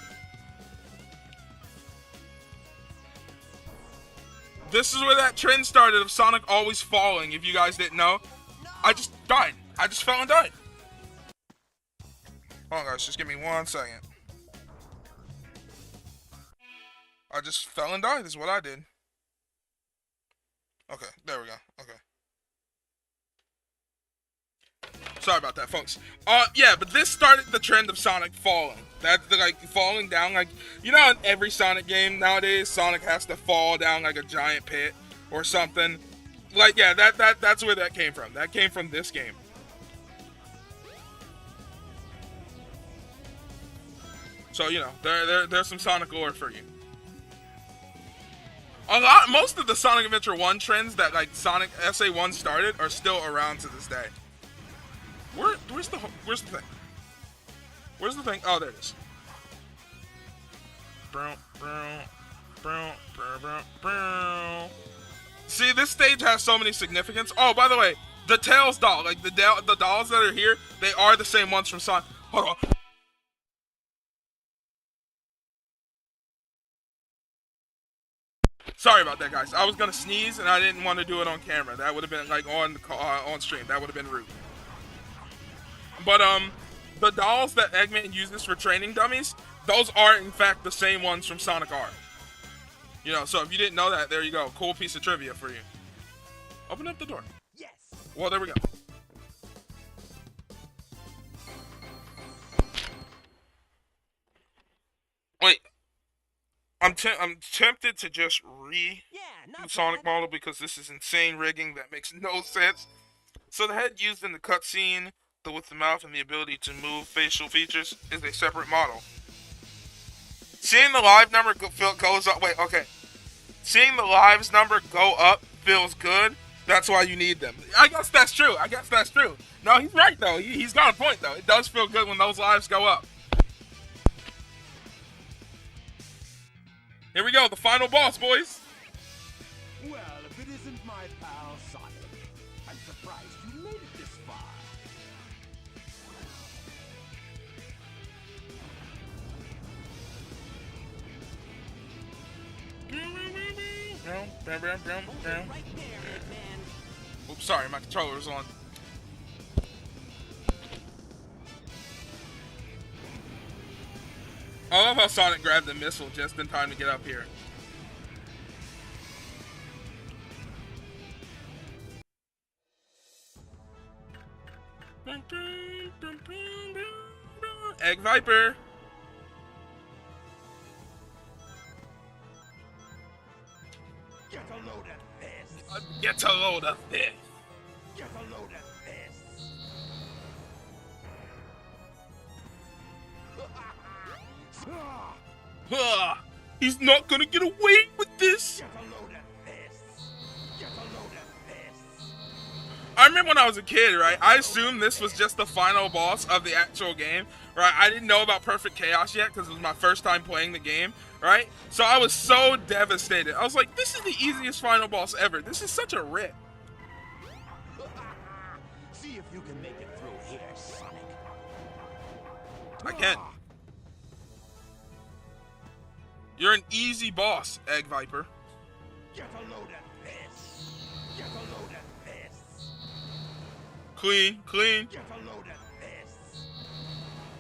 This is where that trend started of Sonic always falling, if you guys didn't know. I just died. I just fell and died. Hold on, guys. Just give me 1 second. I just fell and died is what I did. Okay, there we go. Okay. Sorry about that, folks. Yeah, but this started the trend of Sonic falling. That's like falling down, like, you know, in every Sonic game nowadays, Sonic has to fall down like a giant pit or something. Like, yeah, that's where that came from. That came from this game. So, you know, there's some Sonic lore for you. Most of the Sonic Adventure 1 trends that like Sonic SA1 started are still around to this day. Where's the thing? Where's the thing? Oh, there it is. See, this stage has so many significance. Oh, by the way, the Tails doll, like the dolls that are here, they are the same ones from Sonic. Hold on. Sorry about that, guys. I was gonna sneeze and I didn't want to do it on camera. That would have been like on stream. That would have been rude. But the dolls that Eggman uses for training dummies, those are in fact the same ones from Sonic R. You know, so if you didn't know that, there you go. Cool piece of trivia for you. Open up the door. Yes. Well, there we go. Wait. I'm tempted to just the Sonic model because this is insane rigging that makes no sense. So the head used in the cutscene, with the mouth and the ability to move facial features, is a separate model. Seeing the live number goes up. Wait, okay. Seeing the lives number go up feels good. That's why you need them. I guess that's true. No, he's right though. He's got a point though. It does feel good when those lives go up. Here we go, the final boss, boys. Well, if it isn't my pal Sonic, I'm surprised you made it this far. Right there, man. Oops, sorry, my controller's on. I love how Sonic grabbed the missile just in time to get up here. Egg Viper. Get a load of this. Get a load of this. Get a load of this. He's not gonna get away with this. Get a load of this. Get a load of this. I remember when I was a kid, right? I assumed this was just the final boss of the actual game, right? I didn't know about Perfect Chaos yet because it was my first time playing the game, right? So I was so devastated. I was like, this is the easiest final boss ever. This is such a rip. See if you can make it through here, Sonic. I can. You're an easy boss, Egg Viper. Get a load of this. Get a load of this. Clean. Get a load of this.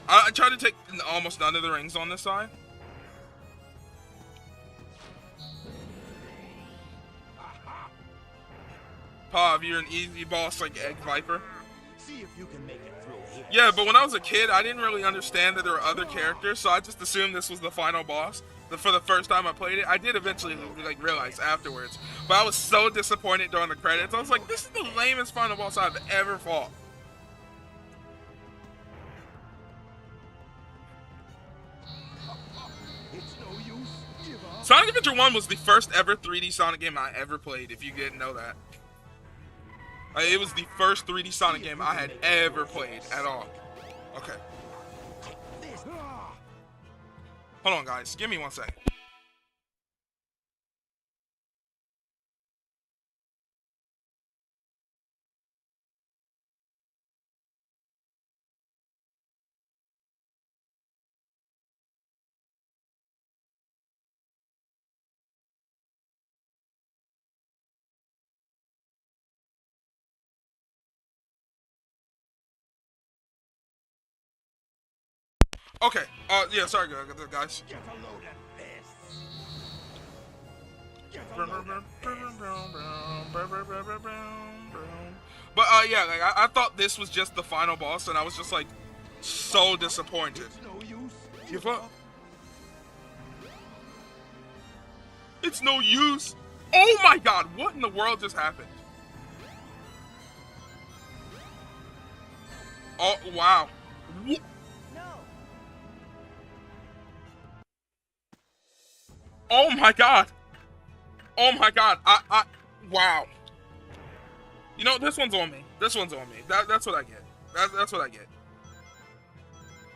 I tried to take almost none of the rings on this side. Pav, you're an easy boss like Egg Viper. See if you can make it through here. Yeah, but when I was a kid, I didn't really understand that there were other characters, so I just assumed this was the final boss. For the first time I played it, I did eventually like realize afterwards. But I was so disappointed during the credits. I was like, this is the lamest final boss I've ever fought. It's no use. Give up. Sonic Adventure 1 was the first ever 3D Sonic game I ever played, if you didn't know that. It was the first 3D Sonic game I had ever played at all. Okay. This. Hold on, guys. Give me 1 second. Okay. Yeah. Sorry, guys. Get a load of this. Get a But load of yeah, like I thought this was just the final boss, and I was just like so disappointed. It's no use. Give up. It's no use. Oh my God! What in the world just happened? Oh wow! No. Oh my God! Oh my God! Wow. You know, this one's on me. This one's on me. That's what I get. That's what I get.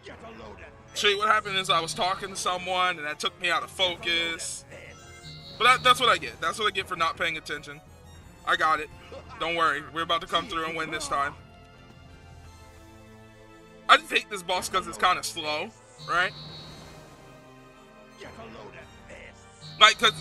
Get a load of See, what happened is I was talking to someone, and that took me out of focus. But that's what I get. That's what I get for not paying attention. I got it. Don't worry. We're about to come through and win this time. I just hate this boss because it's kind of slow, right? Get a load of this. Like, cause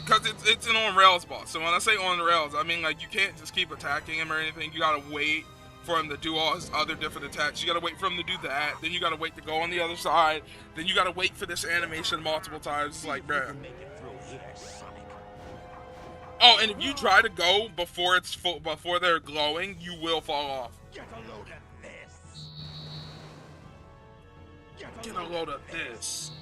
it's an on-rails boss. So when I say on-rails, I mean, like, you can't just keep attacking him or anything. You gotta wait for him to do all his other different attacks. You gotta wait for him to do that. Then you gotta wait to go on the other side. Then you gotta wait for this animation multiple times. It's like, bruh. Make it through here, Sonic. Oh, and if you try to go before it's full, before they're glowing, you will fall off. Get a load of this. Get a load of this.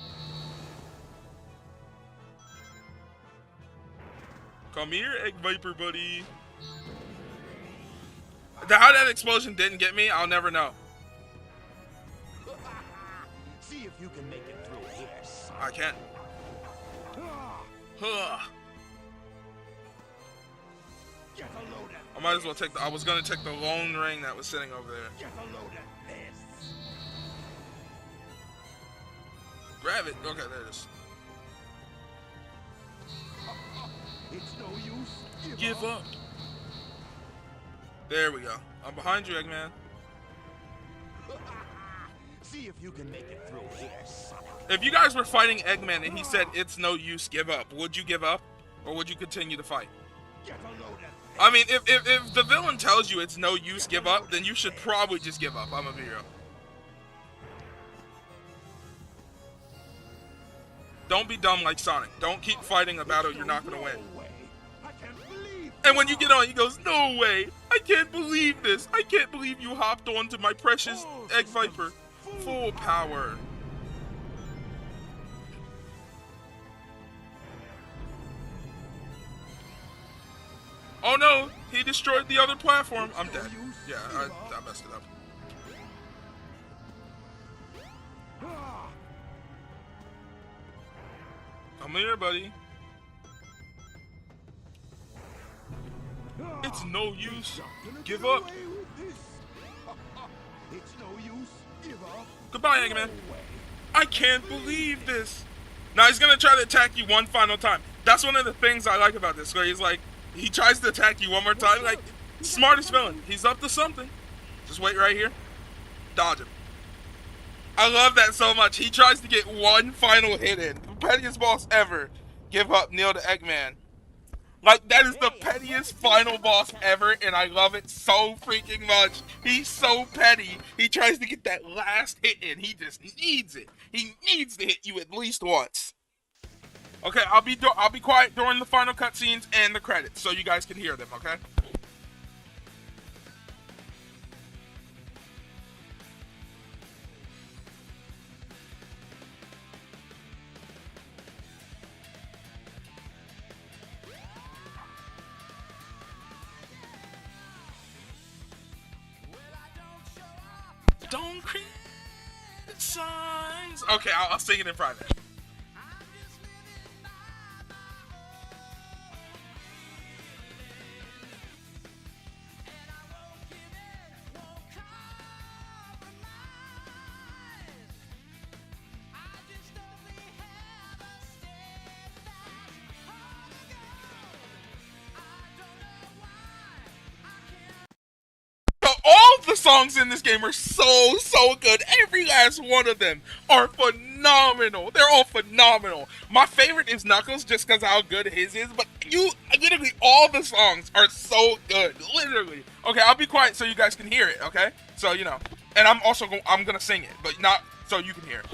Come here, Egg Viper buddy. How that explosion didn't get me, I'll never know. See if you can make it through here, Sonic. I can't. Huh. Get a load of I might as well take the. I was gonna take the lone ring that was sitting over there. Get a load of this. Grab it. Okay, there it is. It's no use. Give up. There we go. I'm behind you, Eggman. See if you can make it through here, Sonic. If you guys were fighting Eggman and he said it's no use, give up, would you give up? Or would you continue to fight? Get a load of this. I mean, if the villain tells you it's no use, give up, then you should probably just give up. I'm gonna be real. Don't be dumb like Sonic. Don't keep fighting a battle you're not gonna win. No way. I can't believe. And when you get on, he goes, "No way! I can't believe this! I can't believe you hopped onto my precious Egg Viper. Full power." Oh no! He destroyed the other platform. I'm dead. Yeah, I messed it up. Come here, buddy. It's no use. Give up. It's no use. Give up. Goodbye, Eggman. I can't believe this. Now he's gonna try to attack you one final time. That's one of the things I like about this. Where he's like, he tries to attack you one more time. Like, smartest villain. He's up to something. Just wait right here. Dodge him. I love that so much. He tries to get one final hit in. The pettiest boss ever. Give up, kneel to Eggman. Like, that is the pettiest final boss ever, and I love it so freaking much. He's so petty. He tries to get that last hit in. He just needs it. He needs to hit you at least once. Okay, I'll be quiet during the final cutscenes and the credits, so you guys can hear them, okay? Don't criticize. Okay, I'll sing it in private. All the songs in this game are so good. Every last one of them are phenomenal. They're all phenomenal. My favorite is Knuckles, just because how good his is. But literally all the songs are so good. Literally. Okay, I'll be quiet so you guys can hear it. Okay, so you know, and I'm gonna sing it, but not so you can hear it.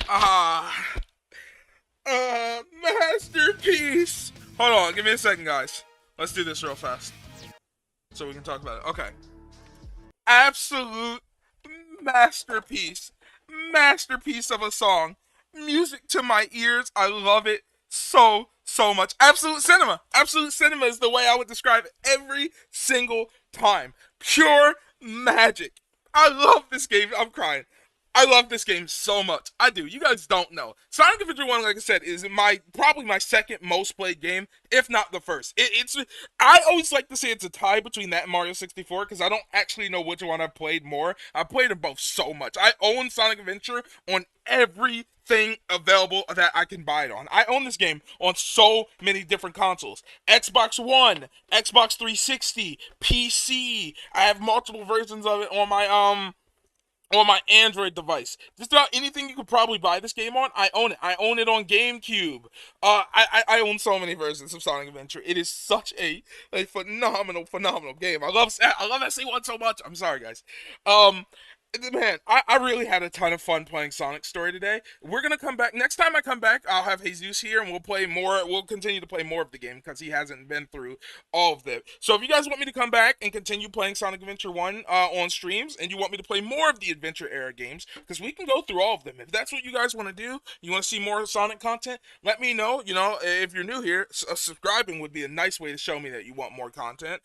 Ah, masterpiece. Hold on, give me a second, guys. Let's do this real fast so we can talk about it. Okay. Absolute masterpiece. Masterpiece of a song. Music to my ears. I love it so much. Absolute cinema. Absolute cinema is the way I would describe it every single time. Pure magic. I love this game. I'm crying. I love this game so much. I do. You guys don't know. Sonic Adventure 1, like I said, is probably my second most played game, if not the first. It's I always like to say it's a tie between that and Mario 64 because I don't actually know which one I've played more. I've played them both so much. I own Sonic Adventure on everything available that I can buy it on. I own this game on so many different consoles. Xbox One, Xbox 360, PC. I have multiple versions of it on my Android device. Just about anything you could probably buy this game on, I own it. I own it on GameCube. I own so many versions of Sonic Adventure. It is such a phenomenal game. I love SC1 so much. I'm sorry, guys. Man, I really had a ton of fun playing Sonic Story today. We're gonna come back next time I come back. I'll have Jesus here, and we'll play more. We'll continue to play more of the game because he hasn't been through all of them. So if you guys want me to come back and continue playing Sonic Adventure 1 on streams, and you want me to play more of the Adventure era games, because we can go through all of them. If that's what you guys want to do, you want to see more Sonic content, let me know. You know, if you're new here, subscribing would be a nice way to show me that you want more content,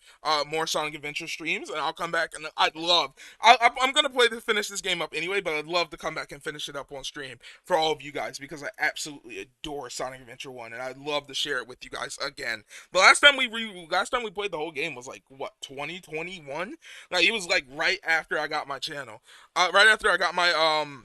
more Sonic Adventure streams, and I'll come back and I'm gonna finish this game up anyway, but I'd love to come back and finish it up on stream for all of you guys because I absolutely adore Sonic Adventure 1 and I'd love to share it with you guys again. The last time we played the whole game was like what, 2021? Like it was like right after I got my channel. Right after I got my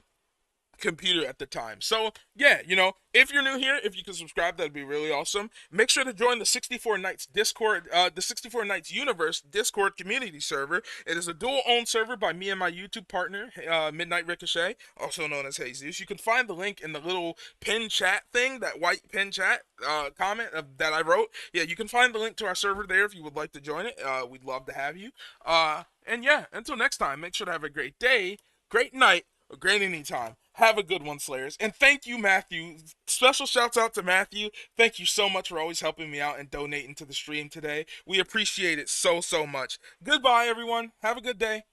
computer at the time. So yeah, you know, if you're new here, if you can subscribe, that'd be really awesome. Make sure to join the 64 Nights Discord, the 64 Nights Universe Discord community server. It is a dual-owned server by me and my YouTube partner, Midnight Ricochet, also known as Jesus. You can find the link in the little pin chat thing, that white pin chat comment that I wrote. Yeah, you can find the link to our server there if you would like to join it. We'd love to have you. And yeah, until next time, make sure to have a great day, great night, or great anytime. Have a good one, Slayers. And thank you, Matthew. Special shouts out to Matthew. Thank you so much for always helping me out and donating to the stream today. We appreciate it so much. Goodbye, everyone. Have a good day.